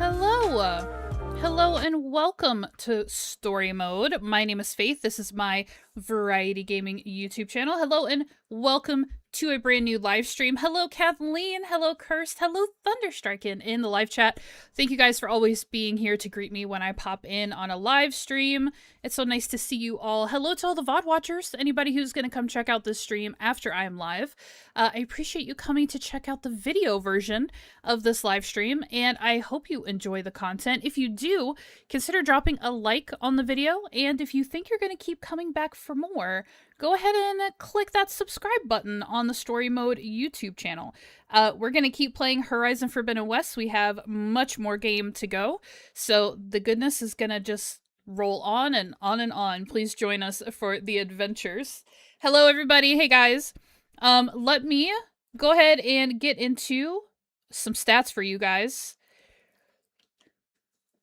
Hello! Hello and welcome to Story Mode. My name is Faith. This is my variety gaming YouTube channel. Hello and welcome to a brand new live stream. Hello Kathleen, hello Cursed, hello Thunderstriken in the live chat. Thank you guys for always being here to greet me when I pop in on a live stream. It's so nice to see you all. Hello to all the VOD watchers, anybody who's going to come check out this stream after I am live. I appreciate you coming to check out the video version of this live stream, and I hope you enjoy the content. If you do, consider dropping a like on the video, and if you think you're going to keep coming back for more, go ahead and click that subscribe button on the Story Mode YouTube channel. We're going to keep playing Horizon Forbidden West. We have much more game to go, so the goodness is going to just roll on and on and on. Please join us for the adventures. Hello, everybody. Hey, guys. Let me go ahead and get into some stats for you guys.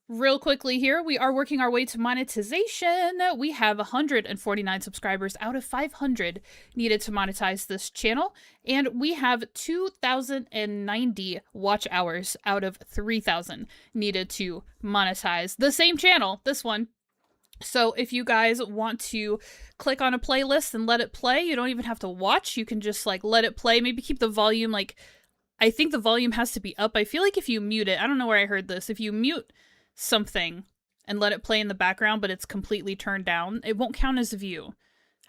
Real quickly here, we are working our way to monetization. We have 149 subscribers out of 500 needed to monetize this channel, and we have 2,090 watch hours out of 3,000 needed to monetize the same channel, this one. So if you guys want to click on a playlist and let it play, you don't even have to watch. You can just like let it play. Maybe keep the volume, like, I think the volume has to be up. I feel like if you mute it, I don't know where I heard this, if you mute something and let it play in the background but it's completely turned down, it won't count as a view.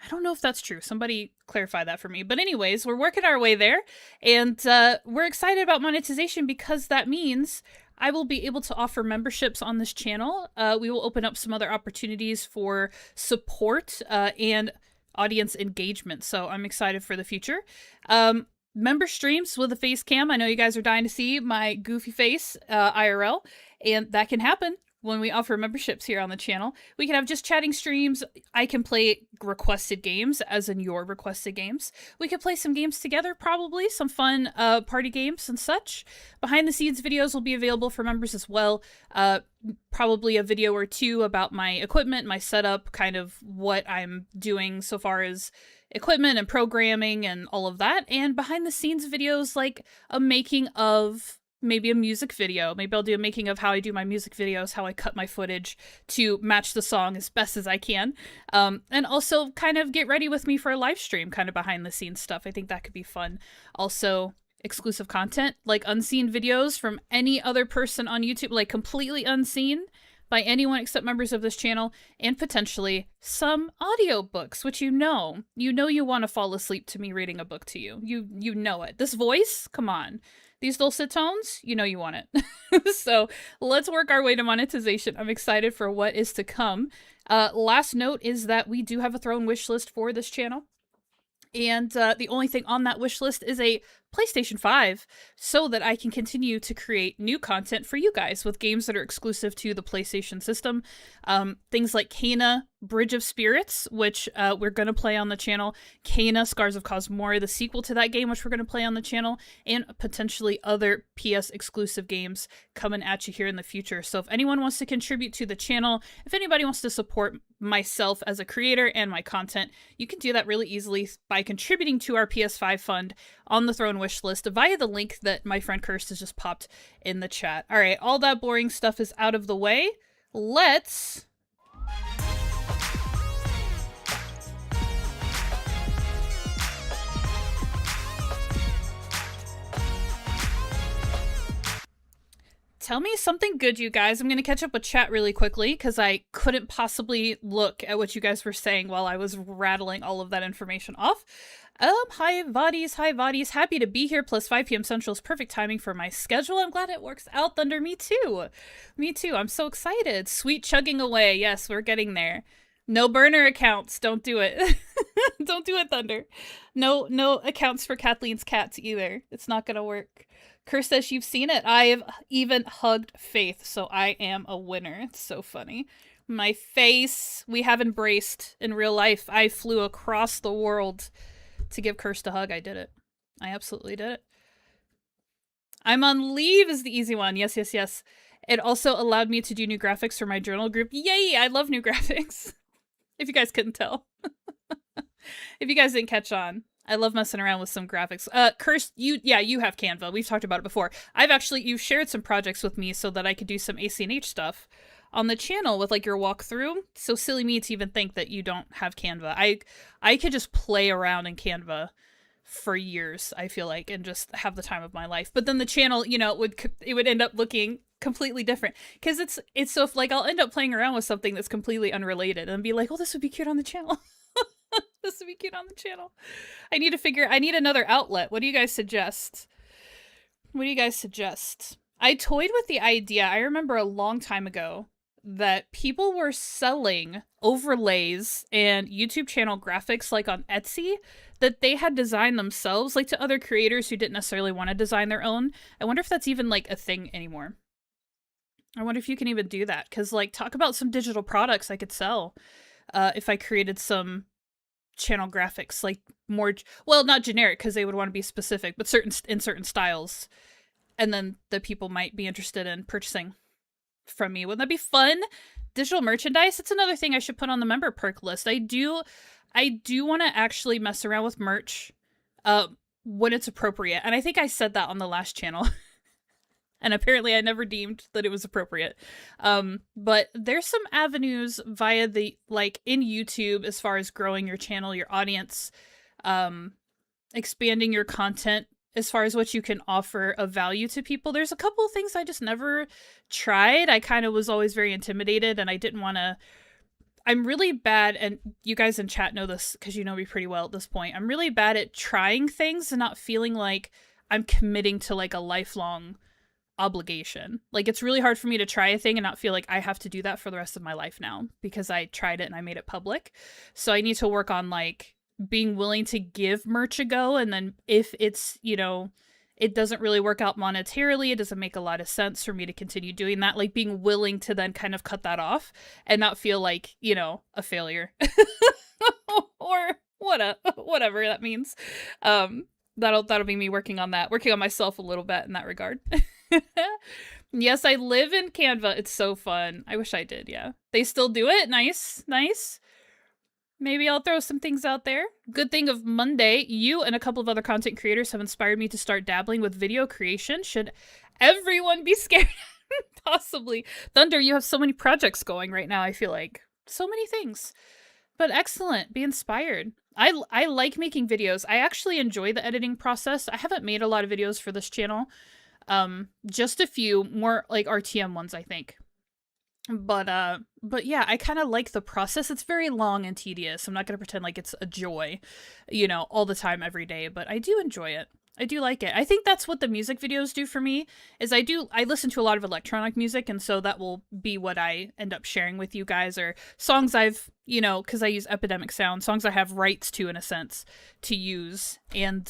I don't know if that's true. Somebody clarify that for me. But anyways, we're working our way there, and we're excited about monetization because that means I will be able to offer memberships on this channel. We will open up some other opportunities for support and audience engagement, so I'm excited for the future. Member streams with a face cam. I know you guys are dying to see my goofy face IRL, and that can happen when we offer memberships here on the channel. We can have just chatting streams. I can play requested games, as in your requested games. We could play some games together, probably some fun party games and such. Behind the scenes videos will be available for members as well. Probably a video or two about my equipment, my setup, kind of what I'm doing so far as equipment and programming and all of that. And behind the scenes videos like a making of maybe a music video. Maybe I'll do a making of how I do my music videos, how I cut my footage to match the song as best as I can. And also kind of get ready with me for a live stream, kind of behind the scenes stuff. I think that could be fun. Also, exclusive content, like unseen videos from any other person on YouTube, like completely unseen by anyone except members of this channel, and potentially some audiobooks, which you know you want to fall asleep to me reading a book to you. You know it. This voice, come on. These dulcet tones, you know you want it. So let's work our way to monetization. I'm excited for what is to come. Last note is that we do have a throne wish list for this channel. And the only thing on that wish list is a PlayStation 5, so that I can continue to create new content for you guys with games that are exclusive to the PlayStation system. Things like Kena, Bridge of Spirits, which we're going to play on the channel. Kena, Scars of Cosmora, the sequel to that game, which we're going to play on the channel. And potentially other PS exclusive games coming at you here in the future. So if anyone wants to contribute to the channel, if anybody wants to support myself as a creator and my content, you can do that really easily by contributing to our PS5 fund on the Throne wish list via the link that my friend Cursed has just popped in the chat. All right, all that boring stuff is out of the way. Let's tell me something good, you guys. I'm going to catch up with chat really quickly because I couldn't possibly look at what you guys were saying while I was rattling all of that information off. Hi Vadies, happy to be here. Plus 5 p.m. Central is perfect timing for my schedule. I'm glad it works out, Thunder. Me too. I'm so excited. Sweet chugging away. Yes, we're getting there. No burner accounts. Don't do it. Don't do it, Thunder. No accounts for Kathleen's cats either. It's not gonna work. Curse says you've seen it. I've even hugged Faith, so I am a winner. It's so funny. My face, we have embraced in real life. I flew across the world to give Cursed a hug. I did it. I absolutely did it. I'm on leave is the easy one. Yes. It also allowed me to do new graphics for my journal group. Yay! I love new graphics. If you guys couldn't tell. If you guys didn't catch on. I love messing around with some graphics. Kirst, you have Canva. We've talked about it before. You've shared some projects with me so that I could do some ACNH stuff on the channel with like your walkthrough. So silly me to even think that you don't have Canva. I could just play around in Canva for years, I feel like, and just have the time of my life. But then the channel, it would end up looking completely different because it's so like I'll end up playing around with something that's completely unrelated and be like, oh, this would be cute on the channel. This would be cute on the channel. I need another outlet. What do you guys suggest? I toyed with the idea. I remember a long time ago that people were selling overlays and YouTube channel graphics like on Etsy that they had designed themselves, like to other creators who didn't necessarily want to design their own. I wonder if that's even like a thing anymore. I wonder if you can even do that. Because like, talk about some digital products I could sell if I created some channel graphics, like more, well, not generic because they would want to be specific, but in certain styles. And then the people might be interested in purchasing from me. Wouldn't that be fun? Digital merchandise. It's another thing I should put on the member perk list. I do want to actually mess around with merch when it's appropriate. And I think I said that on the last channel. And apparently I never deemed that it was appropriate. But there's some avenues via the, like, in YouTube as far as growing your channel, your audience, expanding your content as far as what you can offer of value to people. There's a couple of things I just never tried. I kind of was always very intimidated and I didn't want to. I'm really bad, and you guys in chat know this because you know me pretty well at this point. I'm really bad at trying things and not feeling like I'm committing to like a lifelong obligation. Like, it's really hard for me to try a thing and not feel like I have to do that for the rest of my life now because I tried it and I made it public. So I need to work on like being willing to give merch a go, and then if it's, it doesn't really work out monetarily, it doesn't make a lot of sense for me to continue doing that, like being willing to then kind of cut that off and not feel like, a failure or whatever that means. That'll be me working on myself a little bit in that regard. Yes, I live in Canva. It's so fun. I wish I did. Yeah, they still do it. Nice. Maybe I'll throw some things out there. Good thing of Monday, you and a couple of other content creators have inspired me to start dabbling with video creation. Should everyone be scared? Possibly. Thunder, you have so many projects going right now, I feel like. So many things. But excellent. Be inspired. I like making videos. I actually enjoy the editing process. I haven't made a lot of videos for this channel. Just a few more like RTM ones, I think. But yeah, I kind of like the process. It's very long and tedious. I'm not going to pretend like it's a joy, all the time, every day, but I do enjoy it. I do like it. I think that's what the music videos do for me, is I listen to a lot of electronic music, and so that will be what I end up sharing with you guys, or songs I've, because I use Epidemic Sound, songs I have rights to, in a sense, to use. And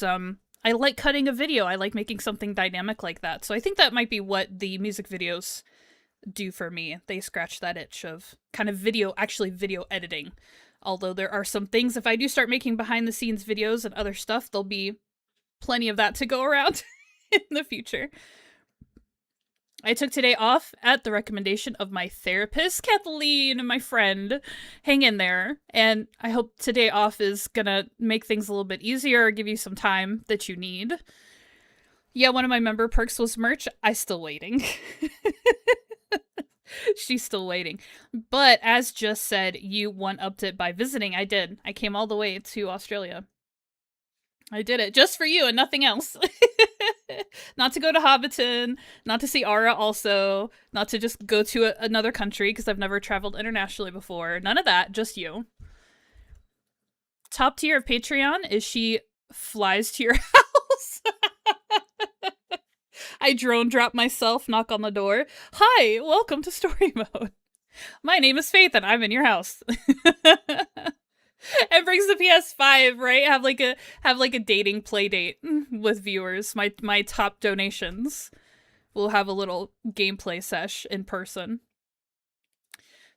I like cutting a video. I like making something dynamic like that. So I think that might be what the music videos do for me. They scratch that itch of kind of video editing. Although there are some things, if I do start making behind the scenes videos and other stuff, there'll be plenty of that to go around in the future. I took today off at the recommendation of my therapist, Kathleen, my friend. Hang in there. And I hope today off is gonna make things a little bit easier, give you some time that you need. Yeah, one of my member perks was merch. I'm still waiting. She's still waiting. But as just said, you one-upped it by visiting. I did. I came all the way to Australia. I did it just for you and nothing else. Not to go to Hobbiton, not to see Ara also, not to just go to another country because I've never traveled internationally before. None of that, just you. Top tier of Patreon is she flies to your house. I drone drop myself, knock on the door. Hi, welcome to story mode. My name is Faith and I'm in your house. And brings the PS5, right? Have like a dating play date with viewers. My top donations. We'll have a little gameplay sesh in person.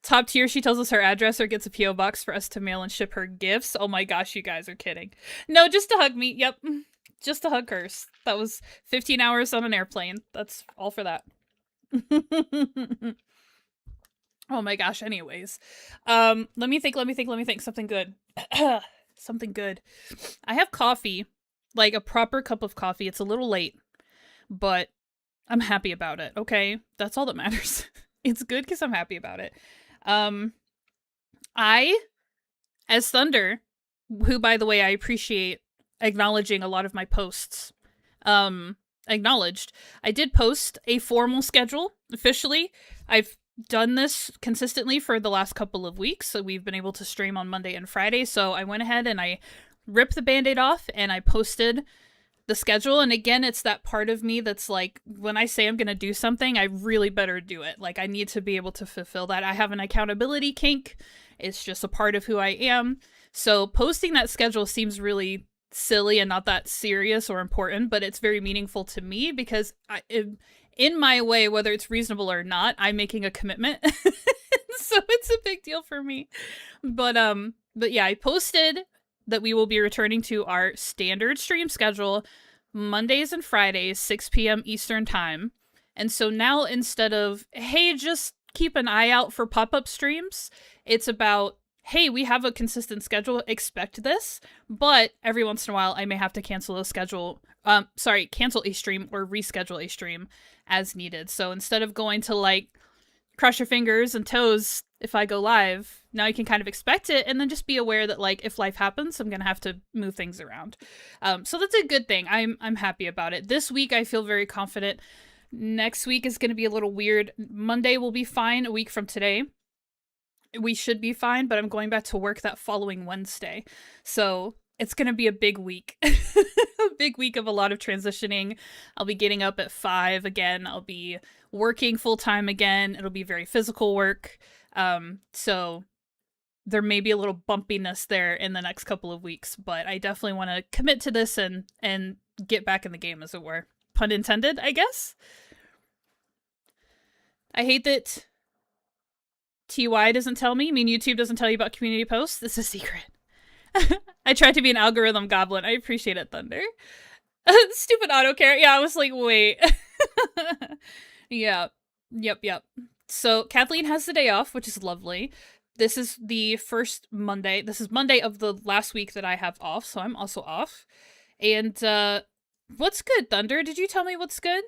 Top tier, she tells us her address or gets a P.O. box for us to mail and ship her gifts. Oh my gosh, you guys are kidding. No, just to hug me. Yep. Just a hug curse. That was 15 hours on an airplane. That's all for that. Oh my gosh, anyways. Let me think something good. Something good. I have coffee, like a proper cup of coffee. It's a little late, but I'm happy about it. Okay, that's all that matters. It's good because I'm happy about it. I, as Thunder, who by the way I appreciate acknowledging a lot of my posts, acknowledged, I did post a formal schedule officially. I've done this consistently for the last couple of weeks, so we've been able to stream on Monday and Friday. So I went ahead and I ripped the band-aid off and I posted the schedule. And again, it's that part of me that's like, when I say I'm going to do something, I really better do it. Like, I need to be able to fulfill that. I have an accountability kink. It's just a part of who I am. So posting that schedule seems really silly and not that serious or important, but it's very meaningful to me because in my way, whether it's reasonable or not, I'm making a commitment. So it's a big deal for me. But yeah, I posted that we will be returning to our standard stream schedule Mondays and Fridays, 6 p.m. Eastern time. And so now instead of, hey, just keep an eye out for pop-up streams, it's about, hey, we have a consistent schedule, expect this, but every once in a while I may have to cancel a stream or reschedule a stream as needed. So instead of going to like cross your fingers and toes if I go live, now you can kind of expect it and then just be aware that like if life happens, I'm gonna have to move things around. So that's a good thing. I'm happy about it. This week I feel very confident. Next week is gonna be a little weird. Monday will be fine. A week from today, we should be fine, but I'm going back to work that following Wednesday. So it's gonna be a big week. A big week of a lot of transitioning. I'll be getting up at 5 again. I'll be working full-time again. It'll be very physical work. So there may be a little bumpiness there in the next couple of weeks, but I definitely want to commit to this and get back in the game, as it were. Pun intended, I guess. I hate that TY doesn't tell me. I mean, YouTube doesn't tell you about community posts. This is a secret. I tried to be an algorithm goblin. I appreciate it, Thunder. Stupid autocare. Yeah, I was like, wait. Yeah. Yep. So Kathleen has the day off, which is lovely. This is the first Monday. This is Monday of the last week that I have off, so I'm also off. And what's good, Thunder? Did you tell me what's good?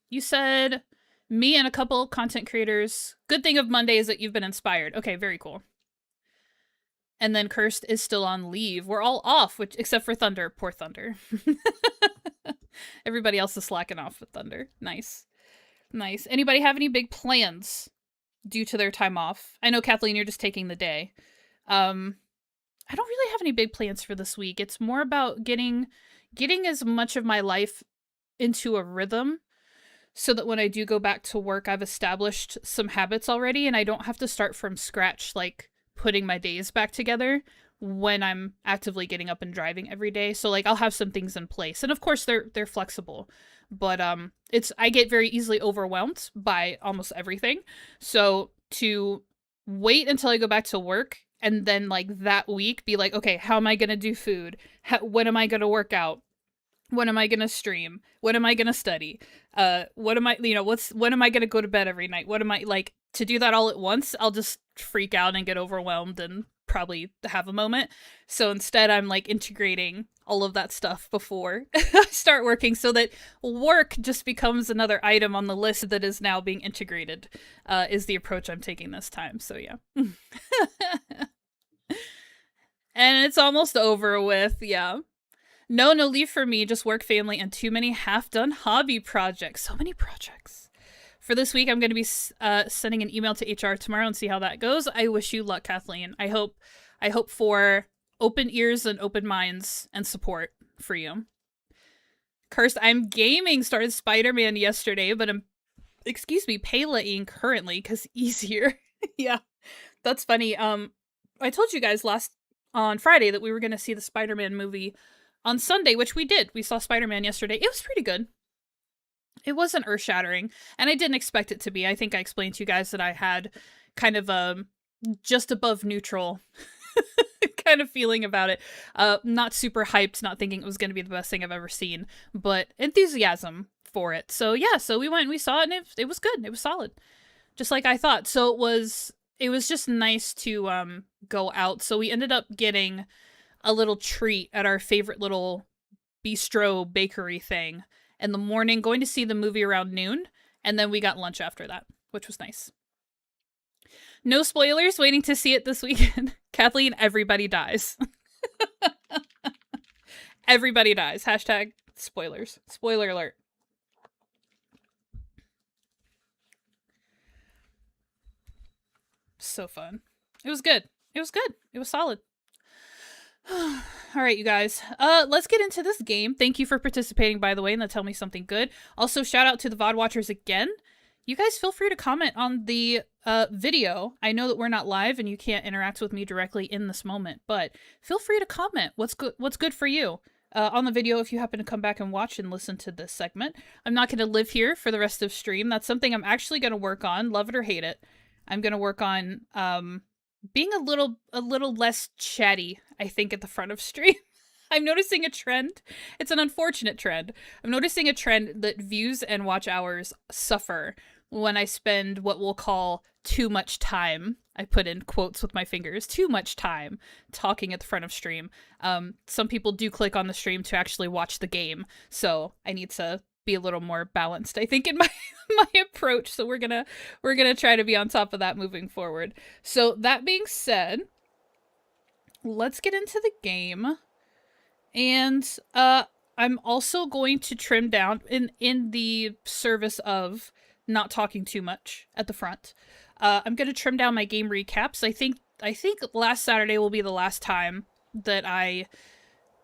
You said me and a couple content creators. Good thing of Monday is that you've been inspired. Okay, very cool. And then Cursed is still on leave. We're all off, except for Thunder. Poor Thunder. Everybody else is slacking off with Thunder. Nice. Anybody have any big plans due to their time off? I know, Kathleen, you're just taking the day. I don't really have any big plans for this week. It's more about getting as much of my life into a rhythm so that when I do go back to work, I've established some habits already and I don't have to start from scratch, like putting my days back together when I'm actively getting up and driving every day. So like I'll have some things in place. And of course they're flexible. But I get very easily overwhelmed by almost everything. So to wait until I go back to work and then like that week be like, okay, how am I going to do food? When am I going to work out? When am I going to stream? When am I going to study? When am I going to go to bed every night? What am I like to do that all at once? I'll just freak out and get overwhelmed and probably have a moment. So instead I'm like integrating all of that stuff before I start working so that work just becomes another item on the list that is now being integrated, is the approach I'm taking this time. So yeah. And it's almost over with. Yeah. No leave for me, just work, family, and too many half-done hobby projects. So many projects. For this week, I'm going to be sending an email to HR tomorrow and see how that goes. I wish you luck, Kathleen. I hope for open ears and open minds and support for you. Cursed, I'm gaming. Started Spider-Man yesterday, but I'm, paylaying currently because easier. Yeah, that's funny. I told you guys on Friday that we were going to see the Spider-Man movie on Sunday, which we did. We saw Spider-Man yesterday. It was pretty good. It wasn't earth-shattering, and I didn't expect it to be. I think I explained to you guys that I had kind of a just above neutral kind of feeling about it. Not super hyped, not thinking it was going to be the best thing I've ever seen, but enthusiasm for it. So yeah, so we went and we saw it, and it was good. It was solid. Just like I thought. So it was it was just nice to go out. So we ended up getting a little treat at our favorite little bistro bakery thing in the morning, going to see the movie around noon, and then we got lunch after that, which was nice. No spoilers, waiting to see it this weekend. Kathleen, everybody dies. Everybody dies. Hashtag spoilers. Spoiler alert. So fun. It was good. It was good. It was solid. All right, you guys. Let's get into this game. Thank you for participating, by the way, and that tell me something good. Also, shout out to the VOD watchers again. You guys feel free to comment on the video. I know that we're not live and you can't interact with me directly in this moment, but feel free to comment. What's good for you on the video if you happen to come back and watch and listen to this segment. I'm not going to live here for the rest of stream. That's something I'm actually going to work on, love it or hate it. I'm going to work on being a little less chatty, I think, at the front of stream. I'm noticing a trend. It's an unfortunate trend. I'm noticing a trend that views and watch hours suffer when I spend what we'll call too much time. I put in quotes with my fingers. Too much time talking at the front of stream. Some people do click on the stream to actually watch the game, so I need to be a little more balanced, I think, in my approach. So we're gonna try to be on top of that moving forward. So that being said, let's get into the game. And I'm also going to trim down in the service of not talking too much at the front. I'm gonna trim down my game recaps. I think last Saturday will be the last time that I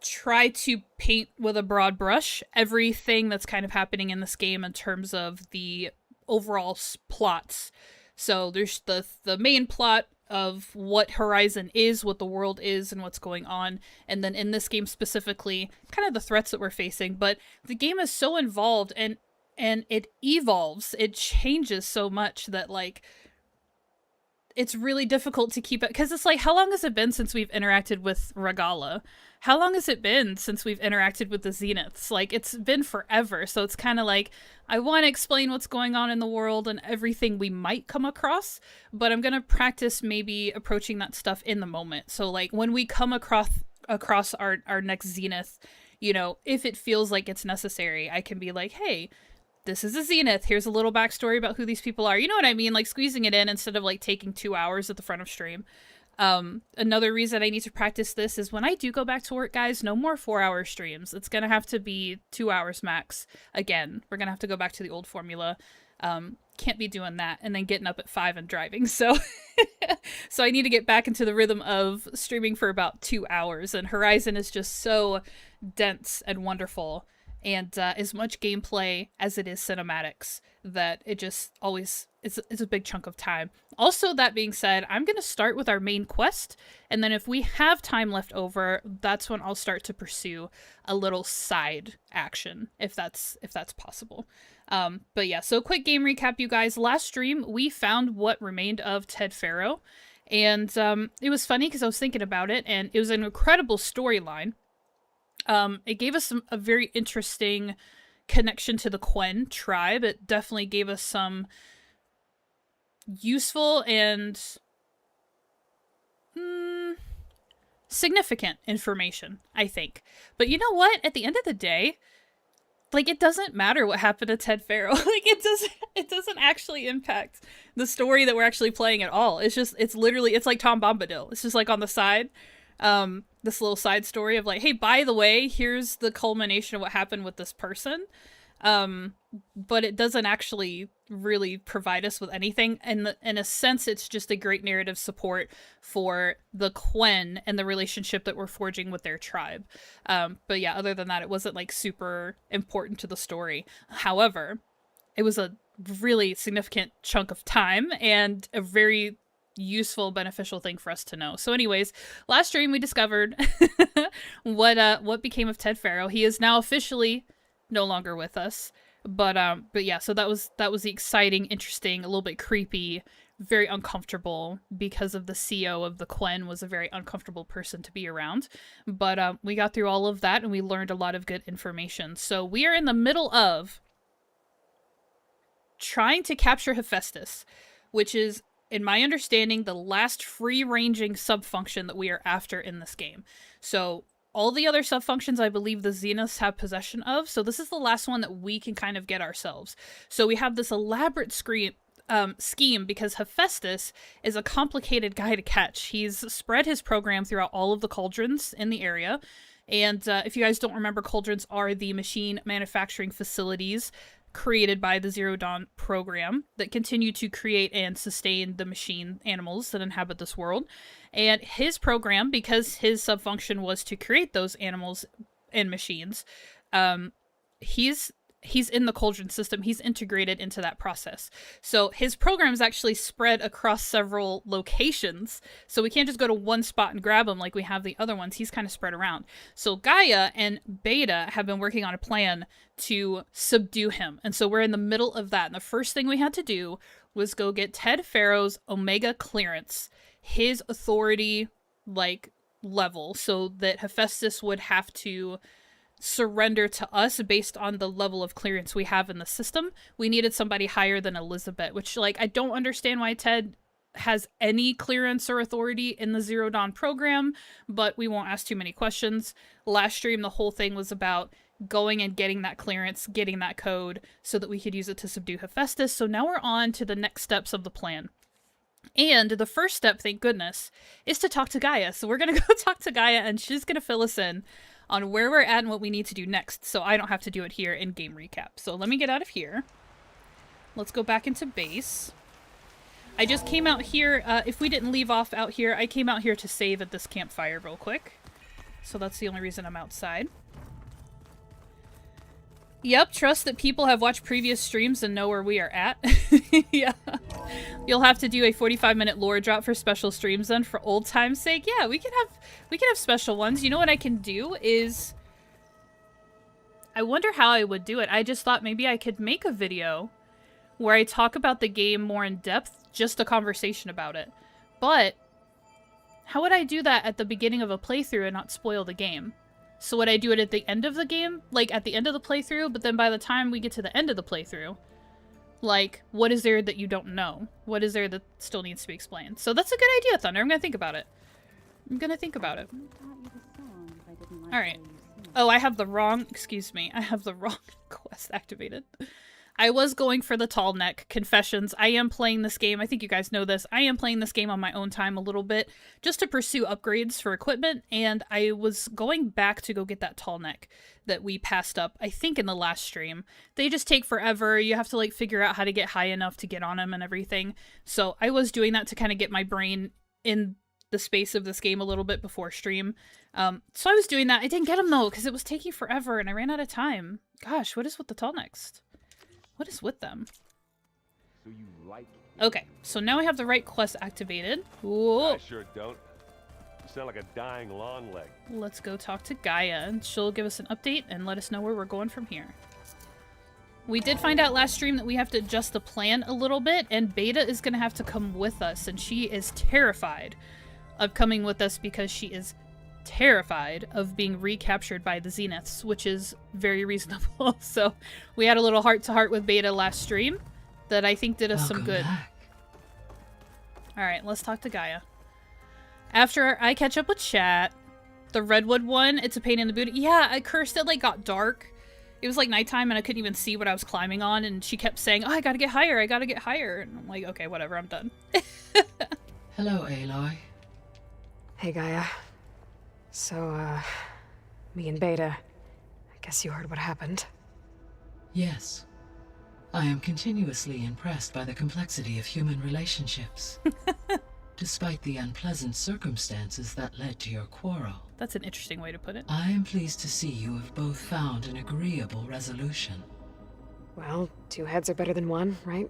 try to paint with a broad brush everything that's kind of happening in this game in terms of the overall plots. So there's the main plot of what Horizon is, what the world is, and what's going on. And then in this game specifically, kind of the threats that we're facing. But the game is so involved and it evolves. It changes so much that, like, it's really difficult to keep it. Because it's like, how long has it been since we've interacted with Regala? How long has it been since we've interacted with the Zeniths? Like, it's been forever. So it's kind of like, I want to explain what's going on in the world and everything we might come across, but I'm going to practice maybe approaching that stuff in the moment. So, like, when we come across our next Zenith, you know, if it feels like it's necessary, I can be like, hey, this is a Zenith. Here's a little backstory about who these people are. You know what I mean? Like, squeezing it in instead of, like, taking 2 hours at the front of stream. Another reason I need to practice this is when I do go back to work, guys, no more 4-hour streams. It's gonna have to be 2 hours max. Again, we're gonna have to go back to the old formula. Can't be doing that and then getting up at 5 and driving. So, so I need to get back into the rhythm of streaming for about 2 hours. And Horizon is just so dense and wonderful, and as much gameplay as it is cinematics, that it just always it's a big chunk of time. Also, that being said, I'm going to start with our main quest, and then if we have time left over, that's when I'll start to pursue a little side action, if that's possible. But yeah, so quick game recap, you guys. Last stream, we found what remained of Ted Faro, and it was funny because I was thinking about it, and it was an incredible storyline. It gave us a very interesting connection to the Quen tribe. It definitely gave us some useful and significant information, I think. But you know what? At the end of the day, like, it doesn't matter what happened to Ted Faro. Like, it doesn't actually impact the story that we're actually playing at all. It's literally like Tom Bombadil. It's just like on the side. This little side story of like, hey, by the way, here's the culmination of what happened with this person. But it doesn't actually really provide us with anything. And in a sense, it's just a great narrative support for the Quen and the relationship that we're forging with their tribe. But yeah, other than that, it wasn't like super important to the story. However, it was a really significant chunk of time and a very useful, beneficial thing for us to know. So anyways, last stream we discovered what became of Ted Faro. He is now officially no longer with us. But yeah, so that was the exciting, interesting, a little bit creepy, very uncomfortable, because of the CEO of the Quen was a very uncomfortable person to be around. But we got through all of that and we learned a lot of good information. So we are in the middle of trying to capture Hephaestus, which is in my understanding, the last free-ranging subfunction that we are after in this game. So all the other subfunctions I believe the Zeniths have possession of, so this is the last one that we can kind of get ourselves. So we have this elaborate scheme because Hephaestus is a complicated guy to catch. He's spread his program throughout all of the cauldrons in the area. And if you guys don't remember, cauldrons are the machine manufacturing facilities created by the Zero Dawn program that continue to create and sustain the machine animals that inhabit this world. And his program, because his subfunction was to create those animals and machines, he's in the cauldron system. He's integrated into that process. So his program is actually spread across several locations. So we can't just go to one spot and grab him like we have the other ones. He's kind of spread around. So Gaia and Beta have been working on a plan to subdue him. And so we're in the middle of that. And the first thing we had to do was go get Ted Pharaoh's Omega clearance, his authority, like, level, so that Hephaestus would have to surrender to us based on the level of clearance we have in the system. We needed somebody higher than Elizabeth, which, like, I don't understand why Ted has any clearance or authority in the Zero Dawn program, but we won't ask too many questions. Last stream, the whole thing was about going and getting that clearance, getting that code, so that we could use it to subdue Hephaestus. So now we're on to the next steps of the plan. And the first step, thank goodness, is to talk to Gaia. So we're going to go talk to Gaia, and she's going to fill us in on where we're at and what we need to do next, so I don't have to do it here in game recap. So let me get out of here. Let's go back into base. I just came out here, if we didn't leave off out here, I came out here to save at this campfire real quick. So that's the only reason I'm outside. Yep, trust that people have watched previous streams and know where we are at. Yeah. You'll have to do a 45-minute lore drop for special streams then for old time's sake. Yeah, we can have special ones. You know what I can do is, I wonder how I would do it. I just thought maybe I could make a video where I talk about the game more in depth, just a conversation about it. But how would I do that at the beginning of a playthrough and not spoil the game? So would I do it at the end of the game? Like, at the end of the playthrough, but then by the time we get to the end of the playthrough, like, what is there that you don't know? What is there that still needs to be explained? So that's a good idea, Thunder. I'm gonna think about it. Alright. Oh, I have the wrong... Excuse me. I have the wrong quest activated. I was going for the tall neck. Confessions. I am playing this game. I think you guys know this. I am playing this game on my own time a little bit just to pursue upgrades for equipment, and I was going back to go get that tall neck that we passed up, I think, in the last stream. They just take forever. You have to, like, figure out how to get high enough to get on them and everything. So I was doing that to kind of get my brain in the space of this game a little bit before stream. So I was doing that. I didn't get them, though, because it was taking forever, and I ran out of time. Gosh, what is with the tall necks? What is with them? So you like it. Okay, so now we have the right quest activated. Whoa. I sure don't. You sound like a dying long leg. Let's go talk to Gaia, and she'll give us an update and let us know where we're going from here. We did find out last stream that we have to adjust the plan a little bit, and Beta is going to have to come with us, and she is terrified of coming with us because she is terrified of being recaptured by the Zeniths, which is very reasonable. So we had a little heart-to-heart with Beta last stream that I think did us some good. Alright, let's talk to Gaia. After I catch up with chat, the redwood one, it's a pain in the boot. Yeah, I cursed it, like, got dark. It was like nighttime and I couldn't even see what I was climbing on, and she kept saying, oh, I gotta get higher, I gotta get higher. And I'm like, okay, whatever, I'm done. Hello, Aloy. Hey, Gaia. So, me and Beta, I guess you heard what happened. Yes. I am continuously impressed by the complexity of human relationships. Despite the unpleasant circumstances that led to your quarrel. That's an interesting way to put it. I am pleased to see you have both found an agreeable resolution. Well, two heads are better than one, right?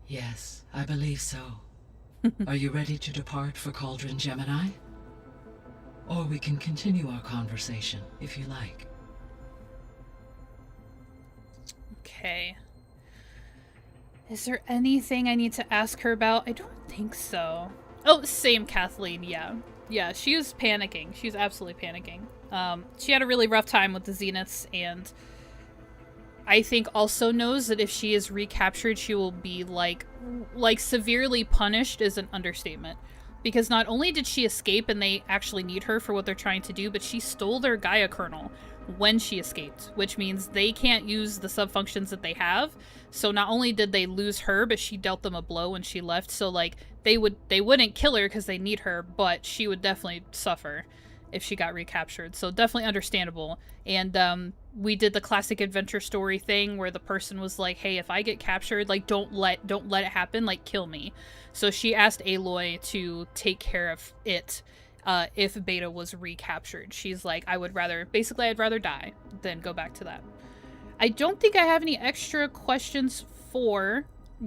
Yes, I believe so. Are you ready to depart for Cauldron Gemini? Or we can continue our conversation, if you like. Okay. Is there anything I need to ask her about? I don't think so. Oh, same Kathleen, yeah. Yeah, she was panicking. She was absolutely panicking. She had a really rough time with the Zeniths, and I think also knows that if she is recaptured, she will be, like, like, severely punished is an understatement. Because not only did she escape and they actually need her for what they're trying to do, but she stole their Gaia kernel when she escaped, which means they can't use the subfunctions that they have. So not only did they lose her, but she dealt them a blow when she left. So, like, they wouldn't kill her because they need her, but she would definitely suffer if she got recaptured. So definitely understandable. And we did the classic adventure story thing where the person was like, hey, if I get captured, like, don't let it happen, like, kill me. So she asked Aloy to take care of it if Beta was recaptured. She's like, I'd rather die than go back to that. I don't think I have any extra questions for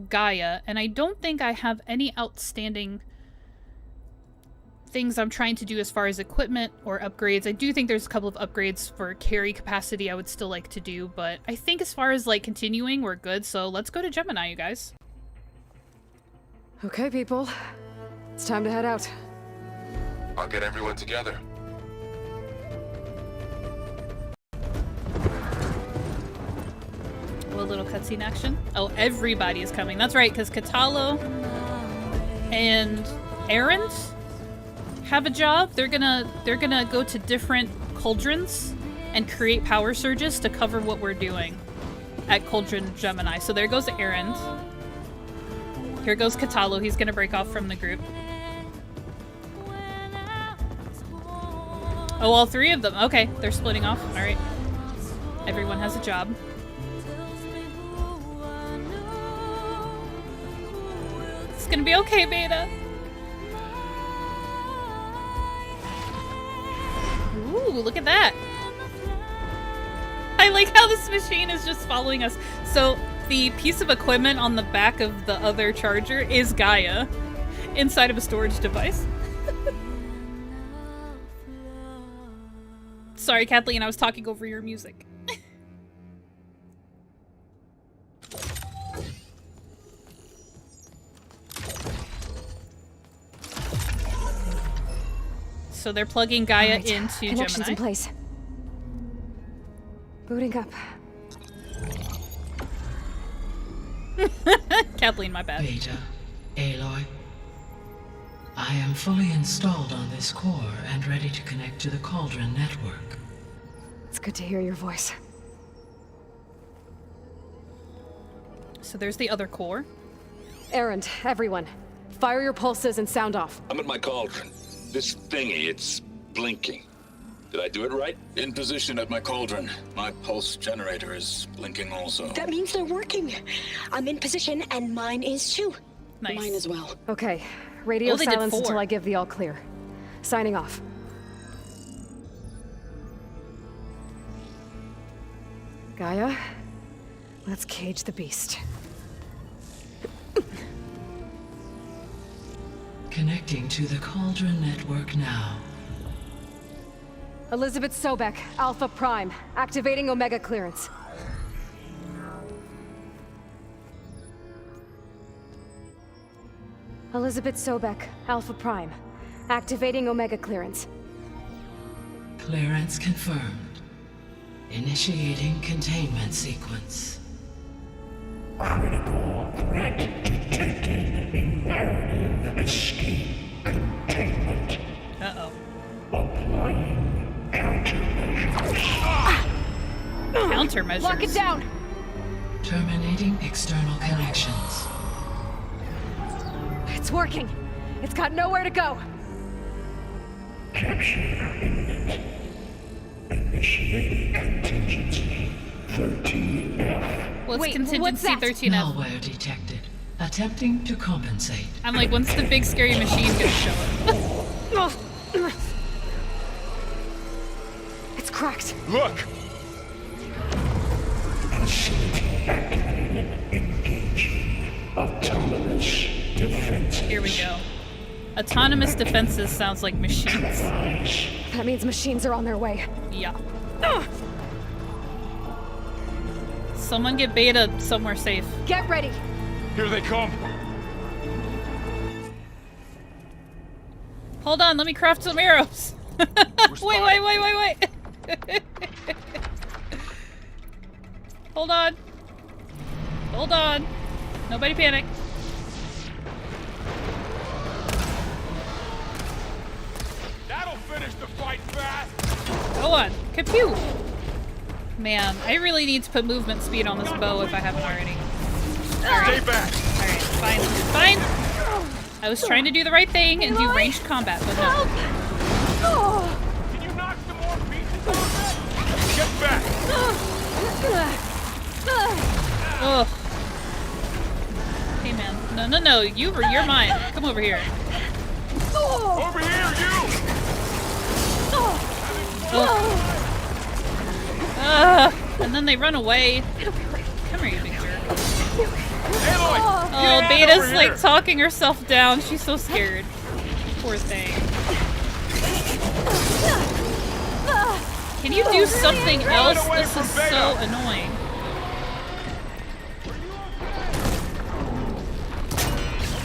Gaia, and I don't think I have any outstanding things I'm trying to do as far as equipment or upgrades. I do think there's a couple of upgrades for carry capacity I would still like to do, but I think as far as, like, continuing, we're good. So let's go to Gemini, you guys. Okay, people. It's time to head out. I'll get everyone together. A little cutscene action. Oh, everybody is coming. That's right, because Katalo and Erend have a job. They're gonna go to different cauldrons and create power surges to cover what we're doing at Cauldron Gemini. So there goes Erend. Here goes Katalo. He's gonna break off from the group. Oh, all three of them. Okay, they're splitting off. All right. Everyone has a job. It's gonna be okay, Beta. Ooh, look at that. I like how this machine is just following us. So the piece of equipment on the back of the other charger is Gaia inside of a storage device. Sorry, Kathleen, I was talking over your music. So they're plugging Gaia into Connections Gemini. in place. Booting up. Kathleen, my bad. Beta, Aloy. I am fully installed on this core and ready to connect to the Cauldron network. It's good to hear your voice. So there's the other core. Erend, everyone. Fire your pulses and sound off. I'm at my cauldron. This thingy, it's blinking. Did I do it right? In position at my cauldron. My pulse generator is blinking also. That means they're working. I'm in position and mine is too. Nice. Mine as well. Okay. Radio Oh, they did silence 4. until I give the all clear. Signing off. Gaia, let's cage the beast. Connecting to the Cauldron network now. Elizabeth Sobek, Alpha Prime, activating Omega clearance. Elizabeth Sobek, Alpha Prime, activating Omega clearance. Clearance confirmed. Initiating containment sequence. Critical threat detected in narrative escape containment. Uh-oh. Applying countermeasures. Countermeasures. Lock it down! Terminating external connections. It's working! It's got nowhere to go! Capture imminent. Initiating contingency 13F. What's Wait, contingency what's that? 13F? Malware detected. Attempting to compensate. I'm like, when's the big scary machine gonna show up? It's cracked. Look! Facility activated. Engaging autonomous defenses. Here we go. Autonomous defenses sounds like machines. Rise. That means machines are on their way. Yeah. Someone get Beta somewhere safe. Get ready! Here they come! Hold on, let me craft some arrows. wait. Hold on. Nobody panic. finish the fight fast. Go on. Kaput! Man, I really need to put movement speed on this bow if I haven't already. Stay back. Alright, fine. Fine! I was trying to do the right thing and do ranged combat, but no. Can you knock some more pieces off that? Get back. Ugh. Hey man. No. You're mine. Come over here. Over here, you. And then they run away. Come here, you big jerk. Aloy, Oh, Beta's like talking herself down. She's so scared. Poor thing. Can you do something else? This is so annoying.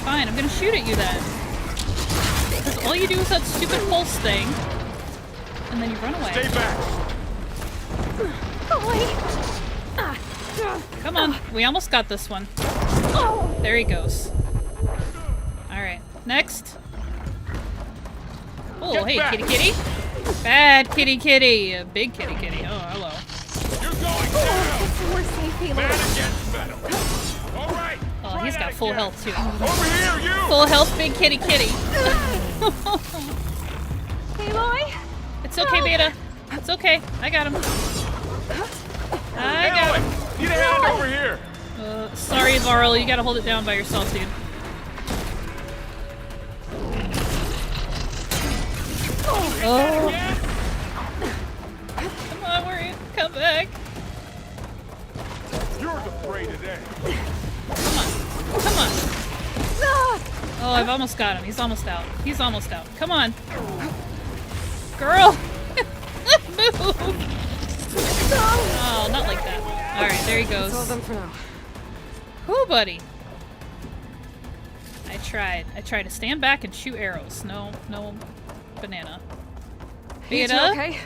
Fine, I'm gonna shoot at you then. Because all you do is that stupid pulse thing. And then you run away. Stay back. Come on, we almost got this one. There he goes. Alright, next. Oh, hey, kitty kitty. Bad kitty kitty. Big kitty kitty. Oh, hello. You're going down. Man against metal. All right. Oh, he's got full health too. Over here, you. Full health, big kitty kitty. Aloy? It's okay, Beta. It's okay. I got him. I got him. Need a hand over here. Sorry, Varl. You gotta hold it down by yourself, dude. Oh. Come on, where are you? Come back. You're the prey today. Come on. Come on. Oh, I've almost got him. He's almost out. He's almost out. Come on. Girl. Move. Oh, not like that. Alright, there he goes. That's all of them for now. Whoo, buddy. I tried to stand back and shoot arrows. No banana. Beta? You two okay?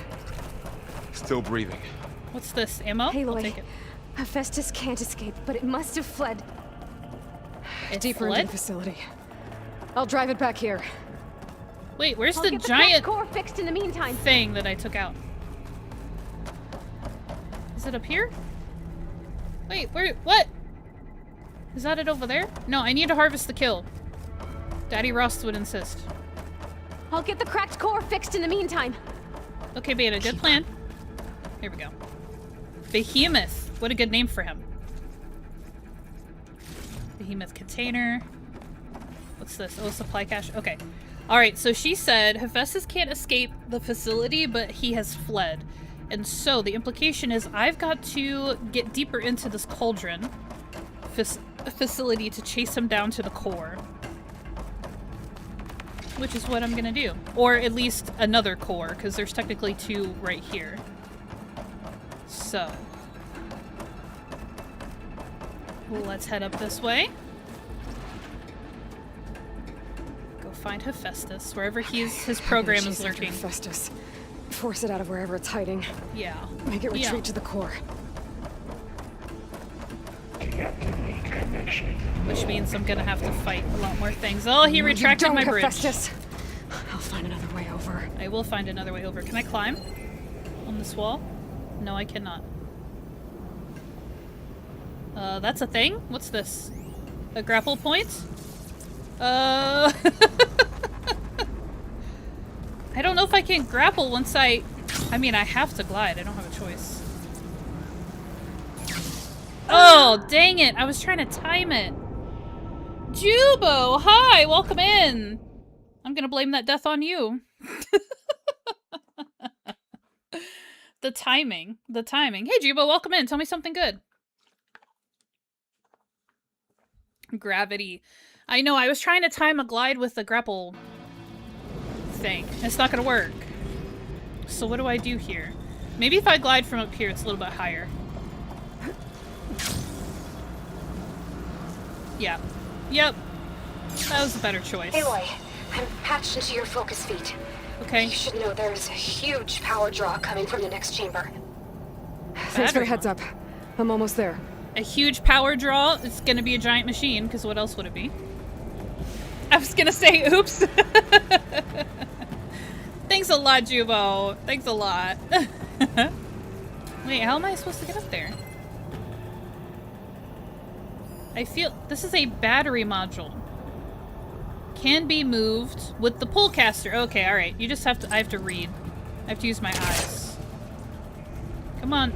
Still breathing. What's this? Ammo? I'll Aloy, take it. Hephaestus can't escape, but it must have fled. It Deeper into fled? the facility. I'll drive it back here. Wait, where's I'll the get the giant core fixed in the meantime. thing that I took out? Is it up here? Wait, where? What? Is that it over there? No, I need to harvest the kill. Daddy Ross would insist. I'll get the cracked core fixed in the meantime. Okay, Beta, good plan. Here we go. Behemoth. What a good name for him. Behemoth container. What's this? Oh, supply cache. Okay. Alright, so she said Hephaestus can't escape the facility, but he has fled. And so the implication is I've got to get deeper into this cauldron facility to chase him down to the core. Which is what I'm gonna do. Or at least another core, because there's technically two right here. So. Let's head up this way. Go find Hephaestus, wherever his program is lurking. Hephaestus. Force it out of wherever it's hiding. Yeah. Make it retreat to the core. Which means I'm gonna have to fight a lot more things. Oh, he retracted my bridge. Hephaestus. I'll find another way over. I will find another way over. Can I climb on this wall? No, I cannot. That's a thing? What's this? A grapple point? I don't know if I can grapple once I mean, I have to glide. I don't have a choice. Oh, dang it. I was trying to time it. Jubo, hi, welcome in. I'm gonna blame that death on you. The timing. Hey, Jubo, welcome in. Tell me something good. Gravity. I know, I was trying to time a glide with the grapple thing. It's not gonna work. So what do I do here? Maybe if I glide from up here, it's a little bit higher. Yeah. Yep. That was a better choice. Aloy, I'm patched into your focus feet. Okay. You should know there's a huge power draw coming from the next chamber. Thanks for the heads up. I'm almost there. A huge power draw. It's gonna be a giant machine, because what else would it be? I was gonna say, oops. Thanks a lot, Jubo. Thanks a lot. Wait, how am I supposed to get up there? I feel this is a battery module. Can be moved with the pull caster. Okay, alright. You just have to I have to read. I have to use my eyes. Come on.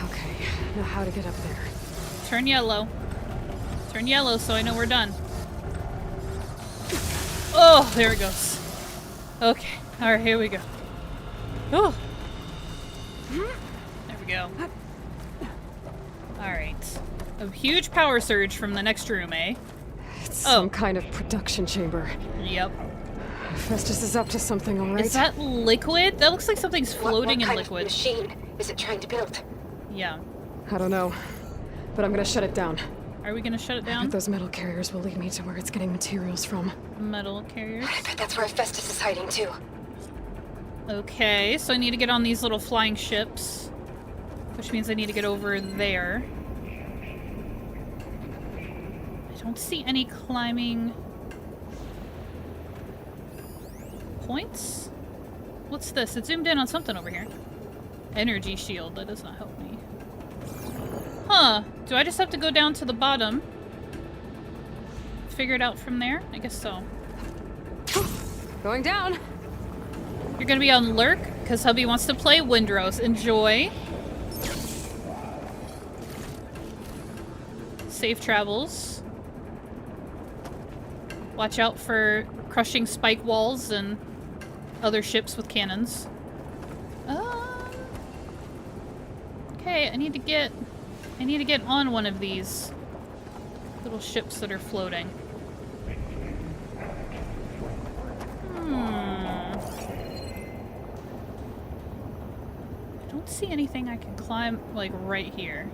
Okay, now how to get up there. Turn yellow. Turn yellow so I know we're done. Oh, there it goes. Okay. Alright, here we go. Oh. There we go. Alright. A huge power surge from the next room, eh? It's some kind of production chamber. Yep. Hephaestus is up to something, alright? Is that liquid? That looks like something's floating what kind in liquid. Of machine is it trying to build? Yeah. I don't know, but I'm gonna shut it down. Are we gonna shut it I down? bet those metal carriers will lead me to where it's getting materials from. Metal carriers. I bet that's where Hephaestus is hiding too. Okay, so I need to get on these little flying ships. Which means I need to get over there. I don't see any climbing points? What's this? It zoomed in on something over here. Energy shield. That does not help me. Huh. Do I just have to go down to the bottom? Figure it out from there? I guess so. Going down! You're gonna be on Lurk, because hubby wants to play Windrose. Enjoy. Safe travels. Watch out for crushing spike walls and other ships with cannons. Okay, I need to get on one of these little ships that are floating. I don't see anything I can climb, like, right here.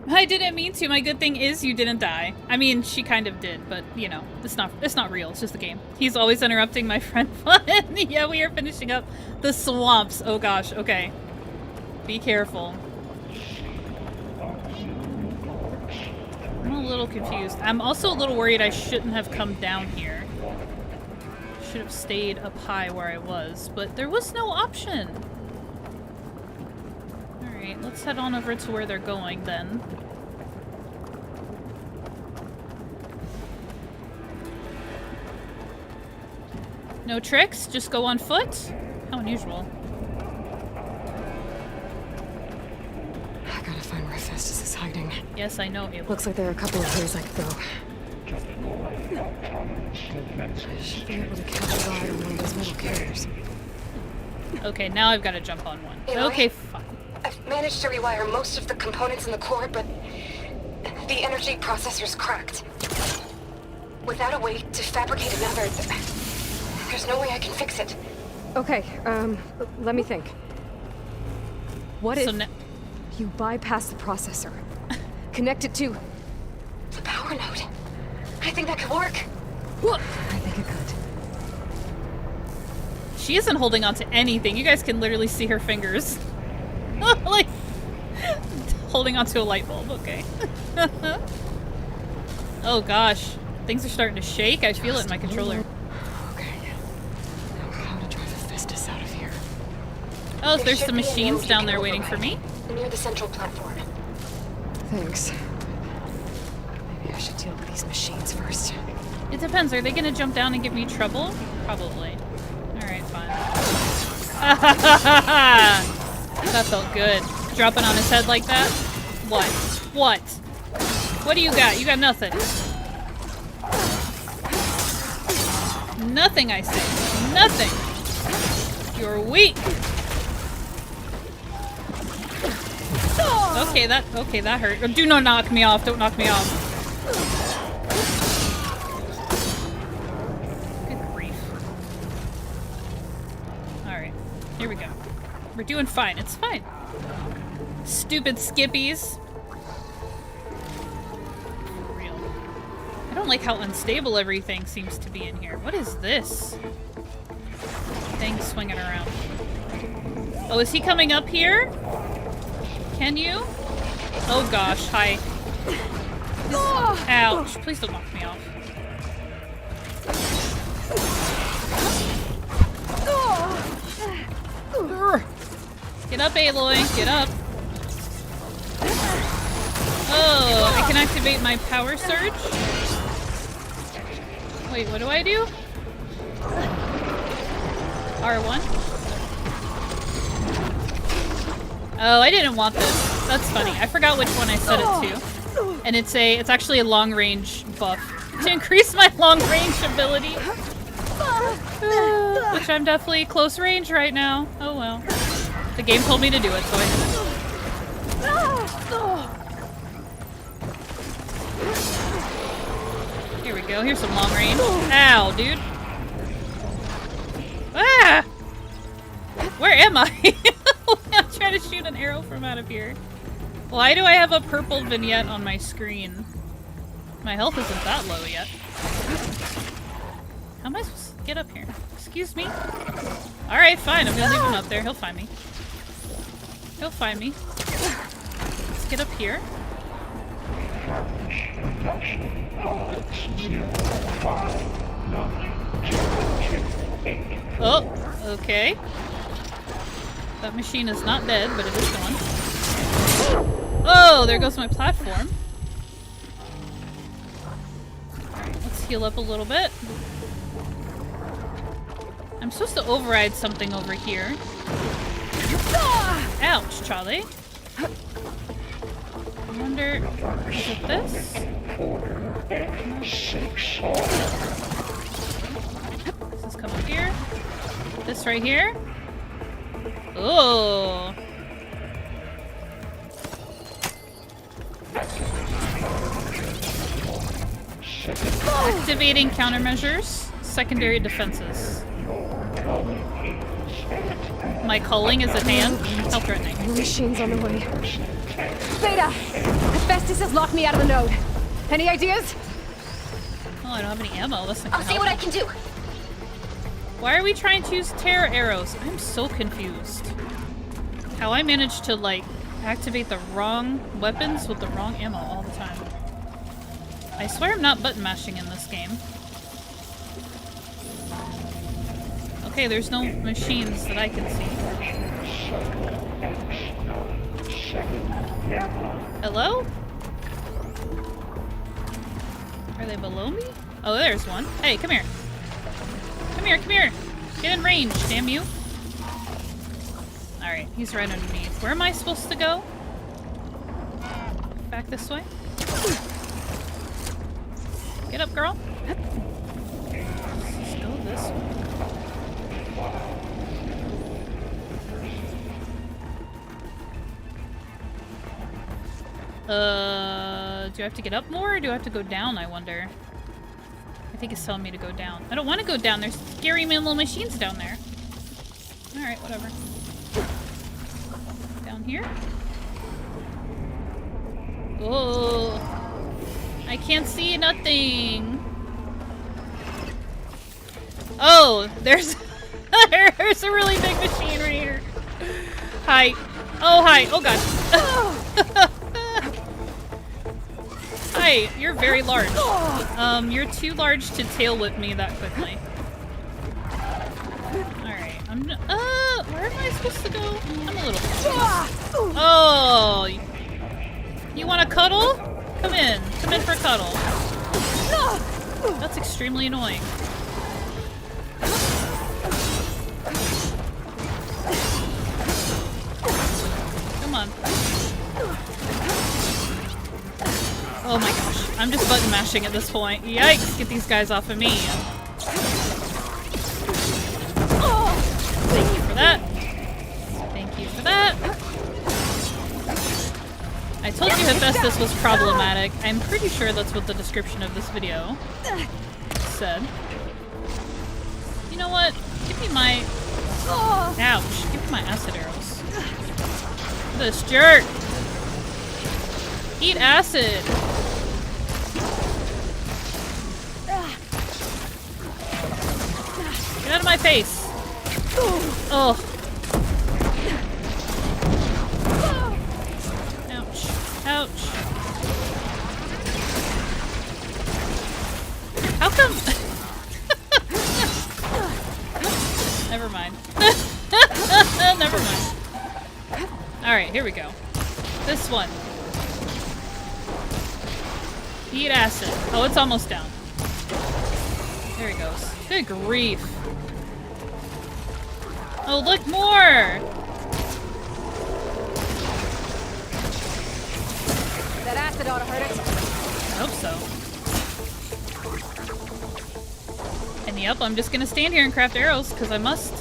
I didn't mean to. My good thing is you didn't die. I mean, she kind of did, but, you know, it's not real. It's just a game. He's always interrupting my friend fun. Yeah, we are finishing up the swamps. Oh gosh, okay. Be careful. I'm a little confused. I'm also a little worried I shouldn't have come down here. Should have stayed up high where I was, but there was no option. Alright, let's head on over to where they're going then. No tricks? Just go on foot? How unusual. I gotta find where Hephaestus is hiding. Yes, I know, Ava. Looks like there are a couple of ways I could go. I should be able to catch a ride on one of those metal carriers. Okay, now I've got to jump on one. Aloy? Okay, fine. I've managed to rewire most of the components in the core, but the energy processor's cracked. Without a way to fabricate another, there's no way I can fix it. Okay, let me think. What So if you bypass the processor? Connect it to... The power node. I think that could work. I think it could. she isn't holding on to anything. You guys can literally see her fingers. Like, holding onto a light bulb. Okay. Oh gosh. Things are starting to shake. I feel it in my controller. Okay. Now how to drive Hephaestus out of here. Oh, There there's should some be a machines node you down can there waiting for override, me. near the central platform. Thanks. Maybe I should deal with these machines first. It depends. Are they gonna jump down and give me trouble? Probably. Alright, fine. That felt good. Dropping on his head like that? What? What? What do you got? You got nothing. Nothing, I say. Nothing. You're weak. Okay, that hurt. Do not knock me off. Don't knock me off. Good grief. Alright. Here we go. We're doing fine. It's fine. Stupid skippies. For real. I don't like how unstable everything seems to be in here. What is this? Thing swinging around. Oh, is he coming up here? Can you? Oh gosh, hi. Ouch. Please don't knock me off. Get up, Aloy. Get up. Oh, I can activate my power surge. Wait, what do I do? R1? Oh, I didn't want this. That's funny. I forgot which one I set it to. And it's actually a long range buff. To increase my long range ability. Which I'm definitely close range right now. Oh well. The game told me to do it, so I did it. Here we go. Here's some long range. Ow, dude. Ah! Where am I? I'm trying to shoot an arrow from out of here. Why do I have a purple vignette on my screen? My health isn't that low yet. How am I supposed to get up here? Excuse me? Alright, fine. I'm gonna leave him up there. He'll find me. He'll find me. Let's get up here. Oh, okay. That machine is not dead, but it is gone. Oh, there goes my platform. Alright, let's heal up a little bit. I'm supposed to override something over here. Ouch, Charlie. I wonder, is it this? Does this come up here? This right here? Oh. Activating countermeasures. Secondary defenses. My calling is at hand. How threatening. The machine's on the way. Beta! Hephaestus has locked me out of the node. Any ideas? Oh, I don't have any ammo. That's not I'll gonna see help. what I can do. Why are we trying to use terror arrows? I'm so confused. How I managed to, like, activate the wrong weapons with the wrong ammo all the time. I swear I'm not button mashing in this game. Okay, there's no machines that I can see. Hello? Are they below me? Oh, there's one. Hey, come here. Come here, come here. Get in range, damn you. Alright, he's right underneath. Where am I supposed to go? Back this way? Get up, girl. Let's go this way. Do I have to get up more or do I have to go down, I wonder? I think it's telling me to go down. I don't want to go down. There's scary little machines down there. Alright, whatever. Down here? Oh, I can't see nothing. Oh, there's there's a really big machine right here. Hi. Oh, hi. Oh, God. Hi, you're very large. You're too large to tail whip me that quickly. Alright, where am I supposed to go? I'm a little confused. Oh, you want to cuddle? Come in. Come in for a cuddle. That's extremely annoying. Come on. Oh my gosh. I'm just button mashing at this point. Yikes! Get these guys off of me. Thank you for that. Thank you for that. I told you Hephaestus was problematic. I'm pretty sure that's what the description of this video said. You know what? Give me my... Ouch. Give me my acid arrows. This jerk! Eat acid! Get out of my face! Oh. Ouch. Ouch. How come... Never mind. Never mind. here we go. This one. Eat acid. Oh, it's almost down. There he goes. Good grief. Oh, look, more! That acid ought to hurt it. I hope so. And yep, I'm just gonna stand here and craft arrows, because I must.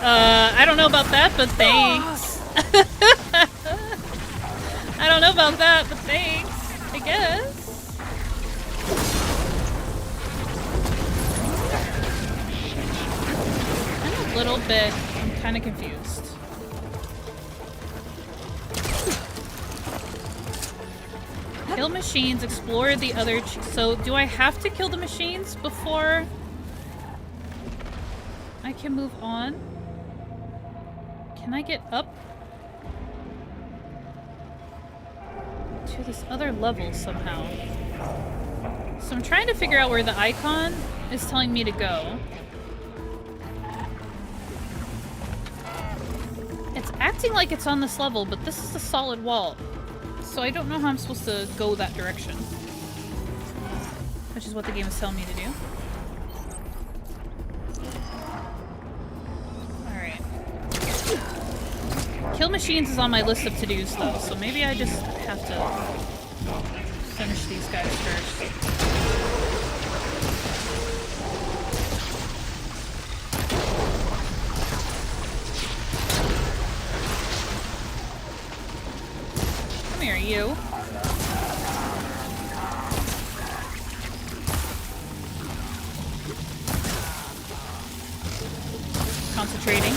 Alright. I don't know about that, but thanks. I don't know about that, but thanks. I guess. I'm a little bit kind of confused. Kill machines, explore the other... So, do I have to kill the machines before I can move on? Can I get up to this other level somehow? So I'm trying to figure out where the icon is telling me to go. It's acting like it's on this level, but this is a solid wall. So I don't know how I'm supposed to go that direction. Which is what the game is telling me to do. Alright. Kill machines is on my list of to-dos though, so maybe I just have to finish these guys first. Come here, you.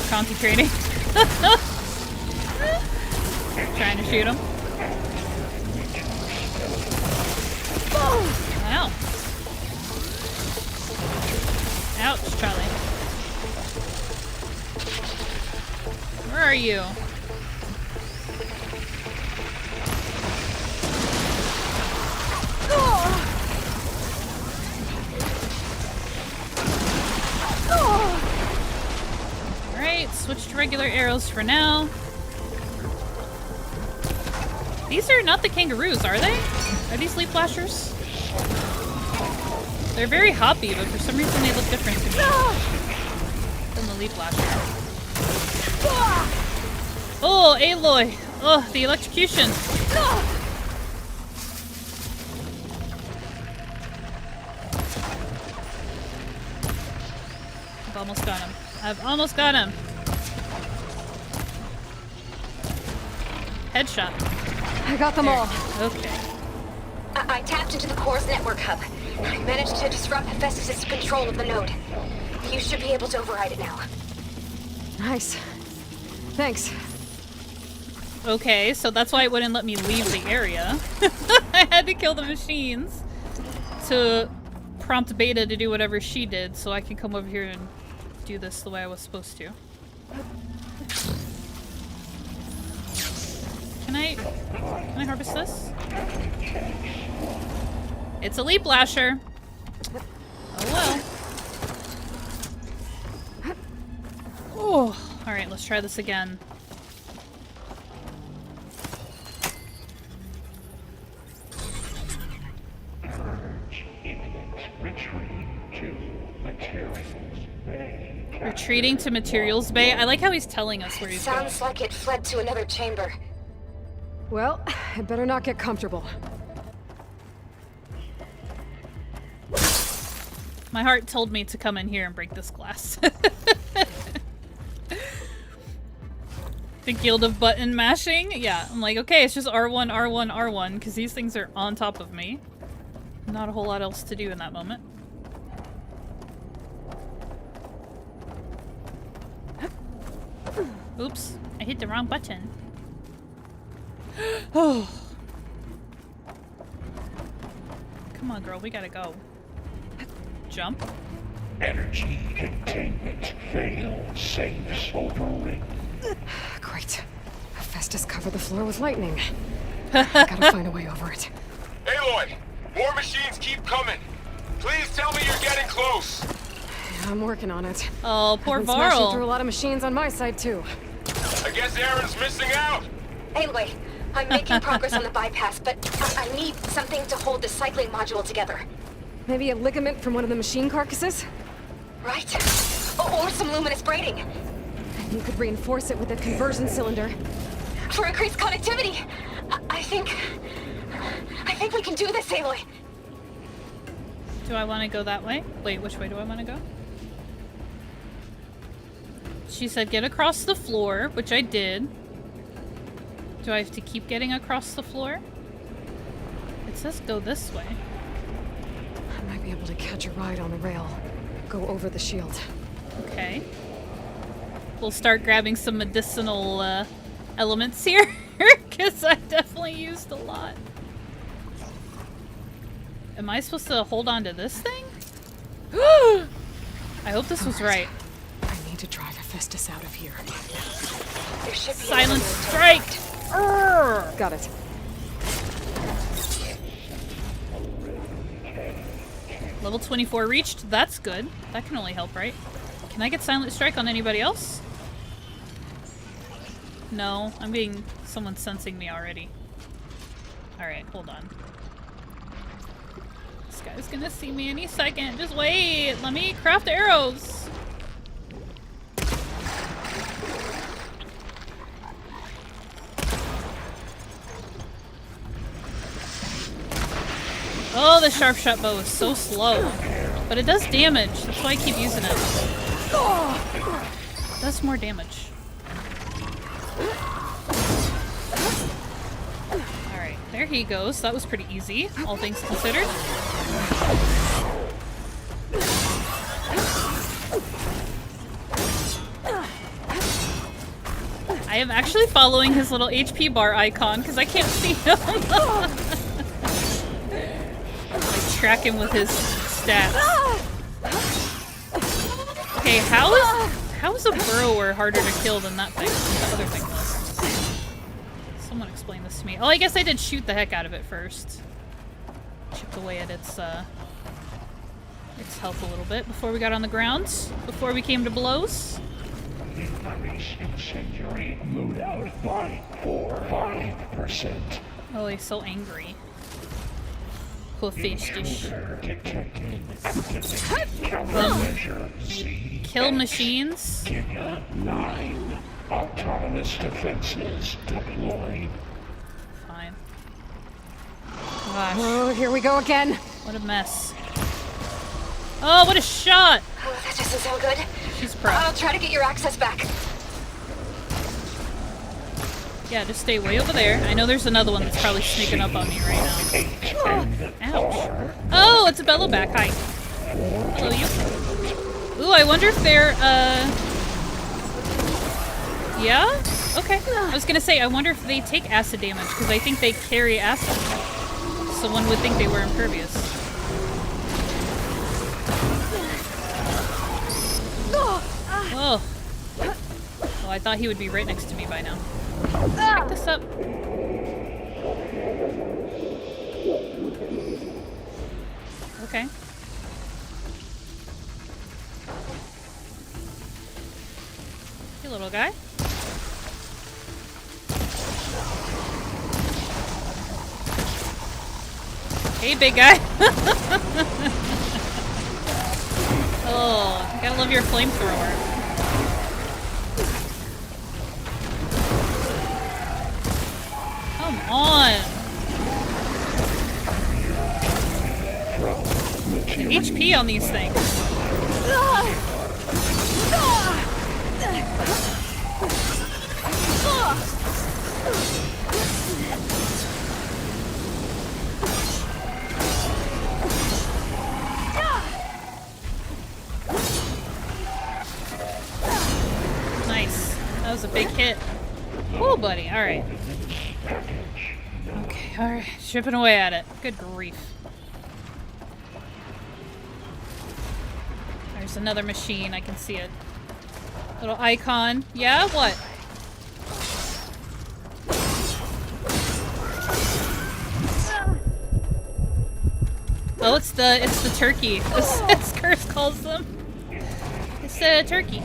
Concentrating. Trying to shoot him. Ow. Ouch, Charlie. Where are you? Alright, switch to regular arrows for now. These are not the kangaroos, are they? Are these leaf flashers? They're very hoppy, but for some reason they look different to me than the leaf flasher. Oh, Aloy! Oh, the electrocution! I've almost got him. I've almost got him! Headshot. I got them all. Okay. I tapped into the core's network hub. I managed to disrupt Hephaestus' control of the node. You should be able to override it now. Nice. Thanks. Okay, so that's why it wouldn't let me leave the area. I had to kill the machines to prompt Beta to do whatever she did so I can come over here and do this the way I was supposed to. Can I harvest this? It's a leaf lasher. Oh well. Oh, all right. Let's try this again. Retreating to Materials Bay. I like how he's telling us where he's going. Sounds like it fled to another chamber. Well, I better not get comfortable. My heart told me to come in here and break this glass. The Guild of Button Mashing? Yeah, I'm like, okay, it's just R1, R1, R1, because these things are on top of me. Not a whole lot else to do in that moment. Oops, I hit the wrong button. Oh. Come on, girl, we gotta go. Jump. Energy containment failed. Safe overring. Great. Hephaestus covered the floor with lightning. Gotta find a way over it. Aloy! More machines keep coming! Please tell me you're getting close! Yeah, I'm working on it. Oh, poor I've been smashing through a Varl. lot of machines on my side, too. I guess Aaron's missing out. Aloy, I'm making progress on the bypass, but I need something to hold the cycling module together. Maybe a ligament from one of the machine carcasses? Right? Or some luminous braiding. And you could reinforce it with a conversion cylinder. For increased connectivity. I think we can do this, Aloy. Do I want to go that way? Wait, which way do I want to go? She said get across the floor, which I did. Do I have to keep getting across the floor? It says go this way. I might be able to catch a ride on the rail. Go over the shield. Okay. We'll start grabbing some medicinal elements here, because I definitely used a lot. Am I supposed to hold on to this thing? I hope this was right. I need to drive Hephaestus out of here. There should be Silent another strike! artifact. Got it. Level 24 reached. That's good. That can only help, right? Can I get Silent Strike on anybody else? No, I'm being... someone's sensing me already. Alright, hold on. This guy's gonna see me any second. Just wait! Let me craft arrows! Oh, the sharp shot bow is so slow. But it does damage. That's why I keep using it. It does more damage. Alright, there he goes. That was pretty easy, all things considered. I am actually following his little HP bar icon because I can't see him. I track him with his stats. Okay, how is a burrower harder to kill than that thing? The other thing was. Someone explain this to me. Oh, I guess I did shoot the heck out of it first. Chipped away at its health a little bit before we got on the ground. Before we came to blows. Increase incendiary loadout by 5%. Oh, he's so angry. Hephaestus. Intruder detected. Countermeasure Z. Kill machines. Kenya 9. Autonomous defenses deployed. Fine. Gosh, Oh, here we go again. what a mess. Oh, what a shot! Oh, that doesn't sound good. She's pro. I'll try to get your access back. Yeah, just stay way over there. I know there's another one that's probably sneaking up on me right now. Ouch. Oh, it's a Bellowback. Hi. Hello, you. Ooh, I wonder if they're, yeah? Okay. I was gonna say, I wonder if they take acid damage, because I think they carry acid. So one would think they were impervious. Oh. Oh, I thought he would be right next to me by now. Pick this up. Okay. Hey, little guy. Hey, big guy. Oh, gotta love your flamethrower. Come on. HP on these things. Nice. That was a big hit. Whoa, buddy. All right. Okay, all right. Chipping away at it. Good grief. There's another machine. I can see it. Little icon. Yeah, what? Oh, it's the turkey. As Curse calls them. It's a turkey.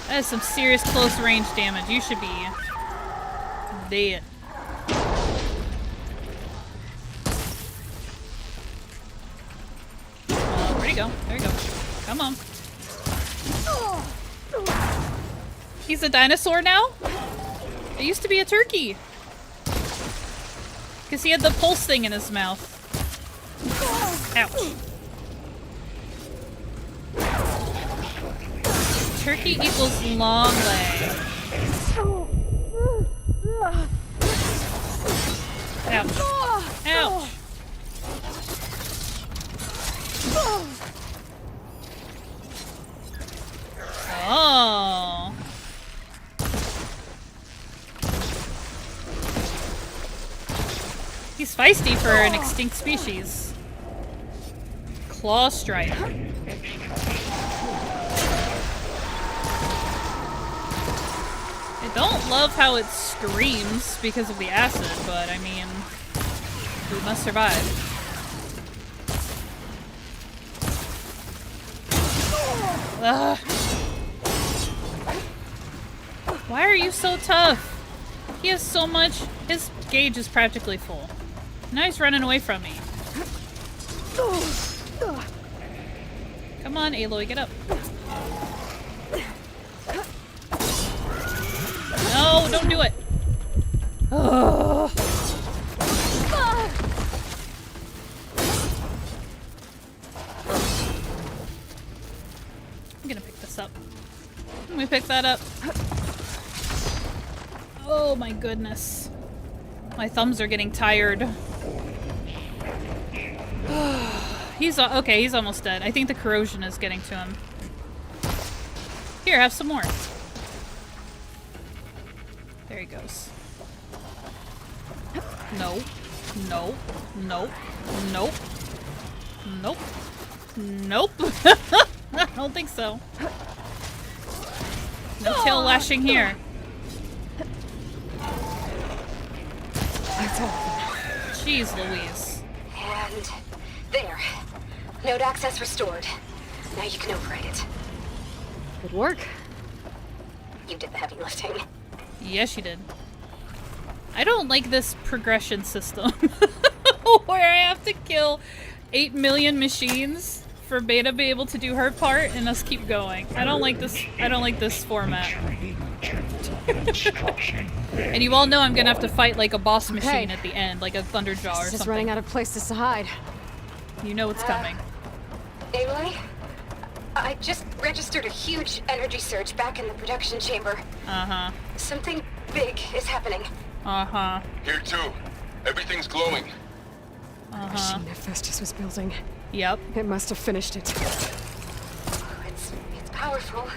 That is some serious close range damage. You should be dead. Where'd he go? There you go. Come on. He's a dinosaur now? It used to be a turkey. Because he had the pulse thing in his mouth. Ouch. Turkey equals long leg. Ouch. Ouch. Oh. He's feisty for an extinct species. Claw strike. I don't love how it screams because of the acid, but I mean, we must survive. Ugh. Why are you so tough? He has so much. His gauge is practically full. Now he's running away from me. Come on, Aloy, get up. No, don't do it. Oh. I'm gonna pick this up. Let me pick that up. Oh my goodness. My thumbs are getting tired. He's okay, he's almost dead. I think the corrosion is getting to him. Here, have some more. There he goes. No. No. Nope. Nope. Nope. Nope. I don't think so. No tail lashing here. Jeez Louise. And there. Node access restored. Now you can override it. Good work. You did the heavy lifting. Yes, you did. I don't like this progression system where I have to kill 8 million machines for Beta to be able to do her part and us keep going. I don't like this. I don't like this format. And you all know I'm gonna have to fight like a boss machine at the end, like a Thunderjaw or something. Just running out of places to hide. You know it's coming. Aloy? I just registered a huge energy surge back in the production chamber. Uh-huh. Something big is happening. Uh-huh. Here too. Everything's glowing. Uh-huh. Machine Hephaestus was building. Yep. It must have finished it. It's powerful.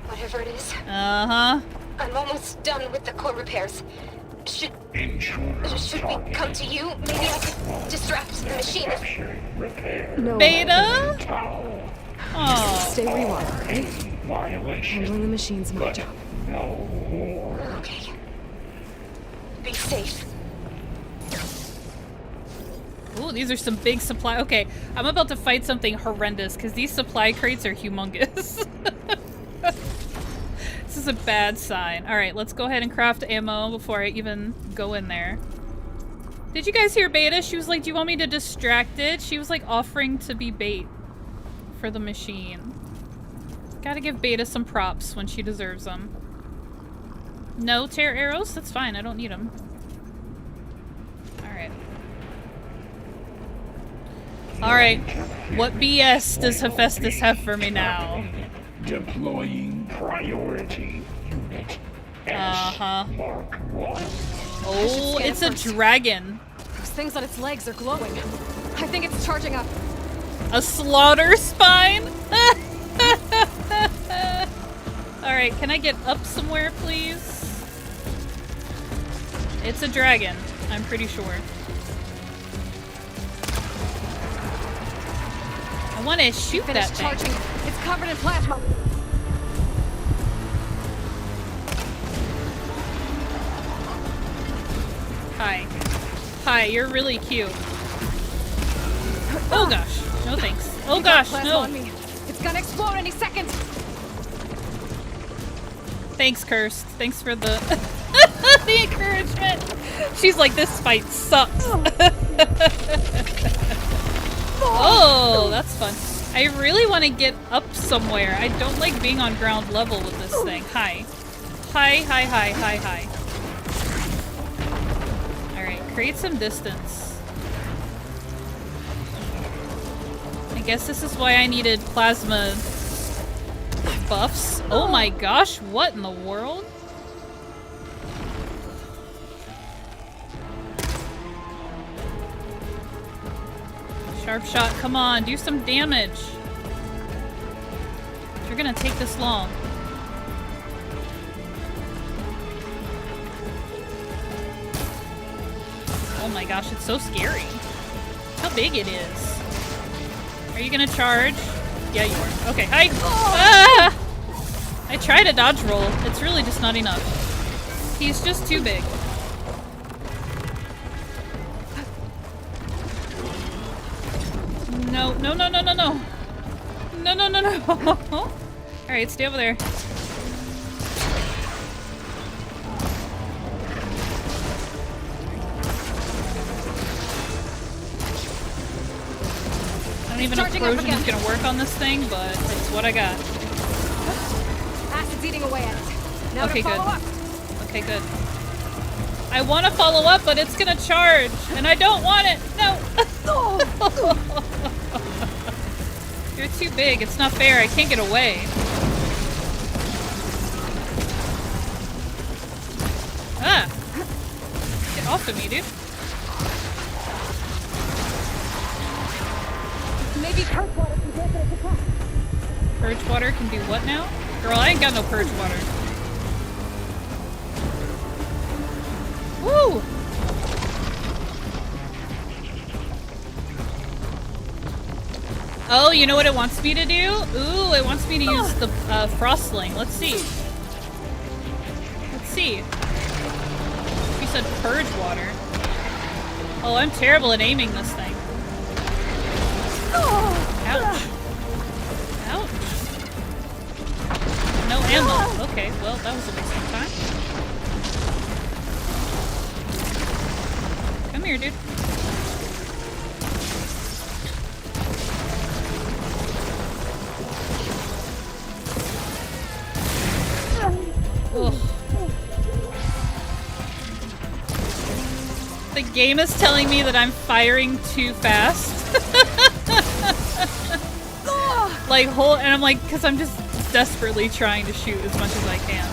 Whatever it is. Uh-huh. I'm almost done with the core repairs. Should we come to you? Maybe I could distract the machine. No. Beta? Oh. Stay where you are, okay? Handling the machine's my job. Okay. Be safe. Ooh, these are some big supply. Okay, I'm about to fight something horrendous because these supply crates are humongous. This is a bad sign. Alright, let's go ahead and craft ammo before I even go in there. Did you guys hear Beta? She was like, do you want me to distract it? She was like offering to be bait for the machine. Gotta give Beta some props when she deserves them. No tear arrows? That's fine, I don't need them. Alright. Alright, what BS does Hephaestus have for me now? Deploying priority unit. Uh-huh. Mark 1. Oh, it's a dragon. Those things on its legs are glowing. I think it's charging up. A slaughter spine? Alright, can I get up somewhere, please? It's a dragon, I'm pretty sure. I want to shoot that thing. Charging. It's covered in plasma. Hi. Hi, you're really cute. Oh gosh, no thanks. Oh You got gosh, plasma no. on me. It's gonna explode any second. Thanks, Cursed. Thanks for the the encouragement. She's like, this fight sucks. Oh, that's fun. I really want to get up somewhere. I don't like being on ground level with this thing. Hi. Hi, hi, hi, hi, hi. Alright, create some distance. I guess this is why I needed plasma buffs. Oh my gosh, what in the world? Sharp shot, come on, do some damage. If you're gonna take this long. Oh my gosh, it's so scary. How big it is. Are you gonna charge? Yeah, you are. Okay, hi! Ah! I tried a dodge roll. It's really just not enough. He's just too big. No, no, no, no, no, no. No, no, no, no. Alright, stay over there. I don't even know if corrosion is gonna work on this thing, but it's what I got. Acid's eating away at it. Now Okay, to follow good. up. Okay, good. I want to follow up, but it's gonna charge, and I don't want it. No. You're too big. It's not fair. I can't get away. Ah! Get off of me, dude. Maybe purge water can break it apart. Purge water can do what now? Girl, I ain't got no purge water. Woo! Oh, you know what it wants me to do? Ooh, it wants me to use the frostling. Let's see. Let's see. You said purge water. Oh, I'm terrible at aiming this thing. Ouch. Ouch. No ammo. Okay, well, that was a waste of time. Come here, dude. Ugh. The game is telling me that I'm firing too fast. Like, and I'm like, because I'm just desperately trying to shoot as much as I can.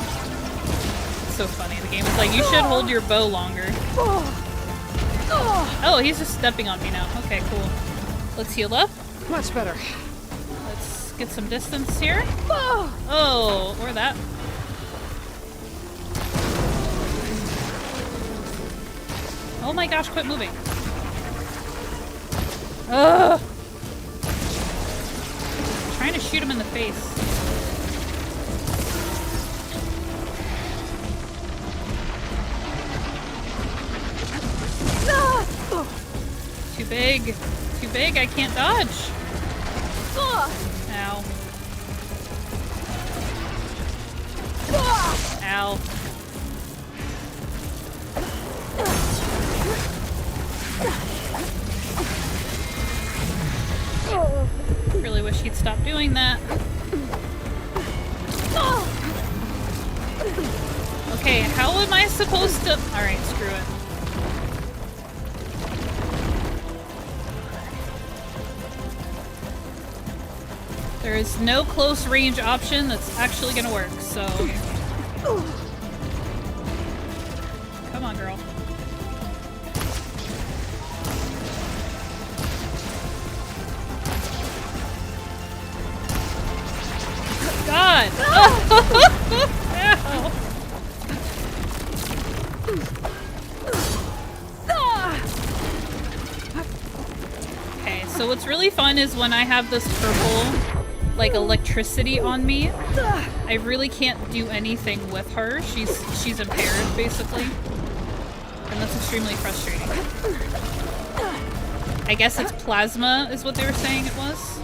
It's so funny. The game is like, you should hold your bow longer. Oh, he's just stepping on me now. Okay, cool. Let's heal up. Much better. Let's get some distance here. Oh, or that. Oh my gosh, quit moving. Ugh! I'm trying to shoot him in the face. Too big. Too big, I can't dodge. Ow. Ow. Really wish he'd stop doing that. Okay, how am I supposed to... Alright, screw it. There is no close range option that's actually gonna work, so... Come on, girl. God! Ow. Okay, so what's really fun is when I have this purple, like, electricity on me. I really can't do anything with her. She's impaired, basically. And that's extremely frustrating. I guess it's plasma is what they were saying it was.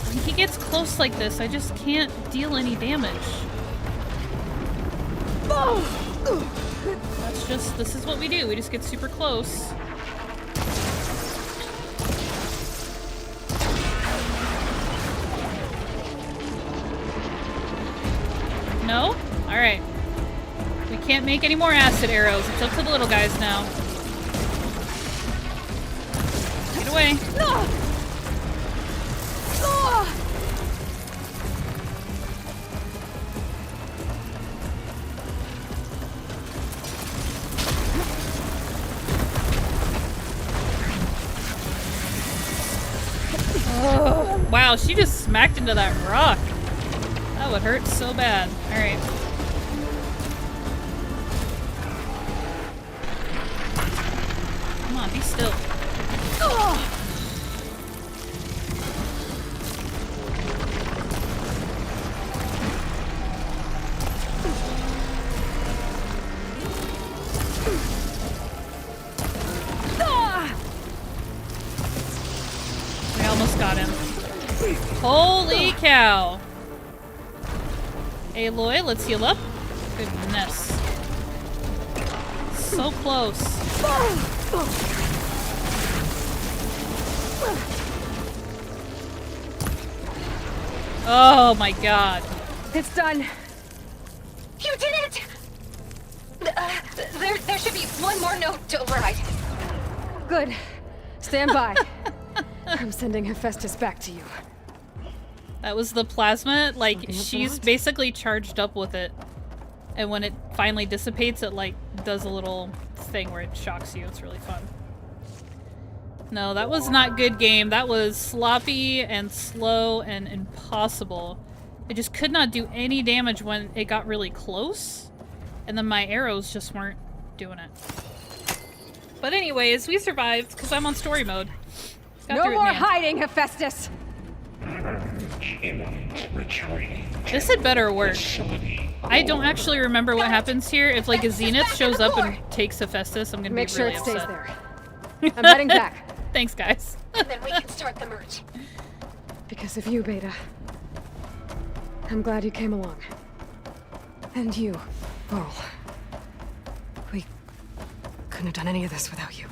When he gets close like this, I just can't deal any damage. That's just, this is what we do. We just get super close. No? Alright. We can't make any more acid arrows. It's up to the little guys now. Get away. Oh, wow, she just smacked into that rock. That would hurt so bad. Alright. Come on, be still. We almost got him. Holy cow. Aloy, let's heal up. Goodness. So close. Oh my god. It's done. You did it! There should be one more note to override. Good. Stand by. I'm sending Hephaestus back to you. That was the plasma. Like, Something else she's want? basically charged up with it. And when it finally dissipates, it, like, does a little thing where it shocks you. It's really fun. No, that was not good game. That was sloppy and slow and impossible. I just could not do any damage when it got really close. And then my arrows just weren't doing it. But anyways, we survived because I'm on story mode. Got No through it in more the end. hiding, Hephaestus! Imminent retreat. This had better work. Facility. I don't actually remember what happens here. If like a zenith shows up and takes Hephaestus, I'm gonna Make be sure really it stays upset. there. I'm heading back. Thanks, guys. And then we can start the merge. Because of you, Beta. I'm glad you came along. And you, Vol. We couldn't have done any of this without you.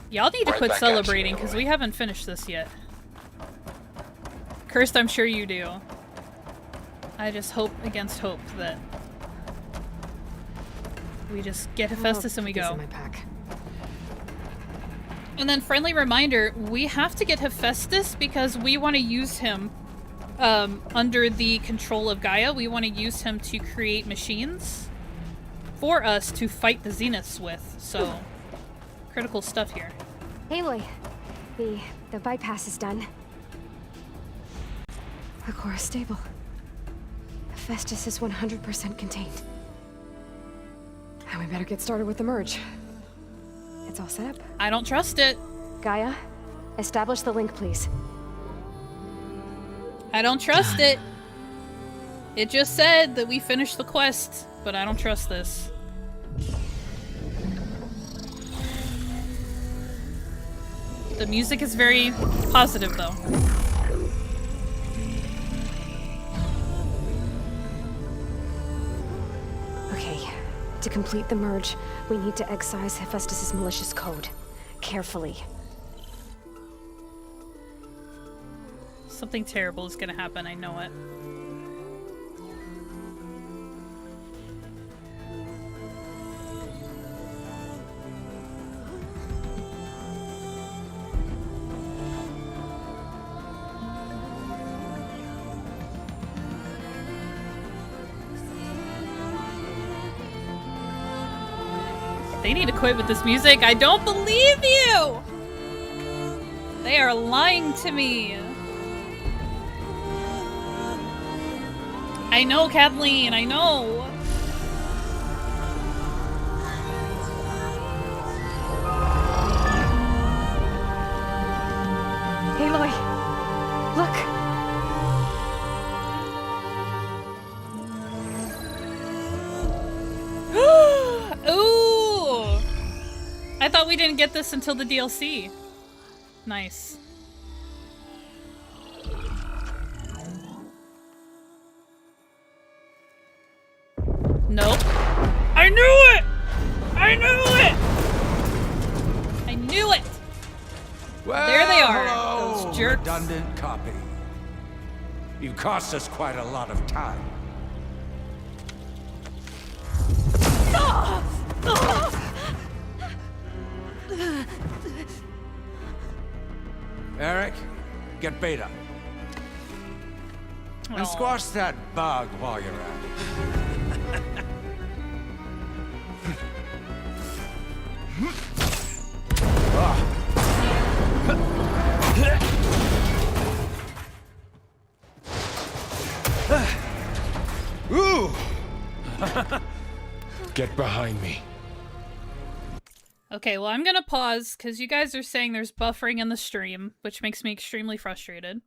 Y'all need to Right quit back at you, celebrating because we haven't finished this yet. Cursed, I'm sure you do. I just hope against hope that we just get Hephaestus and we These go. in my pack. And then friendly reminder, we have to get Hephaestus because we want to use him under the control of Gaia. We want to use him to create machines for us to fight the Zeniths with. So, critical stuff here. Aloy, the bypass is done. The core is stable. Hephaestus is 100% contained. And we better get started with the merge. It's all set up. I don't trust it. Gaia, establish the link, please. I don't trust it. It just said that we finished the quest, but I don't trust this. The music is very positive, though. Okay, to complete the merge, we need to excise Hephaestus' malicious code. Carefully. Something terrible is gonna happen, I know it. They need to quit with this music. I don't believe you! They are lying to me. I know, Kathleen, I know. Aloy! Look! I thought we didn't get this until the DLC. Nice. Nope. I knew it! I knew it! I knew it! Well, there they are, hello, those jerks. redundant copy. You cost us quite a lot of time. Eric, get Beta. And squash that bug while you're at it. Ooh! Get behind me. Okay, well, I'm gonna pause because you guys are saying there's buffering in the stream, which makes me extremely frustrated.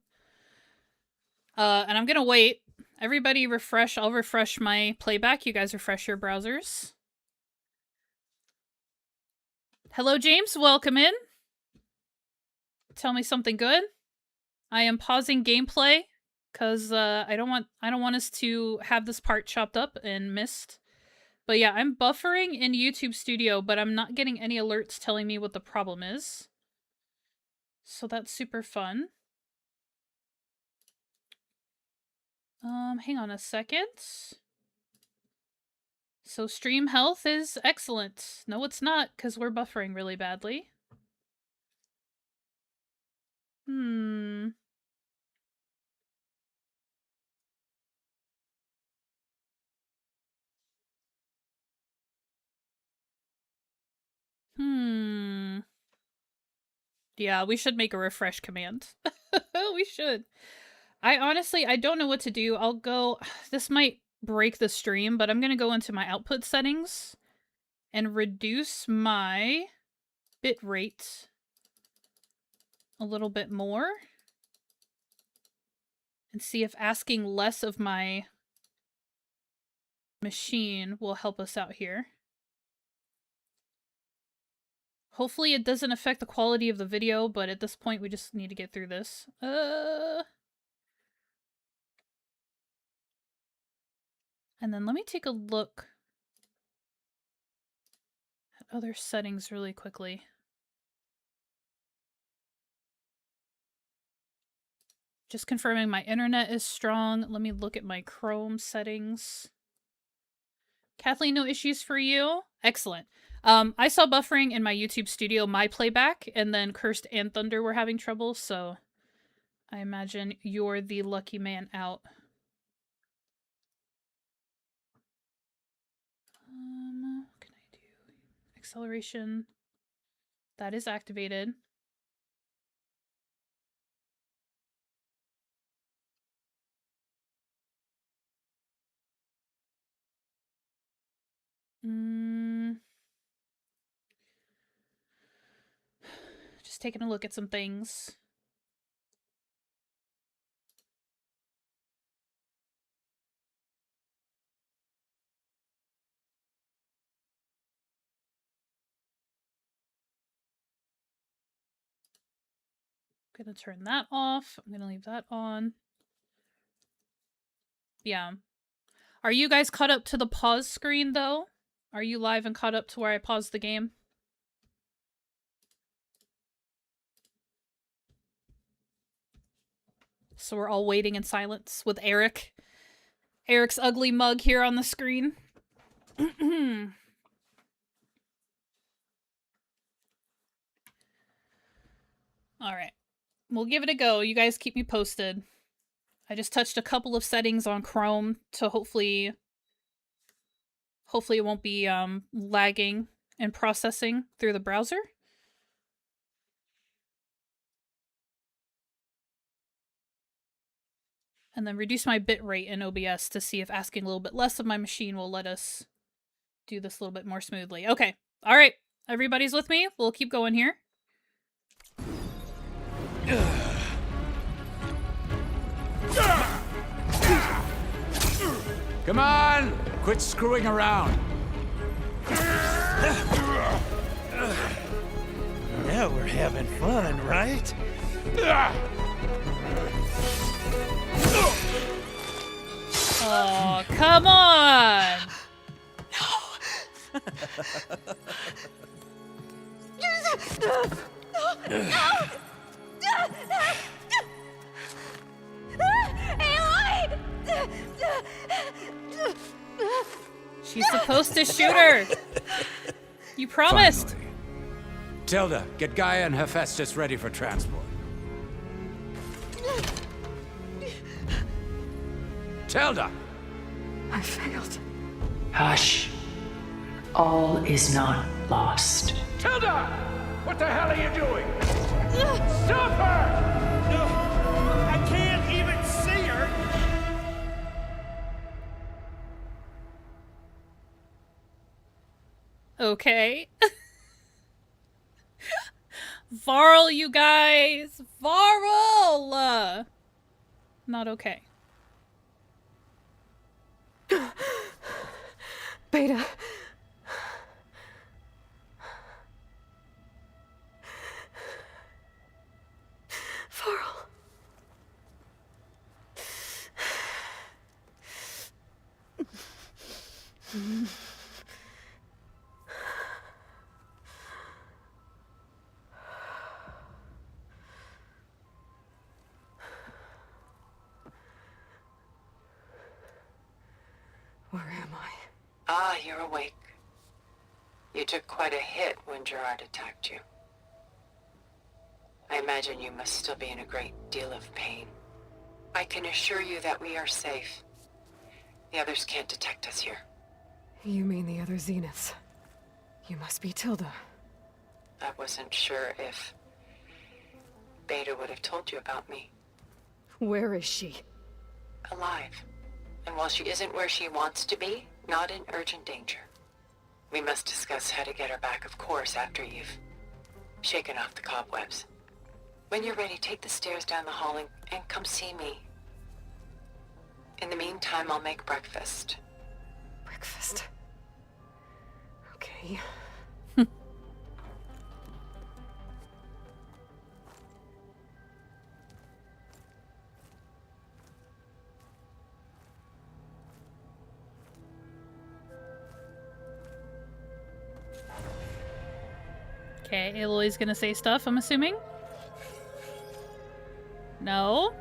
And I'm gonna wait. Everybody refresh. I'll refresh my playback. You guys refresh your browsers. Hello, James. Welcome in. Tell me something good. I am pausing gameplay because I don't want us to have this part chopped up and missed. But yeah, I'm buffering in YouTube Studio, but I'm not getting any alerts telling me what the problem is. So that's super fun. Hang on a second. So stream health is excellent. No, it's not, because we're buffering really badly. Yeah, we should make a refresh command. We should. I don't know what to do. I'll go... This might break the stream, but I'm going to go into my output settings and reduce my bitrate a little bit more and see if asking less of my machine will help us out here. Hopefully it doesn't affect the quality of the video, but at this point we just need to get through this. And then let me take a look at other settings really quickly. Just confirming my internet is strong. Let me look at my Chrome settings. Kathleen, no issues for you? Excellent. I saw buffering in my YouTube Studio, my playback, and then Cursed and Thunder were having trouble, so I imagine you're the lucky man out. What can I do? Acceleration. That is activated. Just taking a look at some things. I'm gonna turn that off. I'm gonna leave that on. Yeah. Are you guys caught up to the pause screen, though? Are you live and caught up to where I paused the game? So we're all waiting in silence with Eric. Eric's ugly mug here on the screen. Alright. We'll give it a go. You guys keep me posted. I just touched a couple of settings on Chrome to hopefully it won't be lagging and processing through the browser. And then reduce my bitrate in OBS to see if asking a little bit less of my machine will let us do this a little bit more smoothly. Okay. All right. Everybody's with me? We'll keep going here. Come on! Quit screwing around. Now we're having fun, right? Oh, come on! She's supposed to shoot her. You promised. Finally. Tilda, get Gaia and Hephaestus ready for transport. Tilda! I failed. Hush. All is not lost. Tilda! What the hell are you doing? Stop her! No, I can't even see her. Okay. Varl, you guys! Varl! Not okay. Beta. Varl. Where am I? Ah, you're awake. You took quite a hit when Gerard attacked you. I imagine you must still be in a great deal of pain. I can assure you that we are safe. The others can't detect us here. You mean the other Zeniths? You must be Tilda. I wasn't sure if Beta would have told you about me. Where is she? Alive. And while she isn't where she wants to be, not in urgent danger. We must discuss how to get her back, of course, after you've shaken off the cobwebs. When you're ready, take the stairs down the hall and come see me. In the meantime, I'll make breakfast. Breakfast. Okay. Okay, Aloy's gonna say stuff, I'm assuming? No?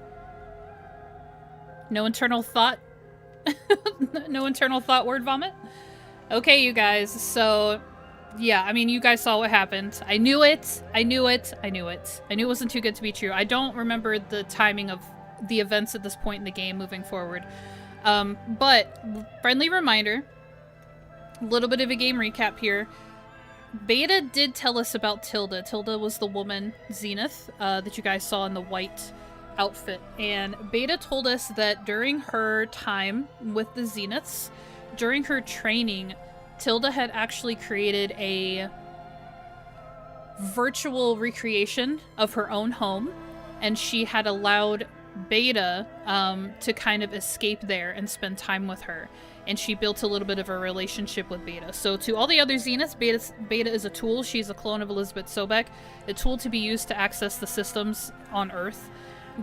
No internal thought? No internal thought word vomit? Okay, you guys, so... Yeah, I mean, you guys saw what happened. I knew it! I knew it! I knew it. I knew it wasn't too good to be true. I don't remember the timing of the events at this point in the game moving forward. But, friendly reminder, a little bit of a game recap here. Beta did tell us about Tilda. Tilda was the woman, Zenith, that you guys saw in the white outfit. And Beta told us that during her time with the Zeniths, during her training, Tilda had actually created a virtual recreation of her own home, and she had allowed Beta to kind of escape there and spend time with her. And she built a little bit of a relationship with Beta. So to all the other Zeniths, Beta is a tool. She's a clone of Elizabeth Sobek, a tool to be used to access the systems on Earth.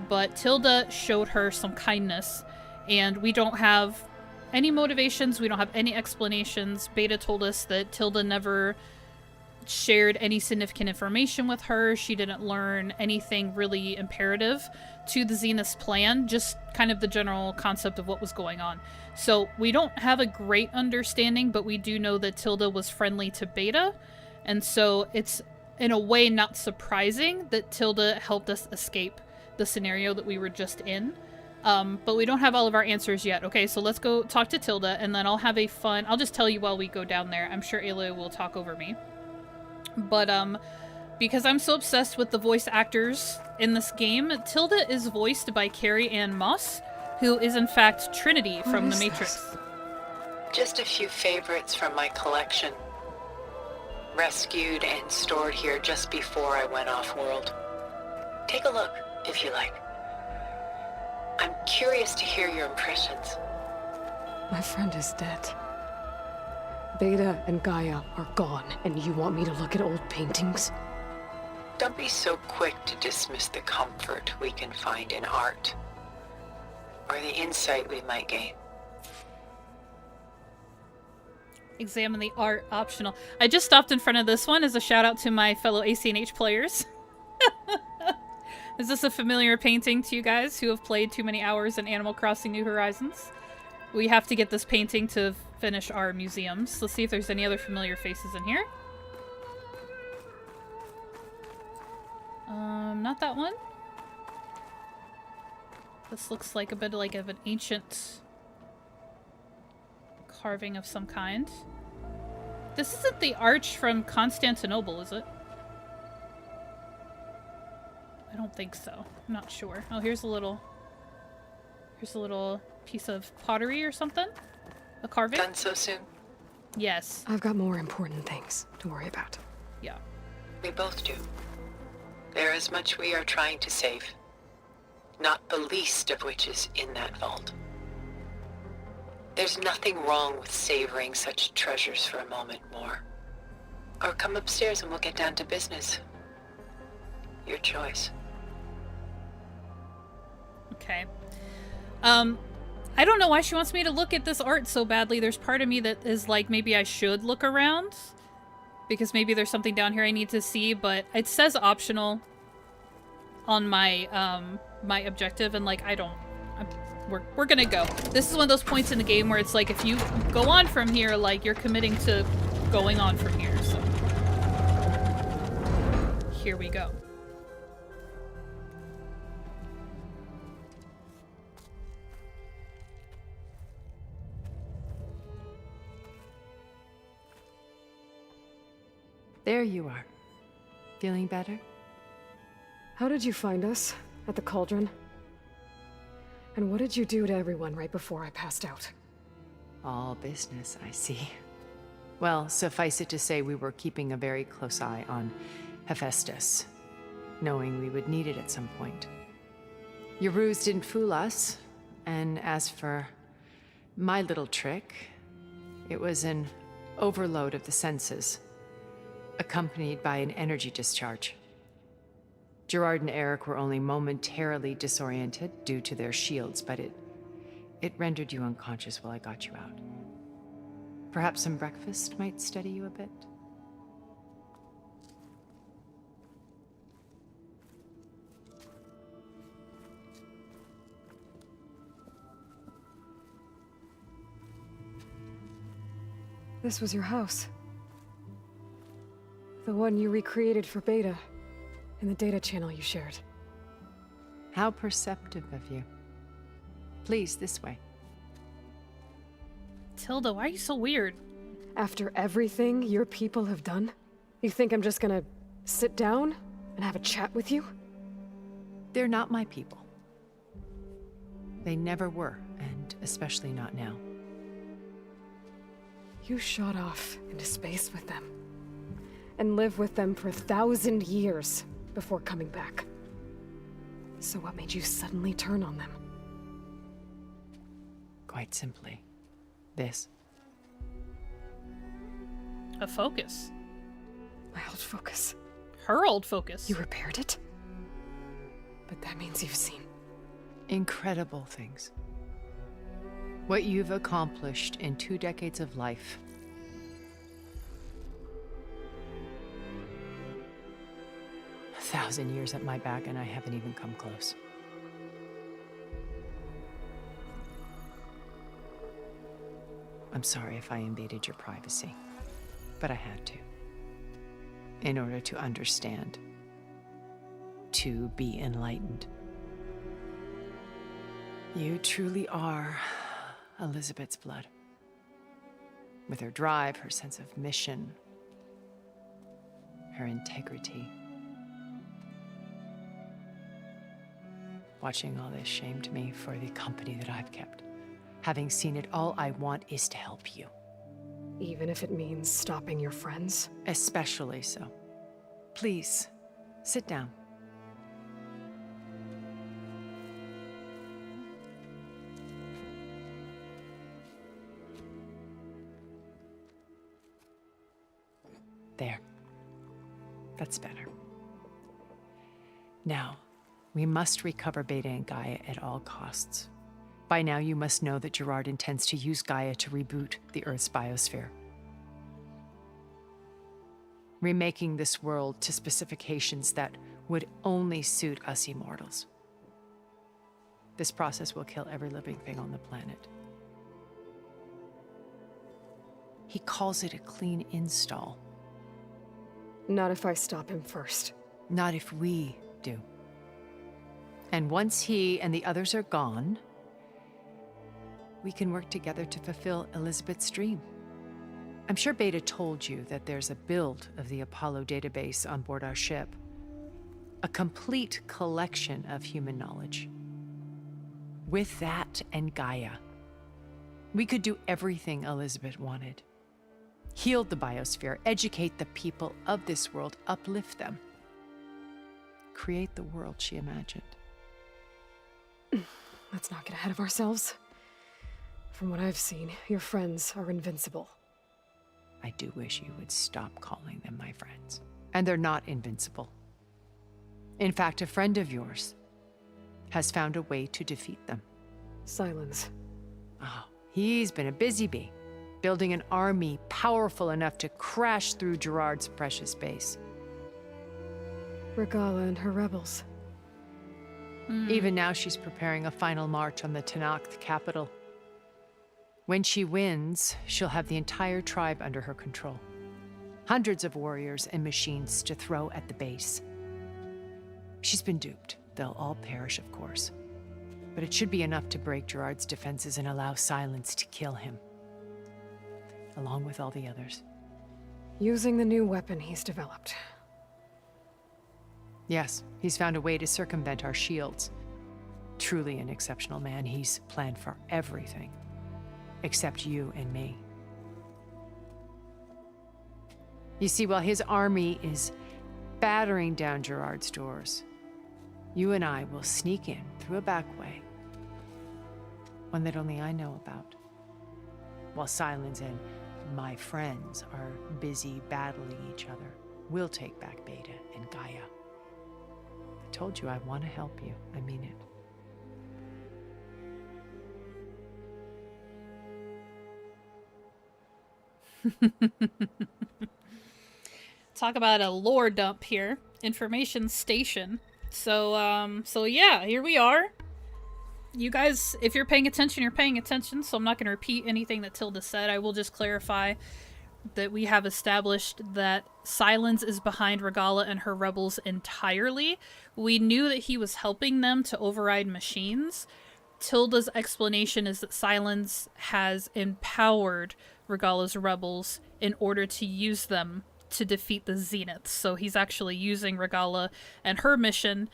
But Tilda showed her some kindness, and we don't have any motivations, we don't have any explanations. Beta told us that Tilda never shared any significant information with her. She didn't learn anything really imperative to the Zenith's plan, just kind of the general concept of what was going on. So we don't have a great understanding, but we do know that Tilda was friendly to Beta, and so it's in a way not surprising that Tilda helped us escape the scenario that we were just in. But we don't have all of our answers yet. Okay, so let's go talk to Tilda, and then I'll have a fun... I'll just tell you while we go down there. I'm sure Aloy will talk over me. But, because I'm so obsessed with the voice actors in this game, Tilda is voiced by Carrie Ann Moss, who is in fact Trinity from The Matrix. Just a few favorites from my collection. Rescued and stored here just before I went off-world. Take a look, if you like. I'm curious to hear your impressions. My friend is dead. Beta and Gaia are gone, and you want me to look at old paintings? Don't be so quick to dismiss the comfort we can find in art, or the insight we might gain. Examine the art, optional. I just stopped in front of this one as a shout out to my fellow ACNH players. Is this a familiar painting to you guys who have played too many hours in Animal Crossing New Horizons? We have to get this painting to finish our museums. Let's see if there's any other familiar faces in here. Not that one. This looks like a bit like of an ancient carving of some kind. This isn't the arch from Constantinople, is it? I don't think so. I'm not sure. Oh, here's a little piece of pottery or something. A carving. Done so soon? Yes. I've got more important things to worry about. Yeah. We both do. There is much we are trying to save. Not the least of which is in that vault. There's nothing wrong with savoring such treasures for a moment more. Or come upstairs and we'll get down to business. Your choice. Okay. I don't know why she wants me to look at this art so badly. There's part of me that is like, maybe I should look around. Because maybe there's something down here I need to see, but it says optional on my, my objective, and like, we're gonna go. This is one of those points in the game where it's like, if you go on from here, like, you're committing to going on from here, so. Here we go. There you are. Feeling better? How did you find us? At the cauldron? And what did you do to everyone right before I passed out? All business, I see. Well, suffice it to say we were keeping a very close eye on Hephaestus, knowing we would need it at some point. Your ruse didn't fool us, and as for my little trick, it was an overload of the senses, accompanied by an energy discharge. Gerard and Eric were only momentarily disoriented due to their shields, but it rendered you unconscious while I got you out. Perhaps some breakfast might steady you a bit? This was your house. The one you recreated for Beta, in the data channel you shared. How perceptive of you. Please, this way. Tilda, why are you so weird? After everything your people have done, you think I'm just gonna sit down and have a chat with you? They're not my people. They never were, and especially not now. You shot off into space with them, and lived with them for 1,000 years before coming back. So what made you suddenly turn on them? Quite simply, this. A focus. My old focus. Her old focus. You repaired it? But that means you've seen incredible things. What you've accomplished in 2 decades of life. A 1,000 years at my back, and I haven't even come close. I'm sorry if I invaded your privacy, but I had to. In order to understand. To be enlightened. You truly are Elizabeth's blood. With her drive, her sense of mission, her integrity. Watching all this shamed me for the company that I've kept. Having seen it, all I want is to help you. even if it means stopping your friends? Especially so. Please, sit down. There. That's better. Now, we must recover Beta and Gaia at all costs. By now, you must know that Gerard intends to use Gaia to reboot the Earth's biosphere, remaking this world to specifications that would only suit us immortals. This process will kill every living thing on the planet. He calls it a clean install. Not if I stop him first. Not if we do. And once he and the others are gone, we can work together to fulfill Elizabeth's dream. I'm sure Beta told you that there's a build of the Apollo database on board our ship. A complete collection of human knowledge. With that and Gaia, we could do everything Elizabeth wanted. Heal the biosphere, educate the people of this world, uplift them. Create the world she imagined. Let's not get ahead of ourselves. From what I've seen, your friends are invincible. I do wish you would stop calling them my friends. And they're not invincible. In fact, a friend of yours has found a way to defeat them. Silence. Oh, he's been a busy bee, building an army powerful enough to crash through Gerard's precious base. Regala and her rebels. Even now, she's preparing a final march on the Tenakth capital. When she wins, she'll have the entire tribe under her control. Hundreds of warriors and machines to throw at the base. She's been duped. They'll all perish, of course. But it should be enough to break Gerard's defenses and allow Silence to kill him. Along with all the others. Using the new weapon he's developed. Yes, he's found a way to circumvent our shields. Truly an exceptional man. He's planned for everything. Except you and me. You see, while his army is battering down Gerard's doors, you and I will sneak in through a back way. One that only I know about. While Silence and my friends are busy battling each other, we'll take back Beta and Gaia. I told you I want to help you. I mean it. Talk about a lore dump here. Information station. So yeah, here we are. You guys, if you're paying attention, you're paying attention, so I'm not going to repeat anything that Tilda said. I will just clarify that we have established that Silence is behind Regala and her rebels entirely. We knew that he was helping them to override machines. Tilda's explanation is that Silence has empowered Regala's rebels in order to use them to defeat the Zeniths. So he's actually using Regala and her mission,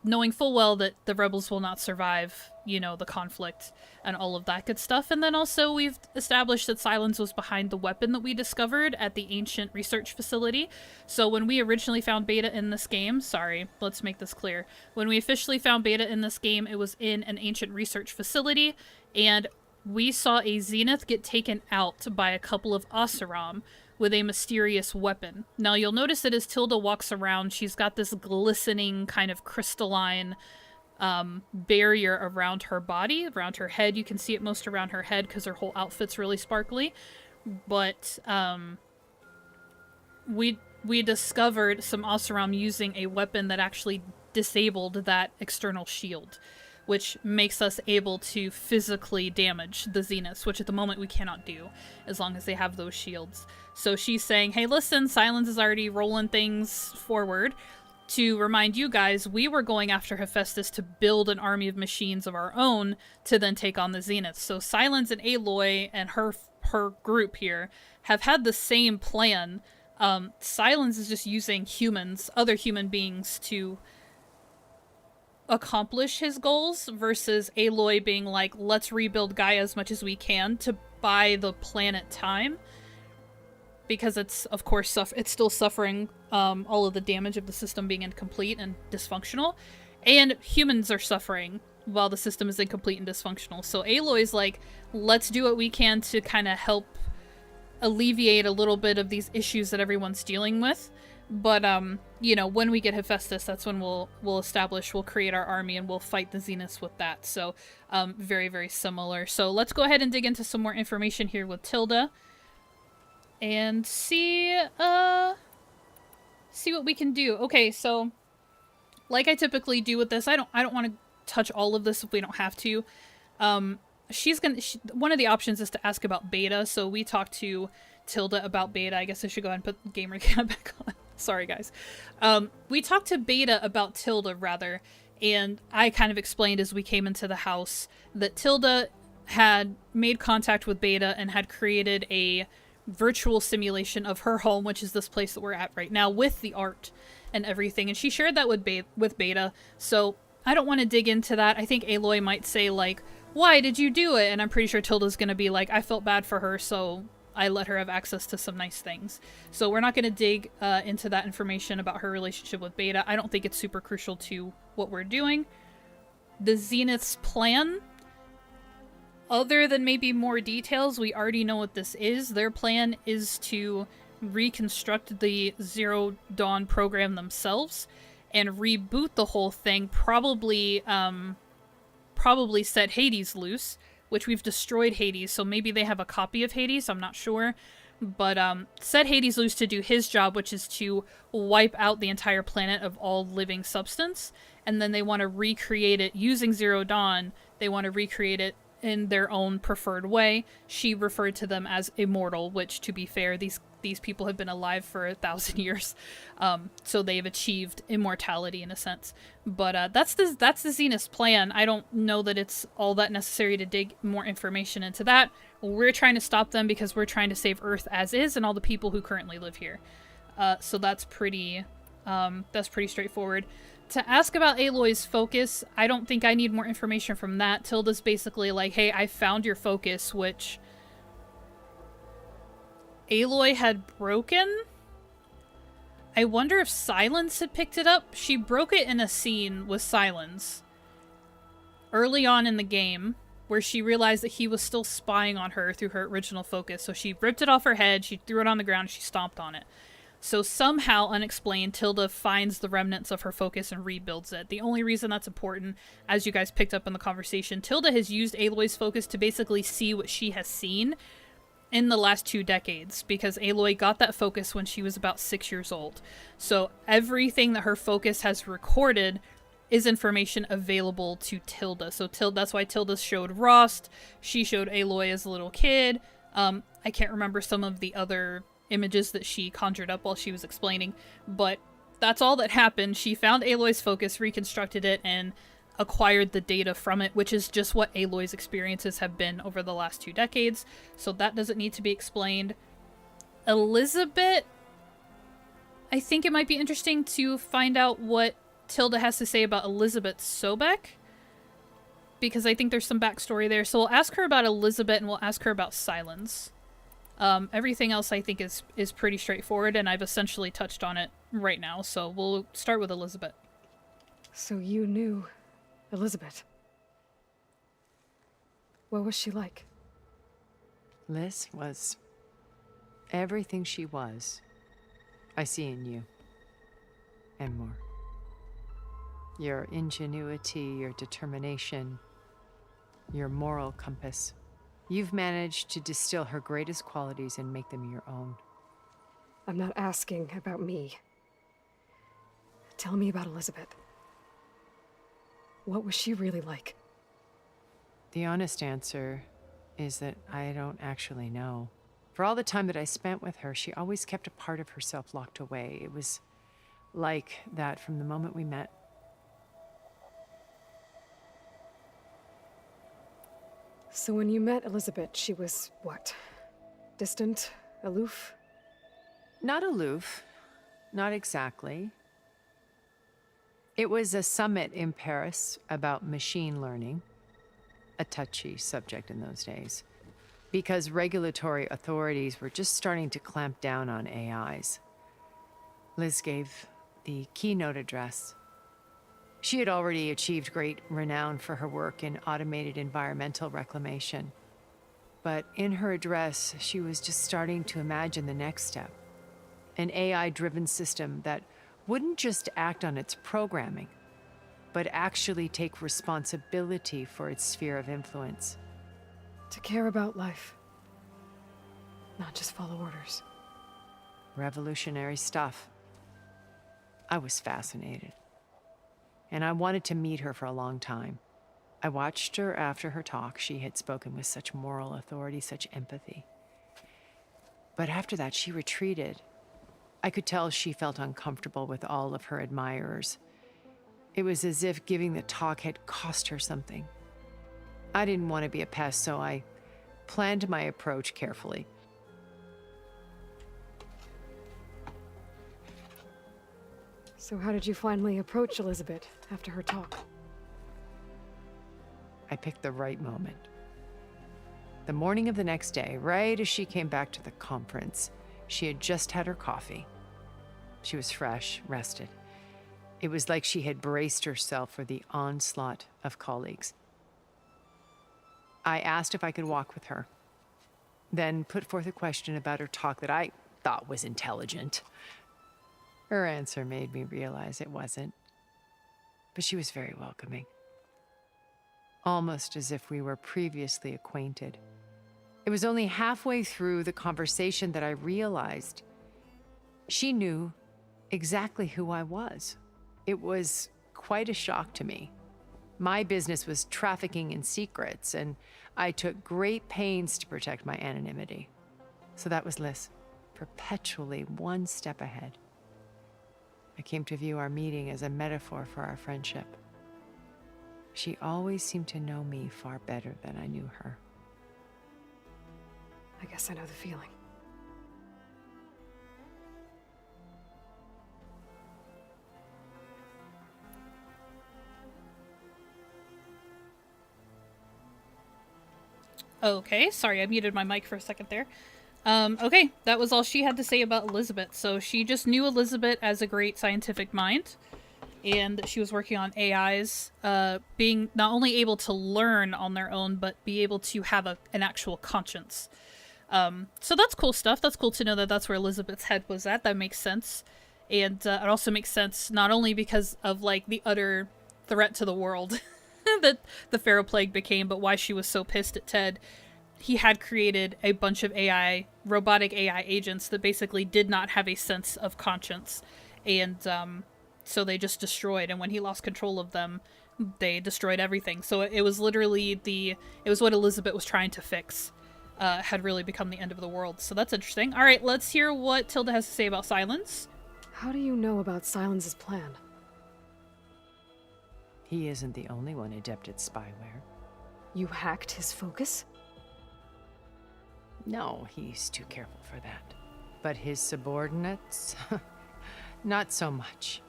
knowing full well that the rebels will not survive, you know, the conflict and all of that good stuff. And then also we've established that Silence was behind the weapon that we discovered at the ancient research facility. So when we originally found Beta in this game, sorry, let's make this clear. When we officially found Beta in this game, it was in an ancient research facility, and we saw a Zenith get taken out by a couple of Oseram with a mysterious weapon. Now you'll notice that as Tilda walks around, she's got this glistening kind of crystalline barrier around her body, around her head. You can see it most around her head because her whole outfit's really sparkly. But we discovered some Oseram using a weapon that actually disabled that external shield, which makes us able to physically damage the Zeniths, which at the moment we cannot do, as long as they have those shields. So she's saying, hey, listen, Silence is already rolling things forward. To remind you guys, we were going after Hephaestus to build an army of machines of our own to then take on the Zeniths. So Silence and Aloy and her group here have had the same plan. Silence is just using humans, other human beings, to accomplish his goals, versus Aloy being like, let's rebuild Gaia as much as we can to buy the planet time, because it's, of course, it's still suffering all of the damage of the system being incomplete and dysfunctional, and humans are suffering while the system is incomplete and dysfunctional. So Aloy's like, let's do what we can to kind of help alleviate a little bit of these issues that everyone's dealing with. But, you know, when we get Hephaestus, that's when we'll create our army and we'll fight the Zeniths with that. So, very, very similar. So let's go ahead and dig into some more information here with Tilda. And see what we can do. Okay, so, like I typically do with this, I don't want to touch all of this if we don't have to. One of the options is to ask about beta, so we talked to Tilda about beta. I guess I should go ahead and put gamer cam back on. Sorry, guys. We talked to Beta about Tilda, rather, and I kind of explained as we came into the house that Tilda had made contact with Beta and had created a virtual simulation of her home, which is this place that we're at right now, with the art and everything, and she shared that with Beta, so I don't want to dig into that. I think Aloy might say, like, why did you do it? And I'm pretty sure Tilda's gonna be like, I felt bad for her, so I let her have access to some nice things. So we're not going to dig into that information about her relationship with Beta. I don't think it's super crucial to what we're doing. The Zenith's plan, other than maybe more details, we already know what this is. Their plan is to reconstruct the Zero Dawn program themselves and reboot the whole thing, probably set Hades loose, which we've destroyed Hades, so maybe they have a copy of Hades, I'm not sure. But set Hades loose to do his job, which is to wipe out the entire planet of all living substance, and then they want to recreate it using Zero Dawn. They want to recreate it in their own preferred way. She referred to them as immortal, which, to be fair, these people have been alive for 1,000 years, so they've achieved immortality in a sense. But that's the Zenith's plan. I don't know that it's all that necessary to dig more information into that. We're trying to stop them because we're trying to save Earth as is and all the people who currently live here. So that's pretty straightforward. To ask about Aloy's focus, I don't think I need more information from that. Tilda's basically like, hey, I found your focus, which Aloy had broken? I wonder if Silence had picked it up. She broke it in a scene with Silence early on in the game where she realized that he was still spying on her through her original focus. So she ripped it off her head, she threw it on the ground, she stomped on it. So somehow, unexplained, Tilda finds the remnants of her focus and rebuilds it. The only reason that's important, as you guys picked up in the conversation, Tilda has used Aloy's focus to basically see what she has seen in the last 2 decades, because Aloy got that focus when she was about 6 years old. So everything that her focus has recorded is information available to Tilda. So that's why Tilda showed Rost. She showed Aloy as a little kid. I can't remember some of the other images that she conjured up while she was explaining, but that's all that happened. She found Aloy's focus, reconstructed it, and acquired the data from it, which is just what Aloy's experiences have been over the last 2 decades. So that doesn't need to be explained. Elizabeth, I think it might be interesting to find out what Tilda has to say about Elizabeth Sobek, because I think there's some backstory there. So we'll ask her about Elizabeth and we'll ask her about Silence. Everything else I think is pretty straightforward, and I've essentially touched on it right now, so we'll start with Elizabeth. So you knew Elizabeth. What was she like? Liz was everything she was. I see in you. And more. Your ingenuity, your determination, your moral compass. You've managed to distill her greatest qualities and make them your own. I'm not asking about me. Tell me about Elizabeth. What was she really like? The honest answer is that I don't actually know. For all the time that I spent with her, she always kept a part of herself locked away. It was like that from the moment we met. So when you met Elizabeth, she was what? Distant? Aloof? Not aloof. Not exactly. It was a summit in Paris about machine learning, a touchy subject in those days, because regulatory authorities were just starting to clamp down on AIs. Liz gave the keynote address. She had already achieved great renown for her work in automated environmental reclamation. but in her address, she was just starting to imagine the next step. An AI-driven system that wouldn't just act on its programming, but actually take responsibility for its sphere of influence. To care about life. Not just follow orders. Revolutionary stuff. I was fascinated. And I wanted to meet her for a long time. I watched her after her talk. She had spoken with such moral authority, such empathy. But after that, she retreated. I could tell she felt uncomfortable with all of her admirers. It was as if giving the talk had cost her something. I didn't want to be a pest, so I planned my approach carefully. So how did you finally approach Elizabeth after her talk? I picked the right moment. The morning of the next day, right as she came back to the conference, she had just had her coffee. She was fresh, rested. It was like she had braced herself for the onslaught of colleagues. I asked if I could walk with her, then put forth a question about her talk that I thought was intelligent. Her answer made me realize it wasn't, but she was very welcoming. Almost as if we were previously acquainted. It was only halfway through the conversation that I realized she knew exactly who I was. It was quite a shock to me. My business was trafficking in secrets, and I took great pains to protect my anonymity. So that was Liz, perpetually one step ahead. I came to view our meeting as a metaphor for our friendship. She always seemed to know me far better than I knew her. I guess I know the feeling. Okay, sorry, I muted my mic for a second there. Okay, that was all she had to say about Elizabeth. So she just knew Elizabeth as a great scientific mind, and she was working on AIs, being not only able to learn on their own, but be able to have an actual conscience. So that's cool stuff. That's cool to know that that's where Elizabeth's head was at. That makes sense. And it also makes sense not only because of, like, the utter threat to the world that the Pharaoh Plague became, but why she was so pissed at Ted. He had created a bunch of AI, robotic AI agents that basically did not have a sense of conscience. And so they just destroyed. And when he lost control of them, they destroyed everything. So it was literally it was what Elizabeth was trying to fix. Had really become the end of the world. So that's interesting. All right, let's hear what Tilda has to say about Silence. How do you know about Silence's plan? He isn't the only one adept at spyware. You hacked his focus? No, he's too careful for that. But his subordinates? Not so much.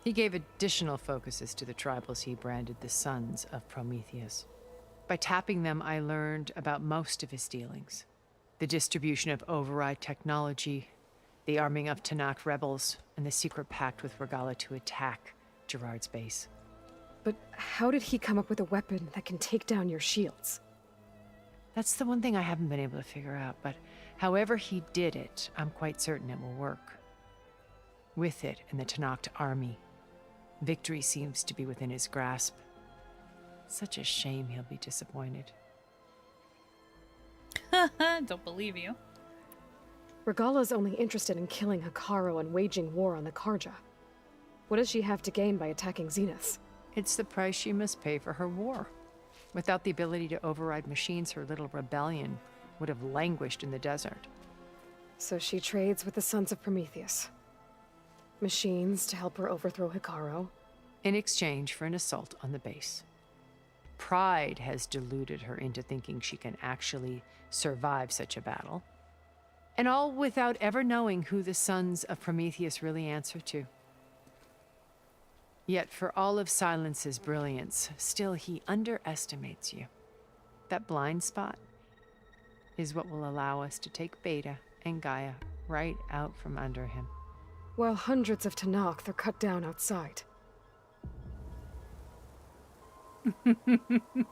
He gave additional focuses to the tribals he branded the Sons of Prometheus. By tapping them, I learned about most of his dealings. The distribution of override technology, the arming of Tanakh rebels, and the secret pact with Regala to attack Gerard's base. But how did he come up with a weapon that can take down your shields? That's the one thing I haven't been able to figure out, but however he did it, I'm quite certain it will work. With it and the Tanakh army, victory seems to be within his grasp. Such a shame he'll be disappointed. Don't believe you. Regala's only interested in killing Hekarro and waging war on the Karja. What does she have to gain by attacking Zenith? It's the price she must pay for her war. Without the ability to override machines, her little rebellion would have languished in the desert. So she trades with the Sons of Prometheus. Machines to help her overthrow Hekarro. In exchange for an assault on the base. Pride has deluded her into thinking she can actually survive such a battle. And all without ever knowing who the Sons of Prometheus really answer to. Yet for all of Silence's brilliance, still he underestimates you. That blind spot is what will allow us to take Beta and Gaia right out from under him. While hundreds of Tanakh are cut down outside.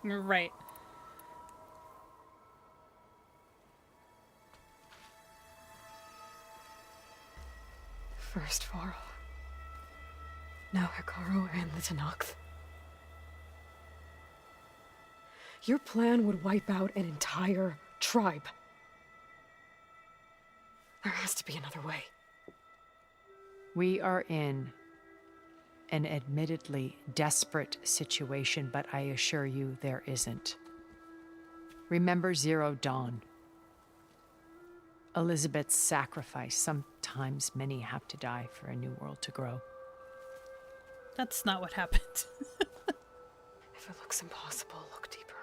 Right. First Varl. Now Hikaru and the Tenakth. Your plan would wipe out an entire tribe. There has to be another way. We are in an admittedly desperate situation, but I assure you there isn't. Remember Zero Dawn. Elizabeth's sacrifice. Sometimes many have to die for a new world to grow. That's not what happened. If it looks impossible, look deeper.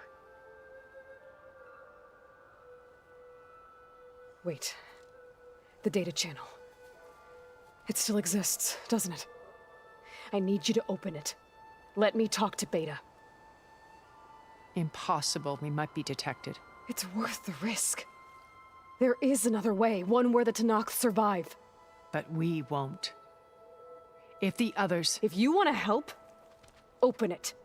Wait. The data channel. It still exists, doesn't it? I need you to open it. Let me talk to Beta. Impossible. We might be detected. It's worth the risk. There is another way, one where the Tenakth survive. But we won't. If the others... If you want to help, open it.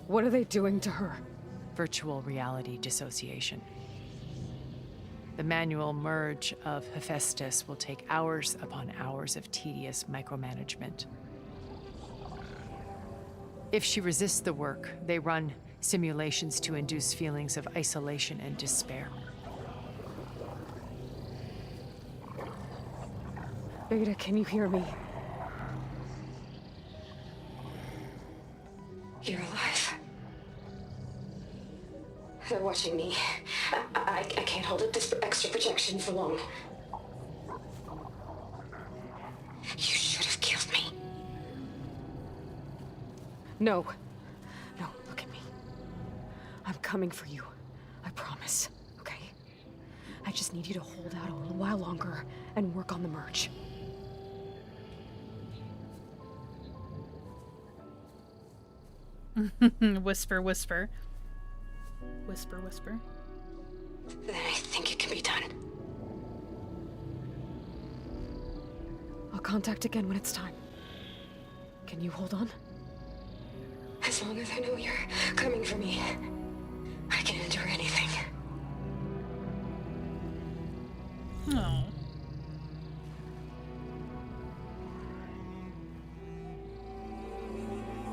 What are they doing to her? Virtual reality dissociation. The manual merge of Hephaestus will take hours upon hours of tedious micromanagement. If she resists the work, they run simulations to induce feelings of isolation and despair. Beta, can you hear me? You're alive. They're watching me. I can't hold up this extra projection for long. You should have killed me. No. No, look at me. I'm coming for you. I promise, okay? I just need you to hold out a little while longer and work on the merge. Whisper, whisper. Whisper, whisper. Then I think it can be done. I'll contact again when it's time. Can you hold on? As long as I know you're coming for me, I can endure anything. Oh.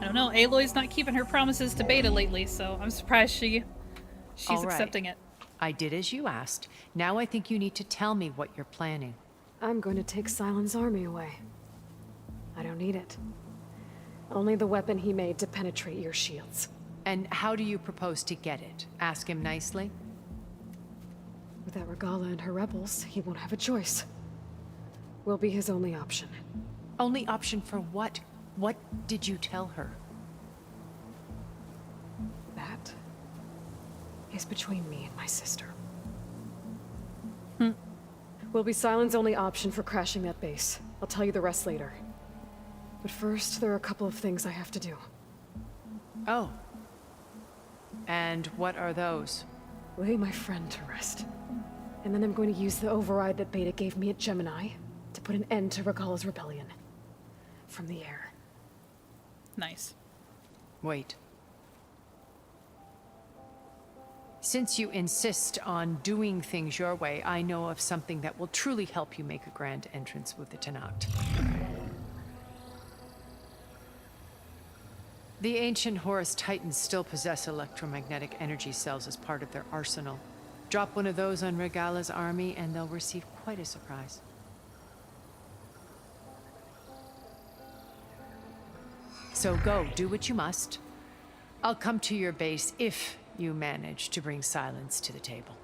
I don't know. Aloy's not keeping her promises to Beta lately, so I'm surprised she's All right. accepting it. I did as you asked. Now I think you need to tell me what you're planning. I'm going to take Silent's army away. I don't need it. Only the weapon he made to penetrate your shields. And how do you propose to get it? Ask him nicely? Without Regala and her rebels, he won't have a choice. We'll be his only option. Only option for what? What did you tell her? That is between me and my sister. Will be Silent's only option for crashing that base. I'll tell you the rest later. But first, there are a couple of things I have to do. Oh. And what are those? Lay my friend to rest. And then I'm going to use the override that Beta gave me at Gemini to put an end to Regala's rebellion. From the air. Nice. Wait. Since you insist on doing things your way, I know of something that will truly help you make a grand entrance with the Tenakth. The ancient Horus Titans still possess electromagnetic energy cells as part of their arsenal. Drop one of those on Regala's army and they'll receive quite a surprise. So go, do what you must. I'll come to your base if you manage to bring Silence to the table.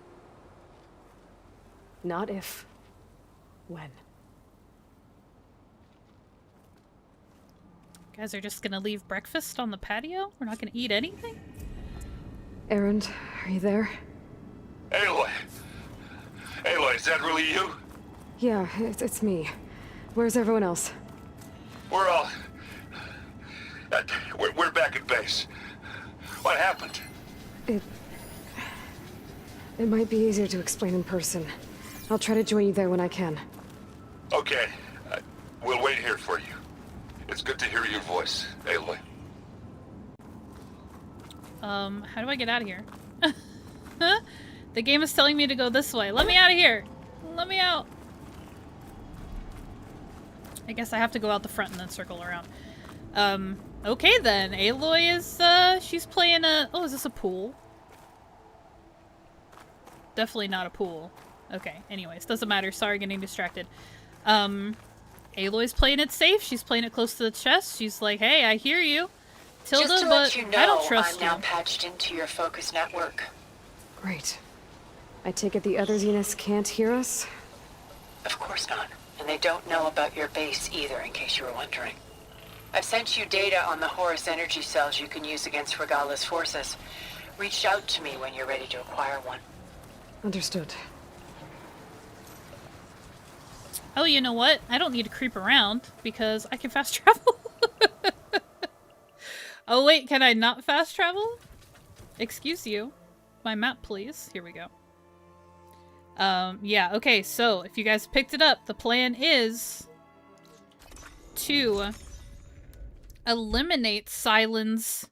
Not if. When. Guys are just gonna leave breakfast on the patio? We're not gonna eat anything? Erend, are you there? Aloy! Aloy, is that really you? Yeah, it's me. Where's everyone else? We're all... we're back at base. What happened? It might be easier to explain in person. I'll try to join you there when I can. Okay. We'll wait here for you. It's good to hear your voice, Aloy. How do I get out of here? The game is telling me to go this way. Let me out of here! Let me out! I guess I have to go out the front and then circle around. Okay then. Aloy is, she's playing a... Oh, is this a pool? Definitely not a pool. Okay, anyways, doesn't matter. Sorry, getting distracted. Aloy's playing it safe. She's playing it close to the chest. She's like, hey, I hear you, Tilda, Just to but let you know, I don't trust I'm now you. patched into your focus network. Great. I take it the other Zeniths can't hear us? Of course not. And they don't know about your base either, in case you were wondering. I've sent you data on the Horus energy cells you can use against Regala's forces. Reach out to me when you're ready to acquire one. Understood. Oh, you know what? I don't need to creep around because I can fast travel. Oh wait, can I not fast travel? Excuse you. My map, please. Here we go. Yeah, okay, so if you guys picked it up, the plan is to eliminate Sylens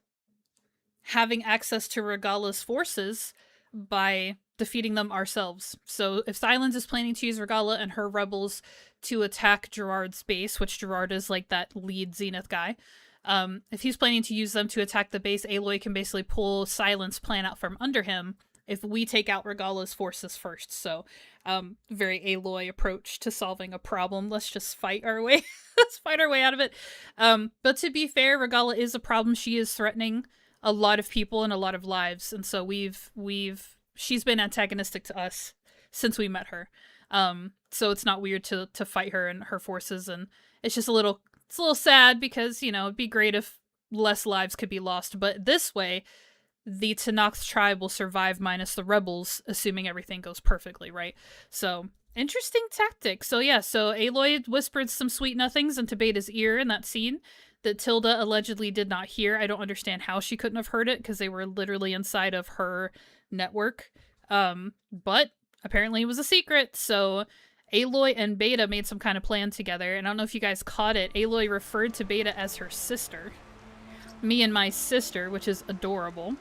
having access to Regala's forces by defeating them ourselves. So if Sylens is planning to use Regala and her rebels to attack Gerard's base, which Gerard is like that lead Zenith guy, if he's planning to use them to attack the base, Aloy can basically pull Sylens' plan out from under him if we take out Regala's forces first. So, very Aloy approach to solving a problem. Let's just fight our way. Let's fight our way out of it. But to be fair, Regala is a problem. She is threatening a lot of people and a lot of lives, and so she's been antagonistic to us since we met her. So it's not weird to fight her and her forces, and it's just a little sad because, you know, it'd be great if less lives could be lost, but this way the Tenakth tribe will survive minus the rebels, assuming everything goes perfectly, right? So, interesting tactic. So yeah, so Aloy whispered some sweet nothings into Beta's ear in that scene that Tilda allegedly did not hear. I don't understand how she couldn't have heard it, because they were literally inside of her network. But apparently it was a secret, so Aloy and Beta made some kind of plan together, and I don't know if you guys caught it. Aloy referred to Beta as her sister. Me and my sister, which is adorable.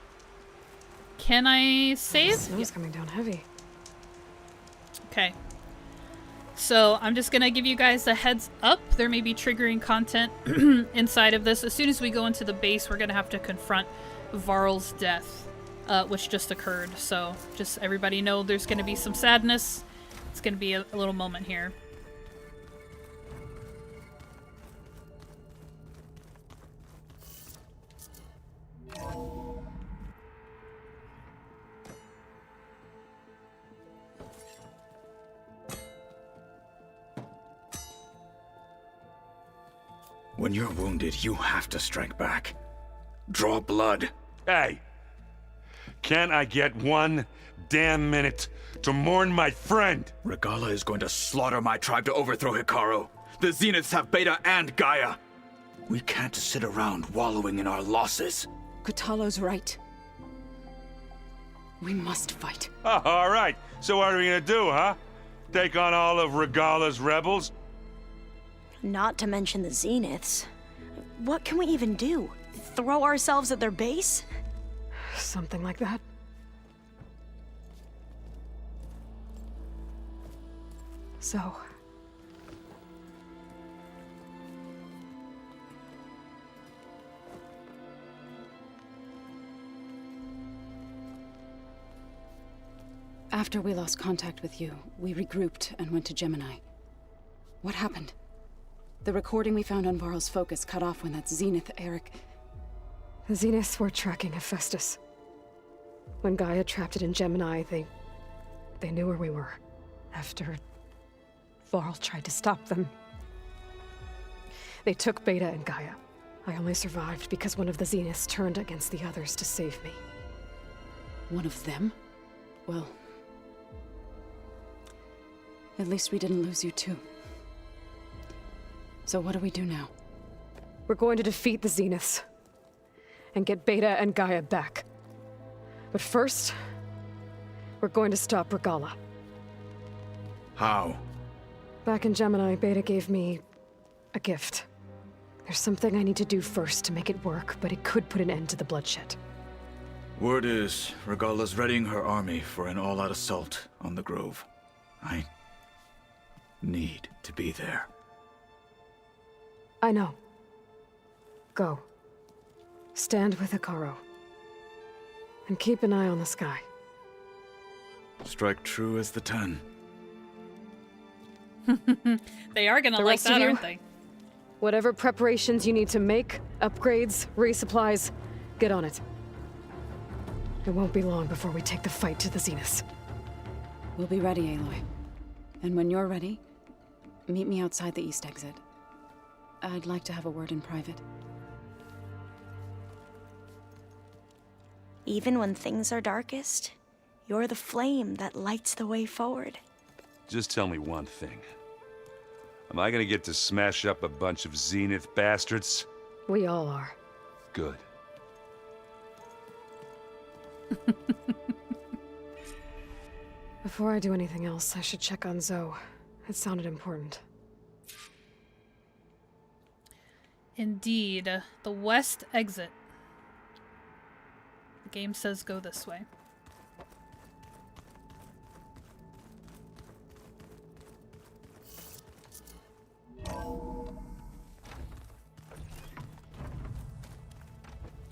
Can I save? The snow's coming down heavy. Okay. So I'm just gonna give you guys a heads up. There may be triggering content inside of this. As soon as we go into the base, we're gonna have to confront Varl's death, which just occurred. So just everybody know there's gonna be some sadness. It's gonna be a little moment here. When you're wounded, you have to strike back. Draw blood. Hey! Can I get one damn minute to mourn my friend? Regala is going to slaughter my tribe to overthrow Hikaru. The Zeniths have Beta and Gaia. We can't sit around wallowing in our losses. Kutalo's right. We must fight. Oh, all right. So what are we gonna do, huh? Take on all of Regala's rebels? Not to mention the Zeniths. What can we even do? Throw ourselves at their base? Something like that. So... After we lost contact with you, we regrouped and went to Gemini. What happened? The recording we found on Varl's focus cut off when that Zenith Eric... The Zeniths were tracking Hephaestus. When Gaia trapped it in Gemini, they knew where we were. After Varl tried to stop them. They took Beta and Gaia. I only survived because one of the Zeniths turned against the others to save me. One of them? Well, at least we didn't lose you too. So what do we do now? We're going to defeat the Zeniths and get Beta and Gaia back. But first, we're going to stop Regala. How? Back in Gemini, Beta gave me a gift. There's something I need to do first to make it work, but it could put an end to the bloodshed. Word is, Regala's readying her army for an all-out assault on the Grove. I need to be there. I know. Go. Stand with Hikaru. And keep an eye on the sky. Strike true as the 10. They are gonna The like rest that, of you, aren't they? Whatever preparations you need to make, upgrades, resupplies, get on it. It won't be long before we take the fight to the Zeniths. We'll be ready, Aloy. And when you're ready, meet me outside the east exit. I'd like to have a word in private. Even when things are darkest, you're the flame that lights the way forward. Just tell me one thing. Am I gonna get to smash up a bunch of Zenith bastards? We all are. Good. Before I do anything else, I should check on Zoe. It sounded important. Indeed. The west exit. The game says go this way.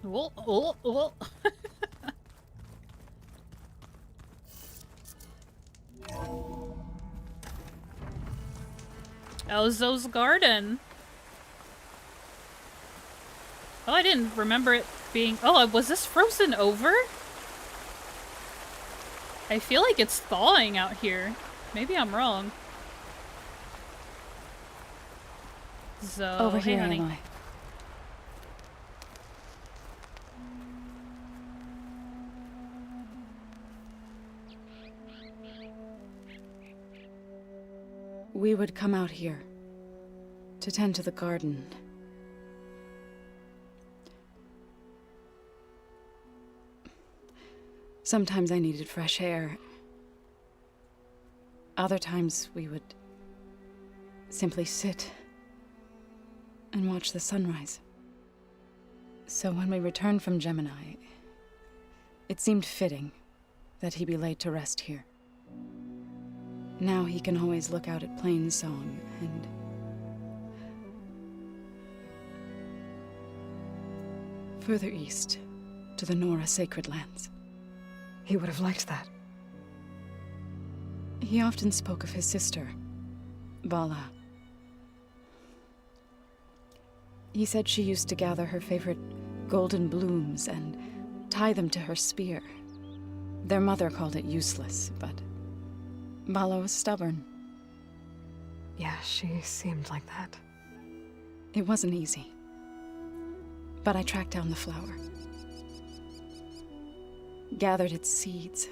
Oh, oh, oh. Elzo's garden. Oh, I didn't remember it being... Oh, was this frozen over? I feel like it's thawing out here. Maybe I'm wrong. So, Over hey, here, honey. Aloy. We would come out here to tend to the garden. Sometimes I needed fresh air. Other times we would simply sit and watch the sunrise. So when we returned from Gemini, it seemed fitting that he be laid to rest here. Now he can always look out at Plainsong and... further east, to the Nora Sacred Lands. He would have liked that. He often spoke of his sister, Bala. He said she used to gather her favorite golden blooms and tie them to her spear. Their mother called it useless, but Bala was stubborn. Yeah, she seemed like that. It wasn't easy. But I tracked down the flower. Gathered its seeds.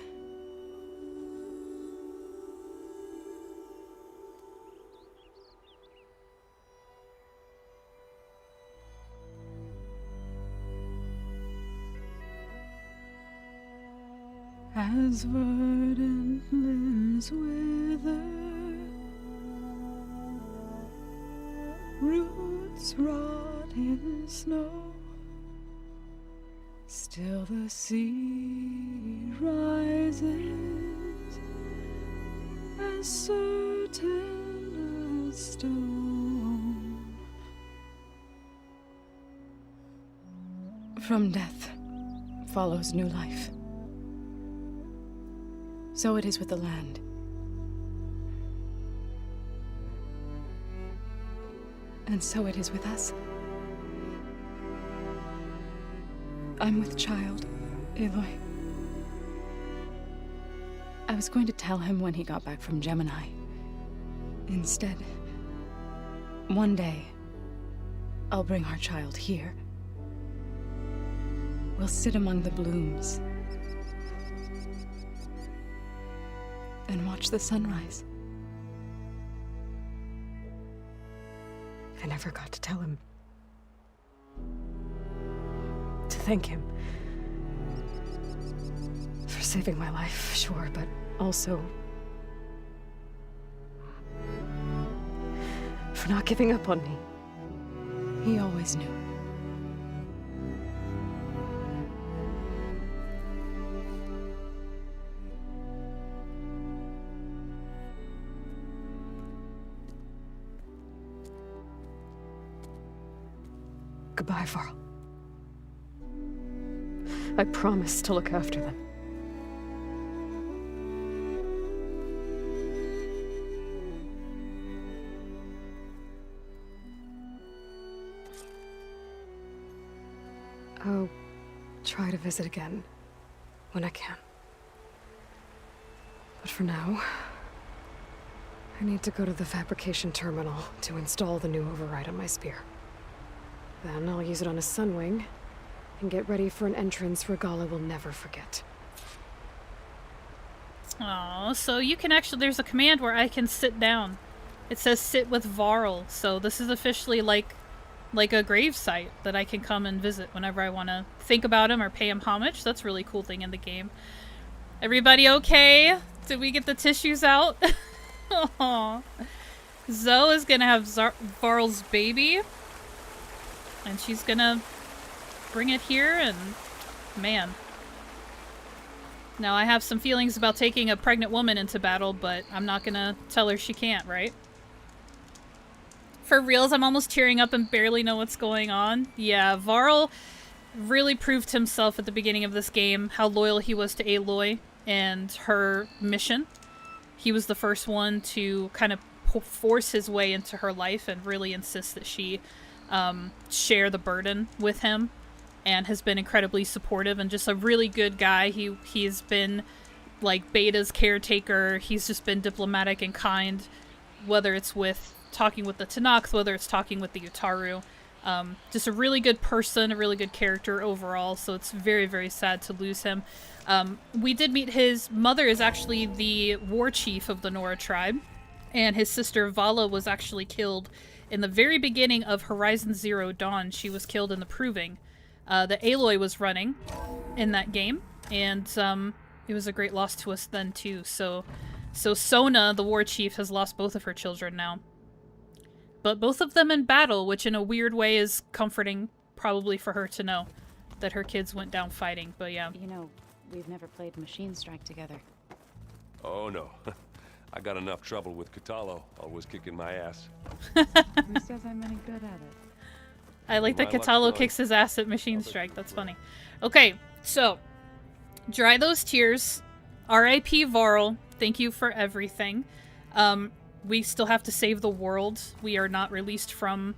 As verdant limbs wither, roots rot in snow, still the sea rises, as certain as stone. From death follows new life. So it is with the land. And so it is with us. I'm with child, Aloy. I was going to tell him when he got back from Gemini. Instead, one day, I'll bring our child here. We'll sit among the blooms and watch the sunrise. I never got to tell him. To thank him. For saving my life, sure, but also for not giving up on me. He always knew. Goodbye, Varl. I promise to look after them. I'll try to visit again when I can. But for now, I need to go to the fabrication terminal to install the new override on my spear. Then I'll use it on a sunwing and get ready for an entrance Regala will never forget. Oh, so you can actually, there's a command where I can sit down. It says sit with Varl, so this is officially like a grave site that I can come and visit whenever I want to think about him or pay him homage. That's a really cool thing in the game. Everybody okay? Did we get the tissues out? Aww. Zoe is gonna have Varl's baby. And she's gonna bring it here, and man. Now I have some feelings about taking a pregnant woman into battle, but I'm not gonna tell her she can't, right? For reals, I'm almost tearing up and barely know what's going on. Yeah, Varl really proved himself at the beginning of this game, how loyal he was to Aloy and her mission. He was the first one to kind of force his way into her life and really insist that she share the burden with him, and has been incredibly supportive and just a really good guy. He's been like Beta's caretaker. He's just been diplomatic and kind, whether it's with talking with the Tenakth, whether it's talking with the Utaru. Just a really good person, a really good character overall, so it's very, very sad to lose him. We did meet his mother is actually the war chief of the Nora tribe, and his sister Vala was actually killed in the very beginning of Horizon Zero Dawn. She was killed in the Proving that Aloy was running in that game, and it was a great loss to us then too. So Sona, the war chief, has lost both of her children now. But both of them in battle, which in a weird way is comforting probably for her to know that her kids went down fighting, but yeah. You know, we've never played Machine Strike together. Oh no. I got enough trouble with Katalo, always kicking my ass. Who says I'm any good at it? I like that Katalo kicks his ass at Machine Strike. That's funny. Okay, so dry those tears. R.I.P. Varl. Thank you for everything. We still have to save the world. We are not released from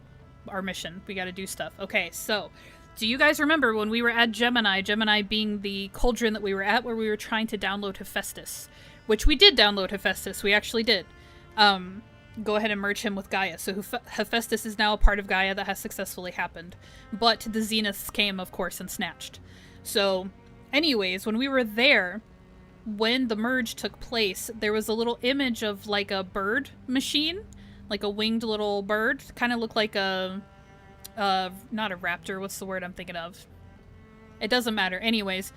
our mission. We got to do stuff. Okay, so do you guys remember when we were at Gemini? Gemini being the cauldron that we were at, where we were trying to download Hephaestus. Which we did download Hephaestus. We actually did. Go ahead and merge him with Gaia. So Hephaestus is now a part of Gaia. That has successfully happened. But the Zeniths came, of course, and snatched. So, anyways, when we were there, when the merge took place, there was a little image of like a bird machine. Like a winged little bird. Kind of looked like a... not a raptor. What's the word I'm thinking of? It doesn't matter. Anyways,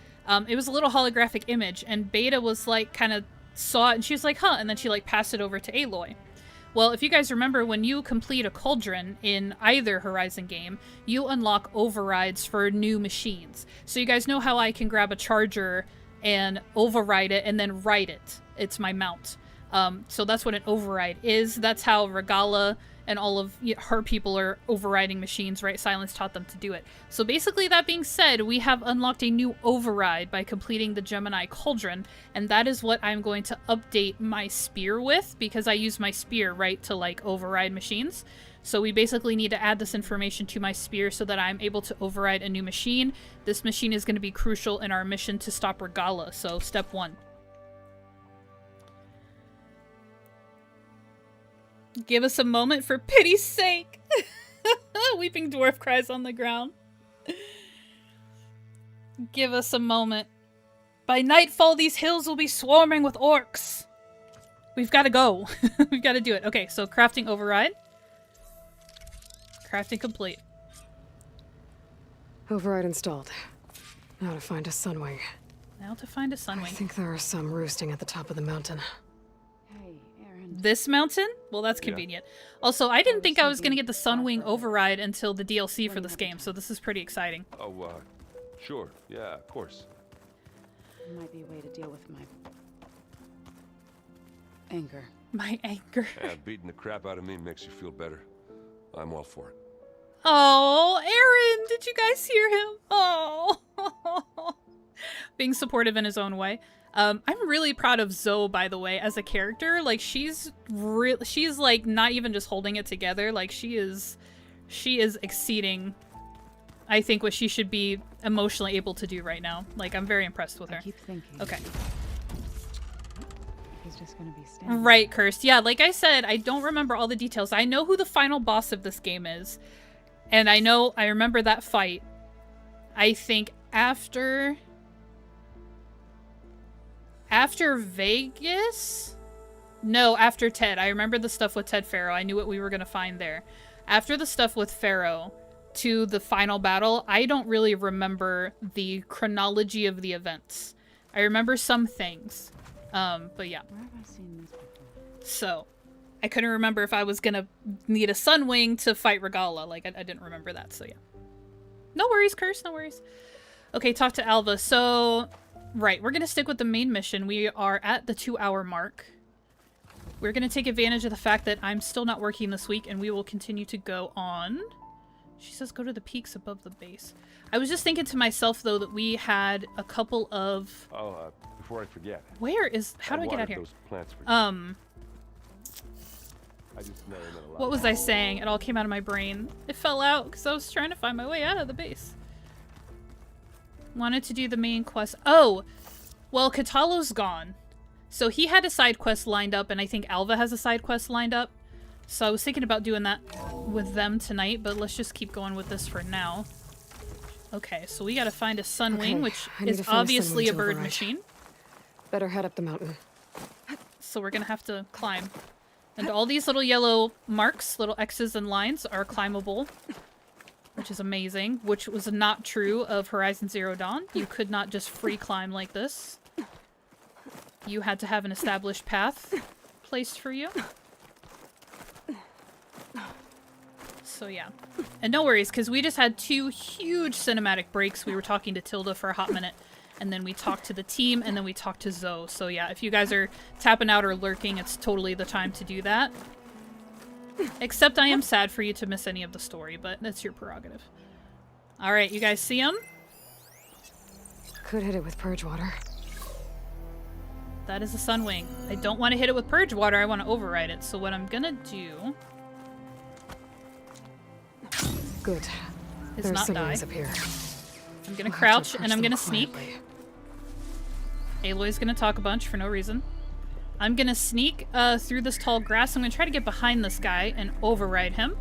it was a little holographic image, and Beta was like, kind of saw it, and she was like, huh, and then she like passed it over to Aloy. Well, if you guys remember, when you complete a cauldron in either Horizon game, you unlock overrides for new machines. So you guys know how I can grab a charger and override it and then write it. It's my mount. So that's what an override is. That's how Regala and all of her people are overriding machines, right? Silence taught them to do it. So basically, that being said, we have unlocked a new override by completing the Gemini Cauldron, and that is what I'm going to update my spear with, because I use my spear, right, to like override machines. So we basically need to add this information to my spear so that I'm able to override a new machine. This machine is going to be crucial in our mission to stop Regala, so step 1. Give us a moment for pity's sake. Weeping dwarf cries on the ground. Give us a moment. By nightfall, these hills will be swarming with orcs. We've got to go. We've got to do it. Okay, so crafting override. Crafting complete. Override installed. Now to find a sunwing. Now to find a sunwing. I think there are some roosting at the top of the mountain. This mountain? Well, that's convenient. Also, I didn't think I was going to get the sunwing override until the DLC for this game, so this is pretty exciting. Oh, sure. Yeah, of course. Might be a way to deal with my anger. My anger. Yeah, beating the crap out of me makes you feel better. I'm all for it. Oh, Aaron! Did you guys hear him? Oh! Being supportive in his own way. I'm really proud of Zoe, by the way, as a character. Like, she's like not even just holding it together. Like, she is exceeding, I think, what she should be emotionally able to do right now. Like, I'm very impressed with her. I keep thinking. Okay. He's just gonna be standing. Right, Cursed. Yeah, like I said, I don't remember all the details. I know who the final boss of this game is. And I remember that fight. I think after Vegas? No, after Ted. I remember the stuff with Ted Faro. I knew what we were going to find there. After the stuff with Faro to the final battle, I don't really remember the chronology of the events. I remember some things. But yeah. Where have I seen this before? So, I couldn't remember if I was going to need a Sunwing to fight Regala. Like, I didn't remember that, so yeah. No worries, Curse, no worries. Okay, talk to Alva. So... Right, we're going to stick with the main mission. We are at the 2-hour mark. We're going to take advantage of the fact that I'm still not working this week, and we will continue to go on. She says go to the peaks above the base. I was just thinking to myself, though, that we had a couple of... Oh, before I forget. Where is... How do I get out here? Those plants for you. I just know that a lot. What was I saying? It all came out of my brain. It fell out because I was trying to find my way out of the base. Wanted to do the main quest. Oh! Well, Katalo's gone. So he had a side quest lined up, and I think Alva has a side quest lined up. So I was thinking about doing that with them tonight, but let's just keep going with this for now. Okay, so we gotta find a Sunwing, which is obviously a bird machine. Better head up the mountain. So we're gonna have to climb. And all these little yellow marks, little X's and lines, are climbable. Which is amazing, which was not true of Horizon Zero Dawn. You could not just free climb like this. You had to have an established path placed for you. So yeah. And no worries, because we just had 2 huge cinematic breaks. We were talking to Tilda for a hot minute, and then we talked to the team, and then we talked to Zoe. So yeah, if you guys are tapping out or lurking, it's totally the time to do that. Except I am sad for you to miss any of the story, but that's your prerogative. Alright, you guys see him? Could hit it with purge water. That is a Sunwing. I don't want to hit it with purge water, I want to override it. So what I'm gonna do... Good. Is There's not die. up here. I'm gonna crouch and I'm gonna sneak. Aloy's gonna talk a bunch for no reason. I'm gonna sneak through this tall grass. I'm gonna try to get behind this guy and override him.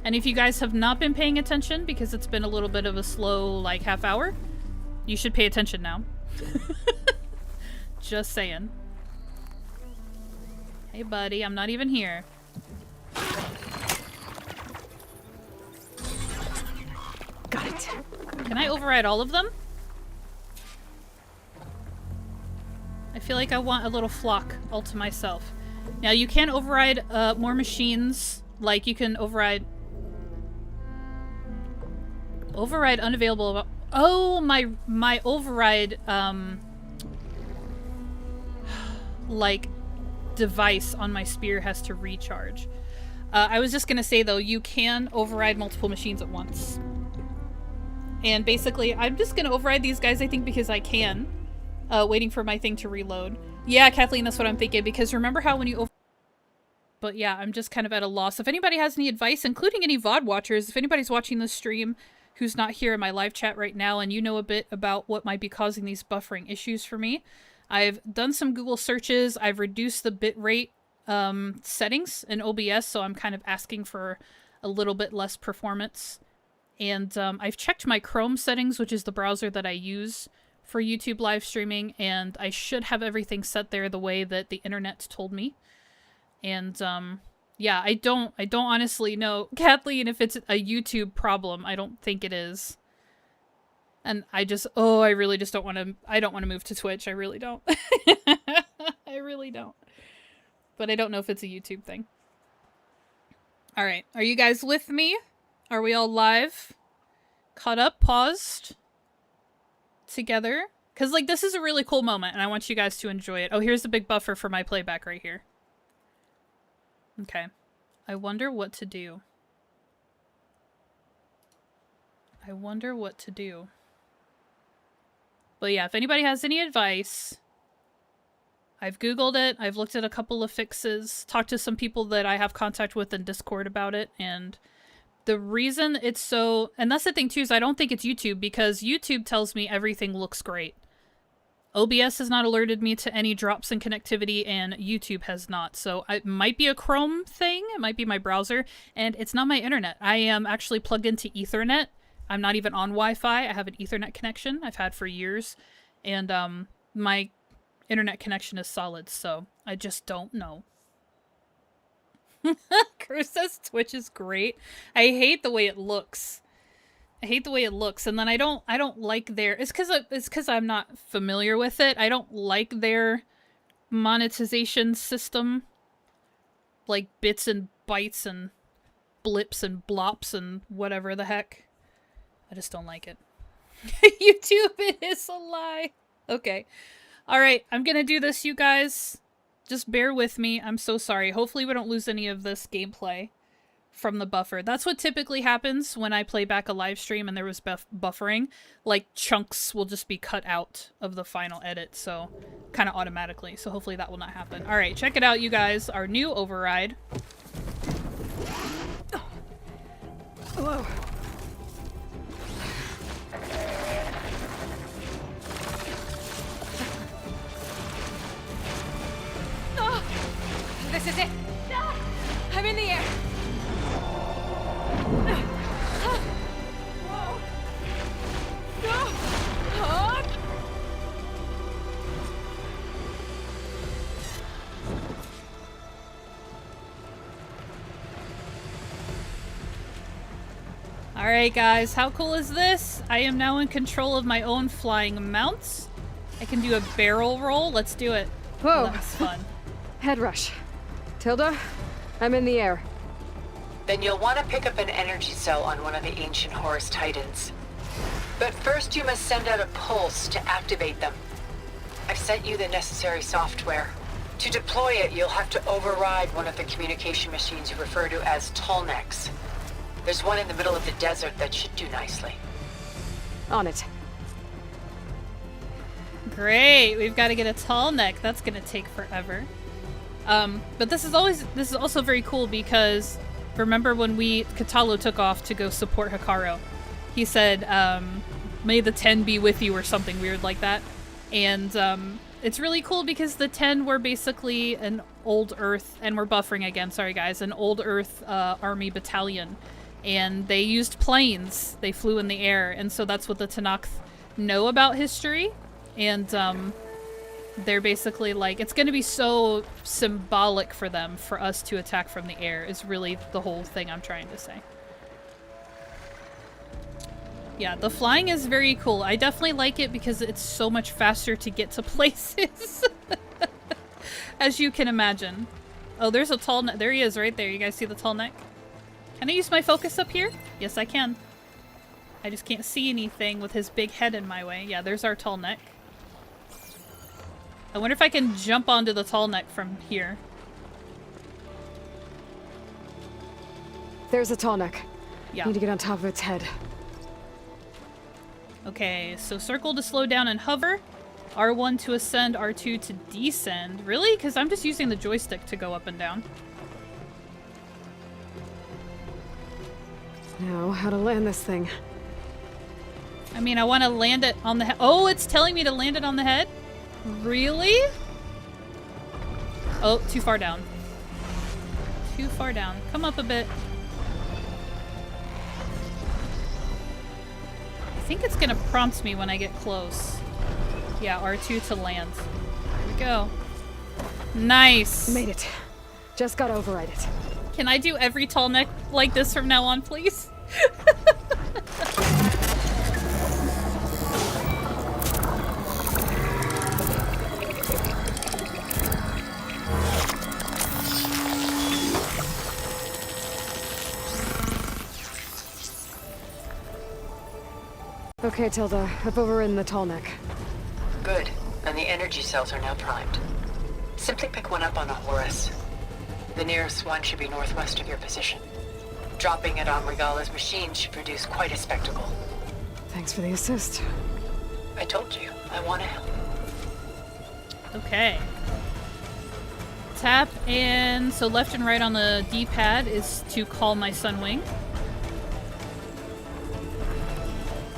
And if you guys have not been paying attention, because it's been a little bit of a slow, like, half hour, you should pay attention now. Just saying. Hey, buddy, I'm not even here. Got it. Can I override all of them? I feel like I want a little flock all to myself. Now, you can override more machines. Like, you can override... Override unavailable... Oh, my override, like, device on my spear has to recharge. I was just gonna say, though, you can override multiple machines at once. And basically, I'm just gonna override these guys, I think, because I can. Waiting for my thing to reload. Yeah, Kathleen, that's what I'm thinking, because remember how when you But yeah, I'm just kind of at a loss. If anybody has any advice, including any VOD watchers, if anybody's watching this stream who's not here in my live chat right now and you know a bit about what might be causing these buffering issues for me, I've done some Google searches. I've reduced the bitrate settings in OBS, so I'm kind of asking for a little bit less performance. And I've checked my Chrome settings, which is the browser that I use for YouTube live streaming, and I should have everything set there the way that the internet told me. And yeah, I don't honestly know, Kathleen, if it's a YouTube problem. I don't think it is. And I really just don't want to, I don't want to move to Twitch. I really don't. I really don't. But I don't know if it's a YouTube thing. All right. Are you guys with me? Are we all live? Caught up? Paused? Together? Because, like, this is a really cool moment, and I want you guys to enjoy it. Oh, here's the big buffer for my playback right here. Okay. I wonder what to do. I wonder what to do. But yeah, if anybody has any advice, I've Googled it, I've looked at a couple of fixes, talked to some people that I have contact with in Discord about it, and the reason it's so... And that's the thing too, is I don't think it's YouTube, because YouTube tells me everything looks great. OBS has not alerted me to any drops in connectivity, and YouTube has not. So it might be a Chrome thing, it might be my browser, and it's not my internet. I am actually plugged into Ethernet. I'm not even on Wi-Fi. I have an Ethernet connection I've had for years, and my internet connection is solid, so I just don't know. Chris says Twitch is great. I hate the way it looks. I hate the way it looks, and then I don't like their... It's because I'm not familiar with it. I don't like their monetization system. Like bits and bytes and blips and blops and whatever the heck. I just don't like it. YouTube, it is a lie. Okay. Alright, I'm gonna do this, you guys. Just bear with me. I'm so sorry. Hopefully we don't lose any of this gameplay from the buffer. That's what typically happens when I play back a live stream and there was buffering. Like, chunks will just be cut out of the final edit, so kind of automatically. So hopefully that will not happen. Alright, check it out, you guys. Our new override. Whoa. This is it. I'm in the air. Alright guys, how cool is this? I am now in control of my own flying mounts. I can do a barrel roll. Let's do it. Whoa. Oh, that was fun. Head rush. Tilda, I'm in the air. Then you'll want to pick up an energy cell on one of the ancient Horus Titans. But first you must send out a pulse to activate them. I've sent you the necessary software. To deploy it, you'll have to override one of the communication machines you refer to as Tallnecks. There's one in the middle of the desert that should do nicely. On it. Great, we've got to get a tall neck. That's gonna take forever. But this is also very cool because remember when Katalo took off to go support Hikaru, he said, may the 10 be with you or something weird like that. And it's really cool because the 10 were basically an old Earth, and we're buffering again, sorry guys, an old Earth army battalion. And they used planes. They flew in the air, and so that's what the Tanakh know about history. And they're basically like, it's going to be so symbolic for them for us to attack from the air is really the whole thing I'm trying to say. Yeah, the flying is very cool. I definitely like it because it's so much faster to get to places. As you can imagine. Oh, there's a tall neck. There he is right there. You guys see the tall neck? Can I use my focus up here? Yes, I can. I just can't see anything with his big head in my way. Yeah, there's our tall neck. I wonder if I can jump onto the tall neck from here. There's a tall neck. Yeah. Need to get on top of its head. Okay, so circle to slow down and hover. R1 to ascend, R2 to descend. Really? Because I'm just using the joystick to go up and down. Now, how to land this thing? I mean, I want to land it on the head. Oh, it's telling me to land it on the head? Really? Oh, too far down. Too far down. Come up a bit. think it's gonna prompt me when I get close. Yeah, R2 to land. Here we go. Nice! Made it. Just got override it. Can I do every tall neck like this from now on, please? Okay, Tilda. I've overridden the tall neck. Good. And the energy cells are now primed. Simply pick one up on a Horus. The nearest one should be northwest of your position. Dropping it on Regala's machine should produce quite a spectacle. Thanks for the assist. I told you, I want to help. Okay. Tap and so left and right on the D-pad is to call my Sunwing.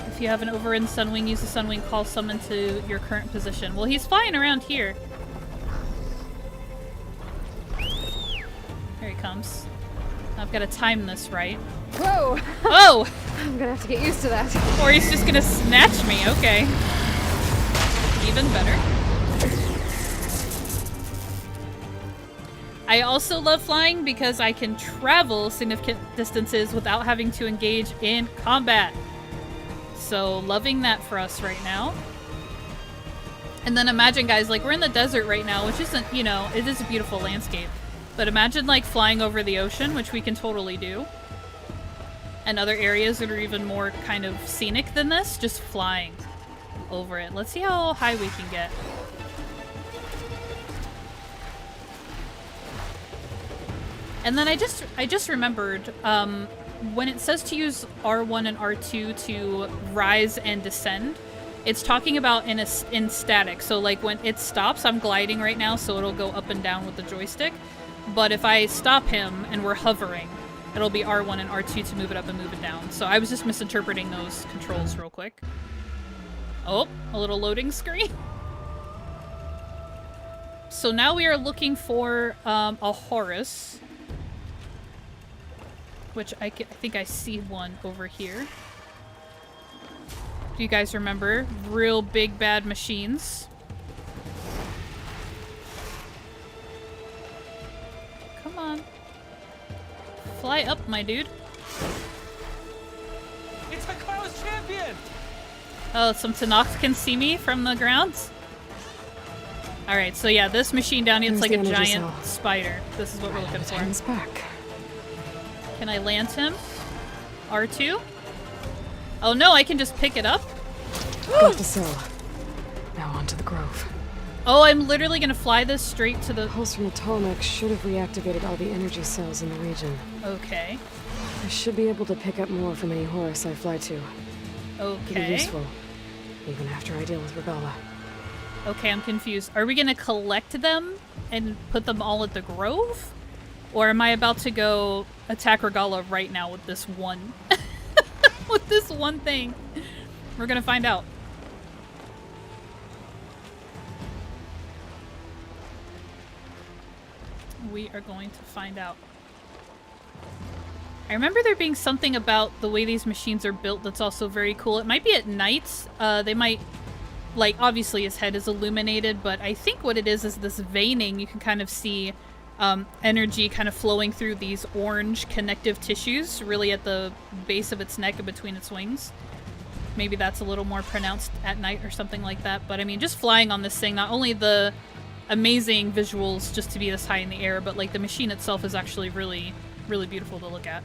If you have an overridden Sunwing, use the Sunwing call summon to your current position. Well, he's flying around here. Here he comes. I've got to time this right. Whoa! Oh! I'm gonna have to get used to that. Or he's just gonna snatch me. Okay. Even better. I also love flying because I can travel significant distances without having to engage in combat. So loving that for us right now. And then imagine, guys, like we're in the desert right now, which isn't, you know, it is a beautiful landscape. But imagine like flying over the ocean, which we can totally do. And other areas that are even more kind of scenic than this, just flying over it. Let's see how high we can get. And then I just remembered, when it says to use R1 and R2 to rise and descend, it's talking about in static. So like when it stops, I'm gliding right now, so it'll go up and down with the joystick. But if I stop him and we're hovering, it'll be R1 and R2 to move it up and move it down. So I was just misinterpreting those controls real quick. Oh, a little loading screen. So now we are looking for a Horus. Which I think I see one over here. Do you guys remember? Real big bad machines. Come on. Fly up, my dude. It's Hikaru's champion! Oh, some Tanox can see me from the ground? Alright, so yeah, this machine down here, it's like a giant spider. This is what we're looking for. Back. Can I land him? R2? Oh no, I can just pick it up? Got the cell. Now onto the grove. Oh, I'm literally gonna fly this straight to the... Pulse from the tall neck should have reactivated all the energy cells in the region. Okay. I should be able to pick up more from any Horus I fly to. Okay. It'll be useful, even after I deal with Regala. Okay, I'm confused. Are we gonna collect them and put them all at the grove? Or am I about to go attack Regala right now with this one... with this one thing? We're gonna find out. We are going to find out. I remember there being something about the way these machines are built that's also very cool. It might be at night. They might... Like, obviously his head is illuminated, but I think what it is this veining. You can kind of see energy kind of flowing through these orange connective tissues, really at the base of its neck and between its wings. Maybe that's a little more pronounced at night or something like that. But I mean, just flying on this thing, not only the amazing visuals just to be this high in the air, but like the machine itself is actually really, really beautiful to look at.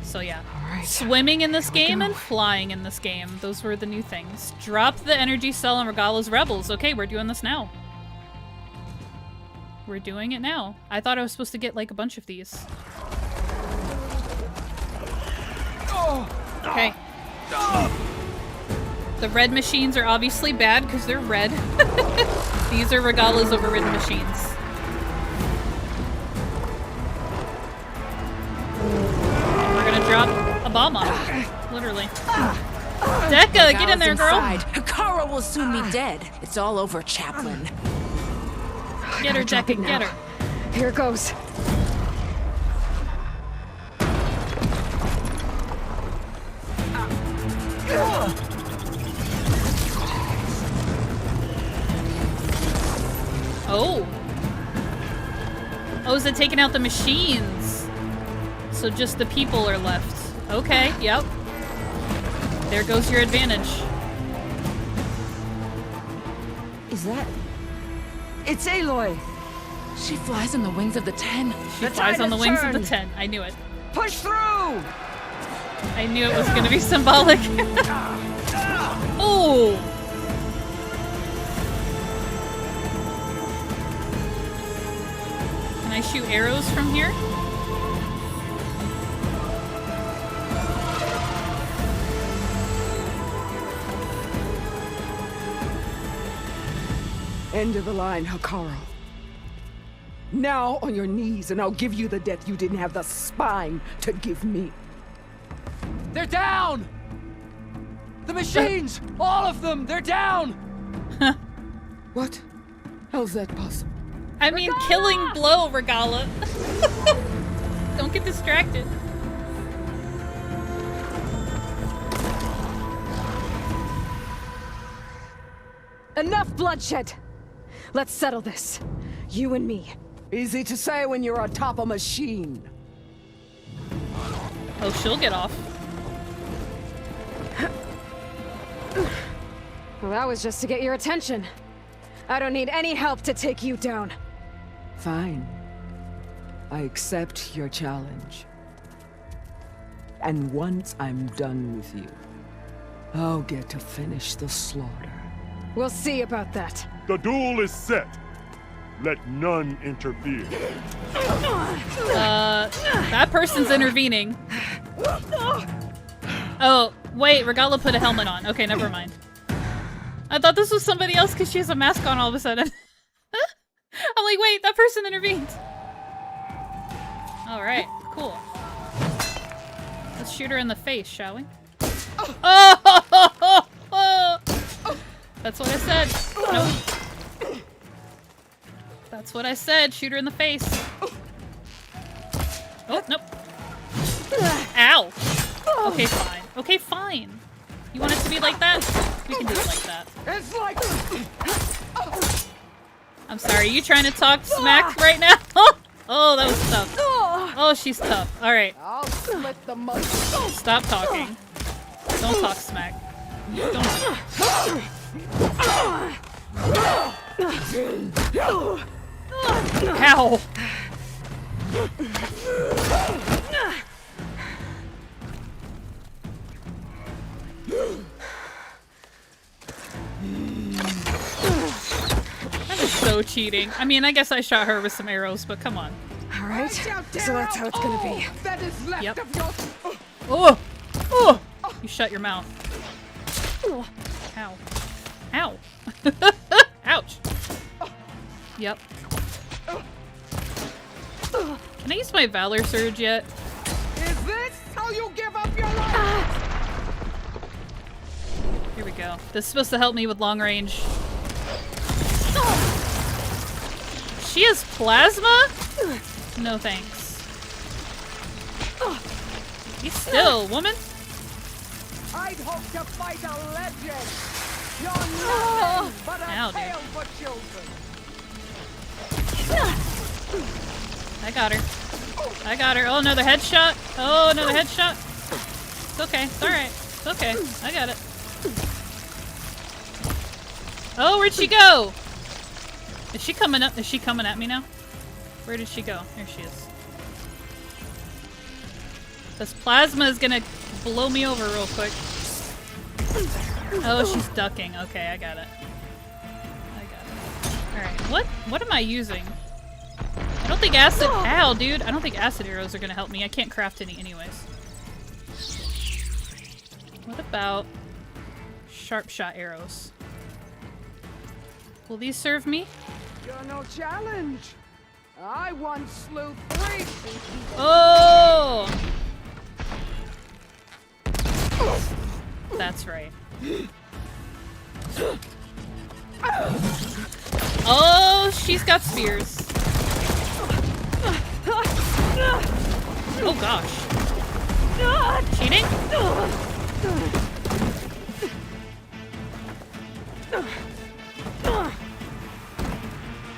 So yeah, swimming in this game and flying in this game. Those were the new things. Drop the energy cell on Regala's rebels. Okay, we're doing this now. We're doing it now. I thought I was supposed to get like a bunch of these. Okay. The red machines are obviously bad because they're red. These are Regala's overridden machines. We're gonna drop a bomb on it. Literally. Dekka, get in there, girl! Hikaru will soon be dead. It's all over, Chaplain. Get her, Dekka, get her. Here it goes. has it taken out the machines? So just the people are left. Okay, yep. There goes your advantage. Is that... It's Aloy! She flies on the wings of the 10. She flies on the wings of the 10. I knew it. Push through! I knew it was gonna be symbolic. Oh! Can I shoot arrows from here? End of the line, Hikaru. Now on your knees, and I'll give you the death you didn't have the spine to give me. They're down! The machines! All of them! They're down! What? How's that possible? I mean, killing blow, Regala. Don't get distracted. Enough bloodshed! Let's settle this. You and me. Easy to say when you're atop a machine. Oh, she'll get off. Well, that was just to get your attention. I don't need any help to take you down. Fine. I accept your challenge. And once I'm done with you, I'll get to finish the slaughter. We'll see about that. The duel is set. Let none interfere. That person's intervening. Oh, wait, Regala put a helmet on. Okay, never mind. I thought this was somebody else because she has a mask on all of a sudden. I'm like, wait, that person intervened. Alright, cool. Let's shoot her in the face, shall we? Oh! That's what I said. Nope. That's what I said. Shoot her in the face. Oh, nope. Ow. Okay, fine. Okay, fine. You want it to be like that? We can do it like that. It's like... I'm sorry, you trying to talk smack right now? Oh, that was tough. Oh, she's tough. Alright. I'll slit the mud. Stop talking. Don't talk smack. Don't do it. Ow! That is so cheating. I mean, I guess I shot her with some arrows, but come on. Alright, so that's how it's gonna be. That is left Yep. of your... Oh! Oh! You shut your mouth. Ow. Ow. Ouch. Yep. Can I use my Valor Surge yet? Is this how you give up your life? Here we go. This is supposed to help me with long range. She has plasma? No thanks. Be still, woman. I'd hope to fight a legend. You're nothing but a Ow, tale dude. for children. I got her. I got her. Oh, another headshot. Oh, another headshot. It's okay. It's alright. It's okay. I got it. Oh, where'd she go? Is she coming up? Is she coming at me now? Where did she go? There she is. This plasma is gonna blow me over real quick. Oh, she's ducking. Okay, I got it. I got it. Alright, what am I using? I don't think acid- Ow, dude! I don't think acid arrows are gonna help me. I can't craft any anyways. What about sharp shot arrows? Will these serve me? You're no challenge. I once slew 3 people. Oh! That's right. Oh, she's got spears. Oh gosh. Cheating?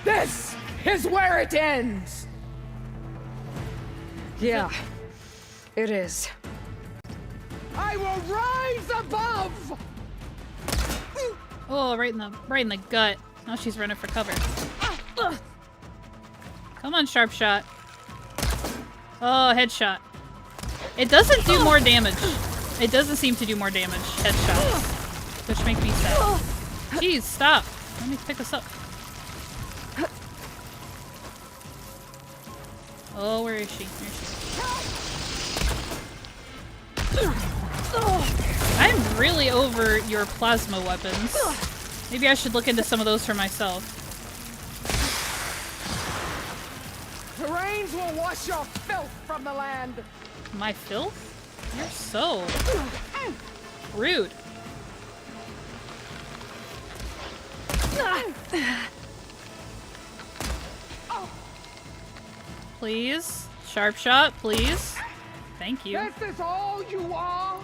This is where it ends. Yeah, it is. I will rise above! Oh, right in the gut. Now she's running for cover. Come on, sharp shot. Oh, headshot. It doesn't do more damage. It doesn't seem to do more damage, headshots. Which make me sad. Jeez, stop. Let me pick this up. Oh, where is she? Where is she? I'm really over your plasma weapons. Maybe I should look into some of those for myself. The rains will wash your filth from the land. My filth? You're so rude. Please. Sharp shot, please. Thank you. This is all you are?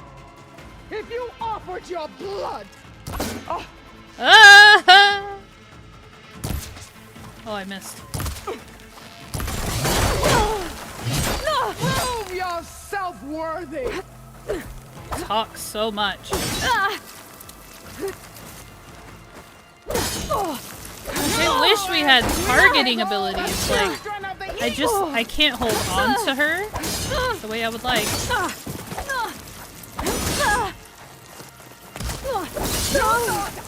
If you offered your blood! Oh, Ah! Oh, I missed. prove yourself worthy! Talk so much. I wish we had targeting abilities. Like, I can't hold on to her the way I would like.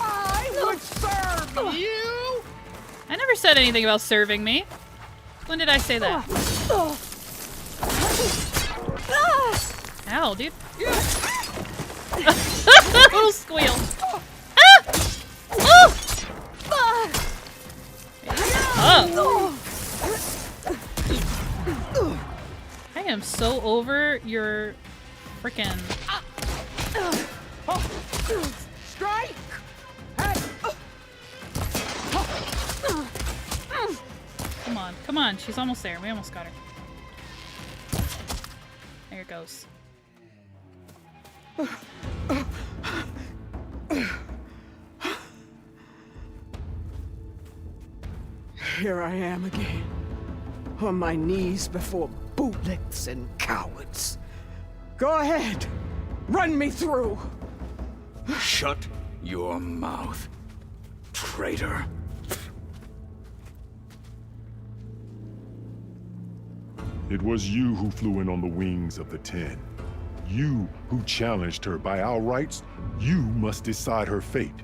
I would serve you! I never said anything about serving me. When did I say that? Ow, dude. Little squeal. Ah! Oh! Oh. I am so over your frickin' Strike! Come on, come on. She's almost there. We almost got her. There it goes. Here I am again, on my knees before bootlicks and cowards. Go ahead, run me through. Shut your mouth, traitor. It was you who flew in on the wings of the 10. You who challenged her. By our rights, you must decide her fate.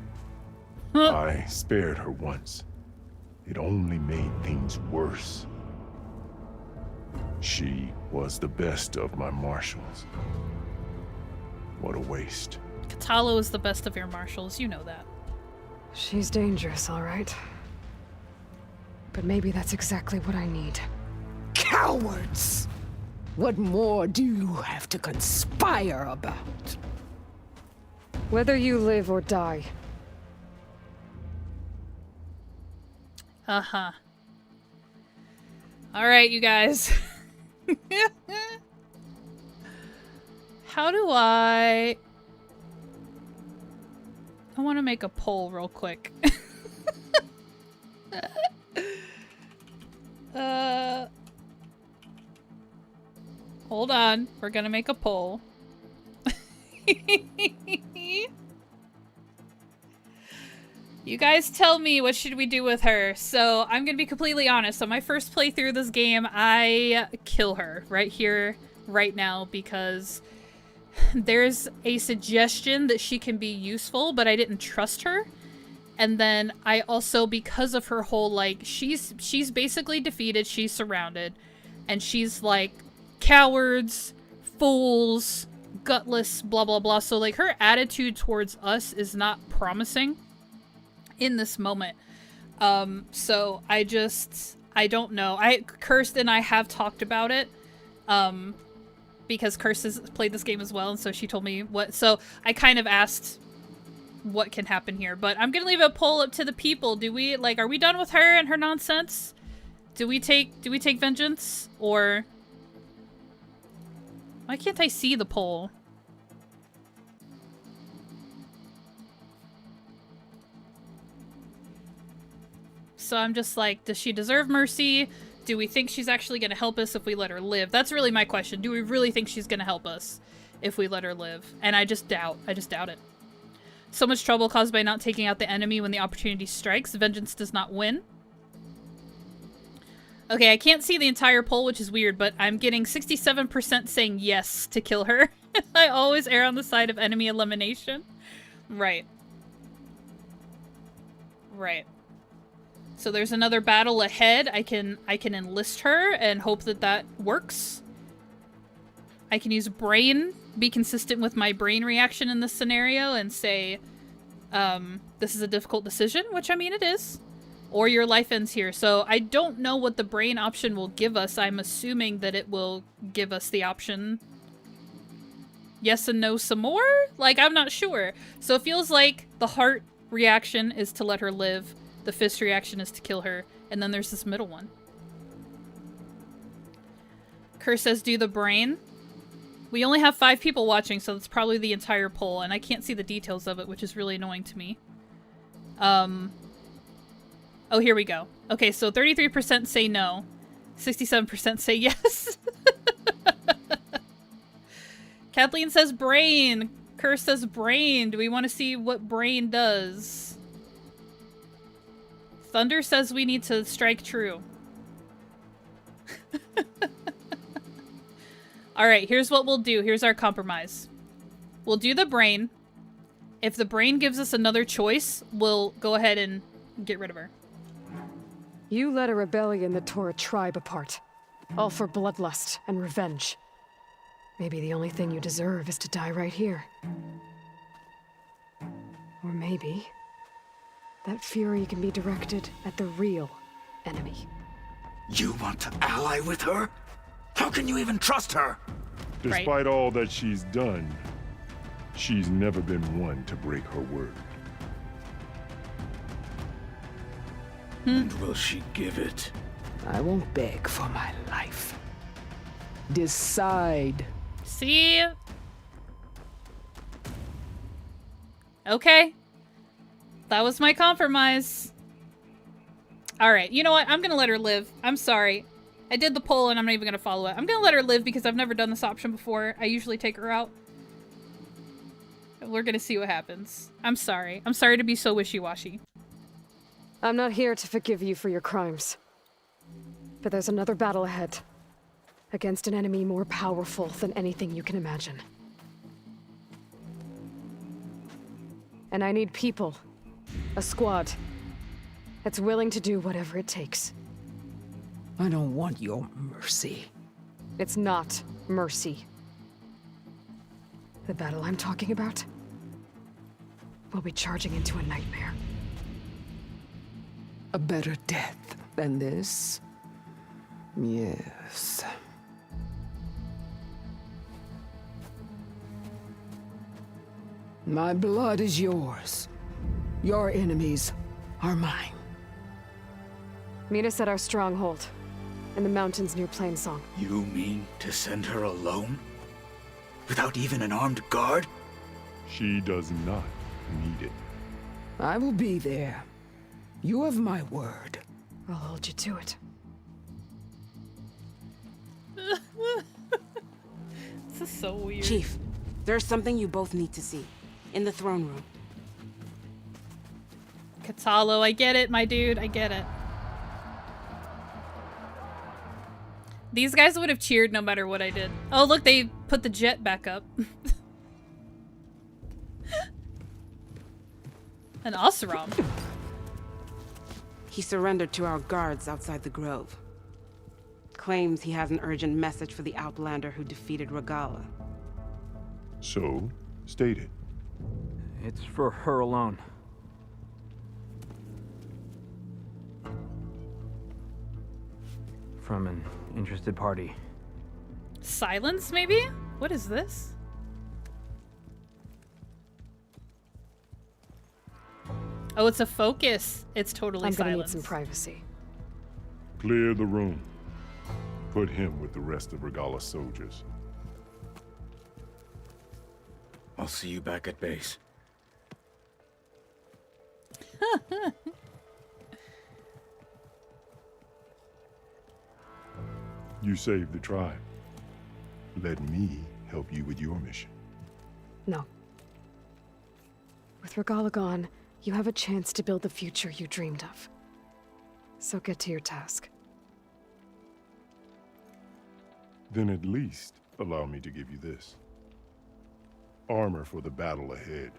I spared her once. It only made things worse. She was the best of my marshals. What a waste. Katalo is the best of your marshals. You know that. She's dangerous, all right. But maybe that's exactly what I need. Cowards! What more do you have to conspire about? Whether you live or die. Uh-huh. Alright, you guys. How do I want to make a poll real quick. Hold on. We're gonna make a poll. You guys tell me, what should we do with her? So, I'm gonna be completely honest. On my first playthrough of this game, I kill her right here, right now, because there's a suggestion that she can be useful, but I didn't trust her. And then I also, because of her whole, like, she's basically defeated, she's surrounded, and she's like, cowards, fools, gutless, blah, blah, blah. So, like, her attitude towards us is not promising in this moment. So I don't know. Kirst and I have talked about it, because Kirst has played this game as well, and so she told me what, so I kind of asked what can happen here, but I'm gonna leave a poll up to the people. Do we, like, are we done with her and her nonsense? Do we take vengeance, or why can't I see the poll? So I'm just like, does she deserve mercy? do we think she's actually going to help us if we let her live? That's really my question. Do we really think she's going to help us if we let her live? And I just doubt it. So much trouble caused by not taking out the enemy when the opportunity strikes. Vengeance does not win. Okay, I can't see the entire poll, which is weird, but I'm getting 67% saying yes to kill her. I always err on the side of enemy elimination. Right. Right. So there's another battle ahead. I can enlist her and hope that that works. I can use brain, be consistent with my brain reaction in this scenario and say, this is a difficult decision, which I mean it is. Or your life ends here. So I don't know what the brain option will give us. I'm assuming that it will give us the option yes and no some more? Like, I'm not sure. So it feels like the heart reaction is to let her live. The fist reaction is to kill her. And then there's this middle one. Kerr says do the brain. We only have 5 people watching, so that's probably the entire poll. And I can't see the details of it, which is really annoying to me. Oh, here we go. Okay, so 33% say no. 67% say yes. Kathleen says brain. Kerr says brain. Do we want to see what brain does? Thunder says we need to strike true. Alright, here's what we'll do. Here's our compromise. We'll do the brain. If the brain gives us another choice, we'll go ahead and get rid of her. You led a rebellion that tore a tribe apart. All for bloodlust and revenge. Maybe the only thing you deserve is to die right here. Or maybe that fury can be directed at the real enemy. You want to ally with her? How can you even trust her? Despite all that she's done, she's never been one to break her word. And will she give it? I won't beg for my life. Decide. See? Okay. That was my compromise. Alright, you know what? I'm gonna let her live. I'm sorry. I did the poll and I'm not even gonna follow it. I'm gonna let her live because I've never done this option before. I usually take her out. We're gonna see what happens. I'm sorry. I'm sorry to be so wishy-washy. I'm not here to forgive you for your crimes. But there's another battle ahead. Against an enemy more powerful than anything you can imagine. And I need people. A squad. That's willing to do whatever it takes. I don't want your mercy. It's not mercy. The battle I'm talking about will be charging into a nightmare. A better death than this? Yes. My blood is yours. Your enemies are mine. Meet us at our stronghold, in the mountains near Plainsong. You mean to send her alone? Without even an armed guard? She does not need it. I will be there. You have my word. I'll hold you to it. This is so weird. Chief, there's something you both need to see. In the throne room. Katalo, I get it, my dude. I get it. These guys would have cheered no matter what I did. Oh, look, they put the jet back up. An Oseram. He surrendered to our guards outside the grove. Claims he has an urgent message for the Outlander who defeated Regala. So, state it. It's for her alone. From an interested party. Silence, maybe? What is this? Oh, it's a focus. It's totally I'm gonna need silence. some privacy. Clear the room. Put him with the rest of Regala's soldiers. I'll see you back at base. You saved the tribe. Let me help you with your mission. No. With Regala gone, you have a chance to build the future you dreamed of. So get to your task. Then at least allow me to give you this. Armor for the battle ahead.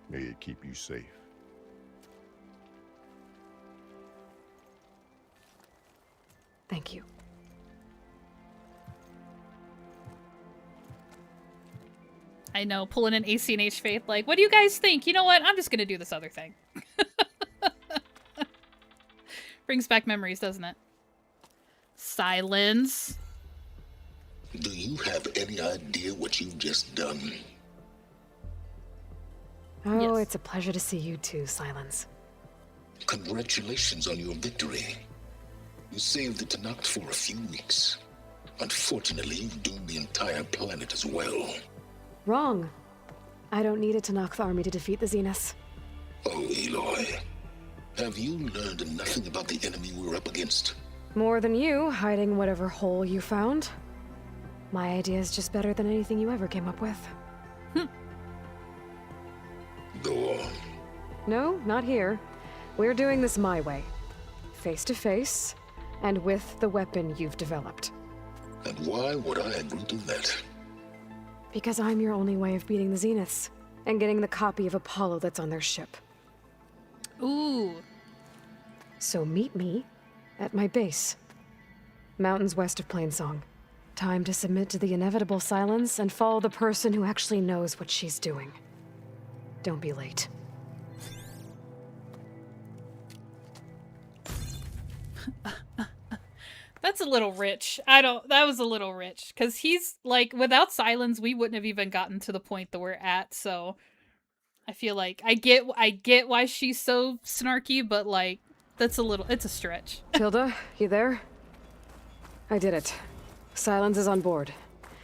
May it keep you safe. Thank you. I know, pulling an AC and H Faith, like, what do you guys think? You know what? I'm just gonna do this other thing. Brings back memories, doesn't it? Silence. Do you have any idea what you've just done? Oh, It's a pleasure to see you too, Silence. Congratulations on your victory. You saved the Tanakh for a few weeks. Unfortunately, you've doomed the entire planet as well. Wrong. I don't need a Tanakh army to defeat the Zeniths. Oh, Eloy. Have you learned nothing about the enemy we're up against? More than you, hiding whatever hole you found. My idea is just better than anything you ever came up with. Go on. No, not here. We're doing this my way. Face to face, and with the weapon you've developed. And why would I agree to that? Because I'm your only way of beating the Zeniths, and getting the copy of Apollo that's on their ship. Ooh. So meet me at my base. Mountains west of Plainsong. Time to submit to the inevitable silence and follow the person who actually knows what she's doing. Don't be late. That's a little rich. That was a little rich. Because he's, like, without Silence, we wouldn't have even gotten to the point that we're at, so... I feel like, I get why she's so snarky, but, like, it's a stretch. Tilda, you there? I did it. Silence is on board,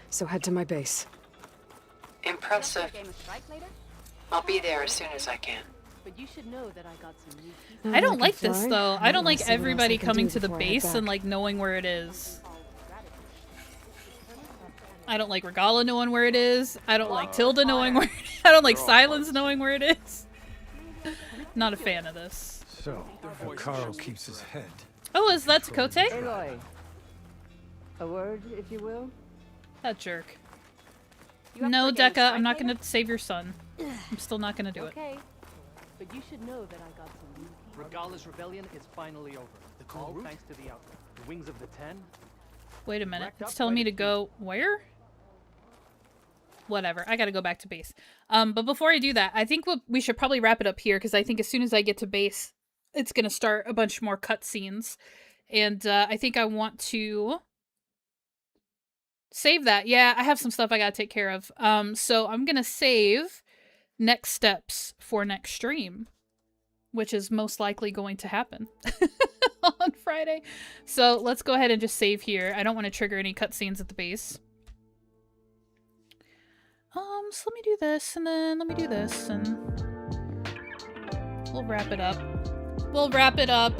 so head to my base. Impressive. I'll be there as soon as I can. But you should know that I got some new pieces. I don't like this, though. I don't like see what else everybody I can coming do to the before I head base and, back. like, knowing where it is. I don't like Regala knowing where it is. I don't like Tilda knowing where it is. I don't like Silence knowing where it is. Not a fan of this. So, Hikaru keeps his head. Oh, is that Takote? Aloy. A word, if you will? That jerk. No, Dekka, I'm not gonna save your son. I'm still not gonna do it. Okay. But you should know that I got some new pieces. Regala's rebellion is finally over. All thanks to the outbreak. The wings of the Ten. Wait a minute. It's telling me to go where? Whatever. I gotta go back to base. But before I do that, I think we should probably wrap it up here, because I think as soon as I get to base, it's gonna start a bunch more cutscenes. And I think I want to save that. Yeah, I have some stuff I gotta take care of. So I'm gonna save next steps for next stream, which is most likely going to happen on Friday. So let's go ahead and just save here. I don't want to trigger any cutscenes at the base. So let me do this, and then let me do this, and we'll wrap it up. We'll wrap it up.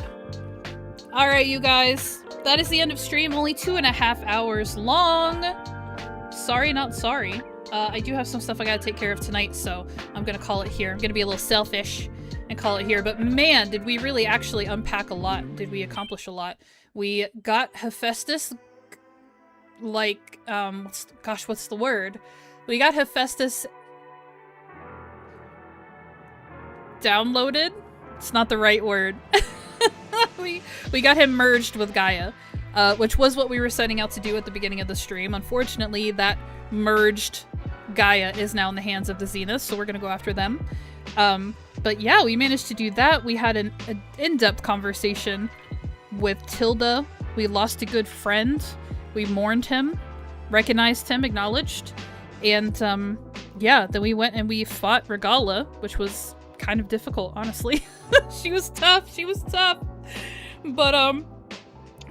All right, you guys. That is the end of stream. Only 2.5 hours long. Sorry, not sorry. I do have some stuff I gotta take care of tonight, so I'm gonna call it here. I'm gonna be a little selfish and call it here. But man, did we really actually unpack a lot. Did we accomplish a lot. We got Hephaestus, like, what's the word? We got Hephaestus downloaded? It's not the right word. we got him merged with Gaia, which was what we were setting out to do at the beginning of the stream. Unfortunately, that merged Gaia is now in the hands of the Zeniths, so we're gonna go after them. But yeah, we managed to do that. We had an in-depth conversation with Tilda. We lost a good friend. We mourned him, recognized him, acknowledged. And yeah, then we went and we fought Regala, which was kind of difficult, honestly. She was tough.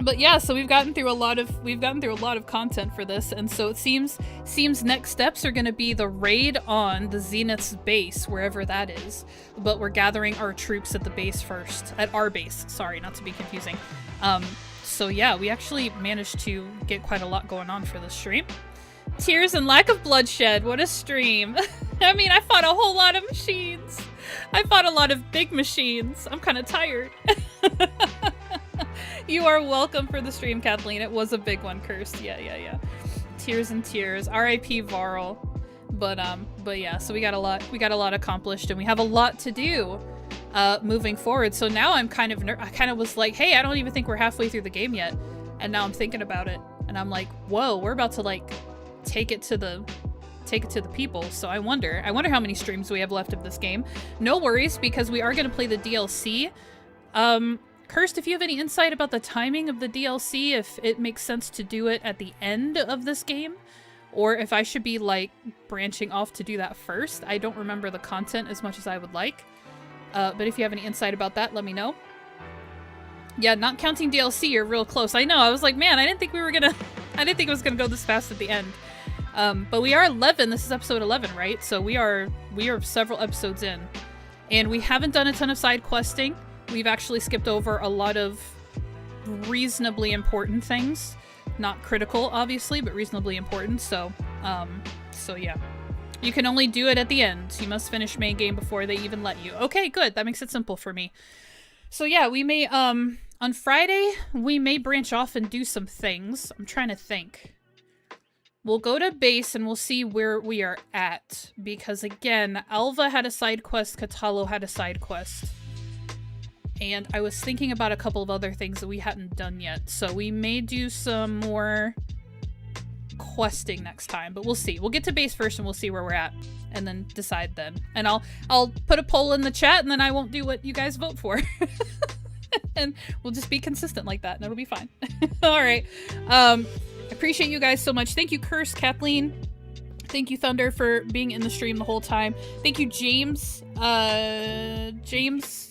But yeah, so we've gotten through a lot of content for this, and so it seems next steps are going to be the raid on the Zenith's base, wherever that is. But we're gathering our troops at the base first, at our base. Sorry, not to be confusing. So yeah, we actually managed to get quite a lot going on for this stream. Tears and lack of bloodshed. What a stream. I mean, I fought a whole lot of machines. I fought a lot of big machines. I'm kind of tired. You are welcome for the stream, Kathleen. It was a big one, Cursed. Yeah. Tears and tears. R.I.P. Varl. But yeah, so we got a lot accomplished, and we have a lot to do moving forward. So now I'm kind of I kind of was like, hey, I don't even think we're halfway through the game yet. And now I'm thinking about it, and I'm like, whoa, we're about to like take it to the people. So I wonder how many streams we have left of this game. No worries, because we are going to play the DLC. Cursed, if you have any insight about the timing of the DLC, if it makes sense to do it at the end of this game, or if I should be like branching off to do that first. I don't remember the content as much as I would like. But if you have any insight about that, let me know. Yeah, not counting DLC, you're real close. I know, I was like, man, I didn't think it was gonna go this fast at the end. But we are 11, this is episode 11, right? So we are several episodes in. And we haven't done a ton of side questing. We've actually skipped over a lot of reasonably important things. Not critical, obviously, but reasonably important, so yeah. You can only do it at the end. You must finish main game before they even let you. Okay, good. That makes it simple for me. So yeah, we may, on Friday, we may branch off and do some things. I'm trying to think. We'll go to base and we'll see where we are at. Because again, Alva had a side quest, Katalo had a side quest. And I was thinking about a couple of other things that we hadn't done yet. So we may do some more questing next time, but we'll see. We'll get to base first and we'll see where we're at and then decide then. And I'll put a poll in the chat, and then I won't do what you guys vote for. And we'll just be consistent like that and it'll be fine. All right. Appreciate you guys so much. Thank you, Curse, Kathleen. Thank you, Thunder, for being in the stream the whole time. Thank you, James. James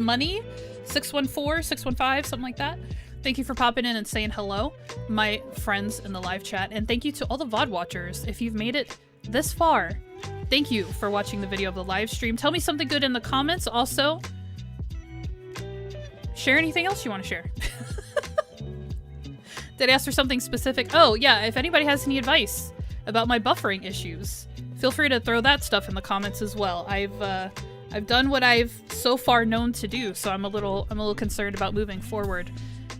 Money 614 615, something like that. Thank you for popping in and saying hello, my friends in the live chat. And thank you to all the VOD watchers. If you've made it this far, thank you for watching the video of the live stream. Tell me something good in the comments. Also, share anything else you want to share. Did I ask for something specific? Oh, yeah, if anybody has any advice about my buffering issues, feel free to throw that stuff in the comments as well. I've done what I've so far known to do, so I'm a little concerned about moving forward.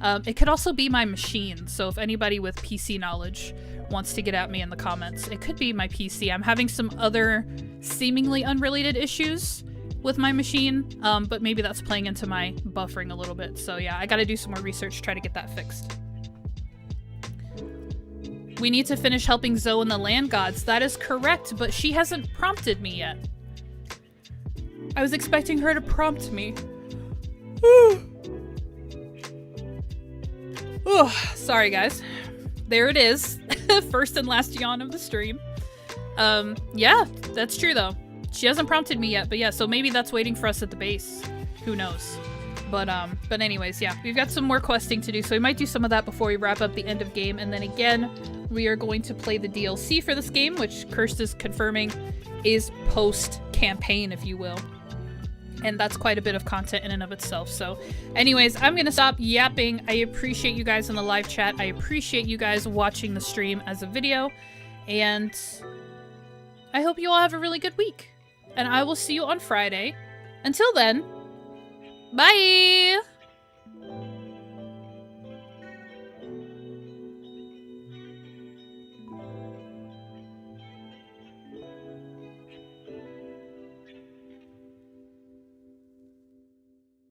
It could also be my machine, so if anybody with PC knowledge wants to get at me in the comments, it could be my PC. I'm having some other seemingly unrelated issues with my machine, but maybe that's playing into my buffering a little bit. So yeah, I gotta do some more research to try to get that fixed. We need to finish helping Zoe and the land gods. That is correct, but she hasn't prompted me yet. I was expecting her to prompt me. Sorry, guys. There it is. First and last yawn of the stream. Yeah, that's true, though. She hasn't prompted me yet, but yeah, so maybe that's waiting for us at the base. Who knows? But anyways, yeah, we've got some more questing to do, so we might do some of that before we wrap up the end of game, and then again, we are going to play the DLC for this game, which Cursed is confirming is post-campaign, if you will. And that's quite a bit of content in and of itself. So anyways, I'm going to stop yapping. I appreciate you guys in the live chat. I appreciate you guys watching the stream as a video. And I hope you all have a really good week. And I will see you on Friday. Until then, bye!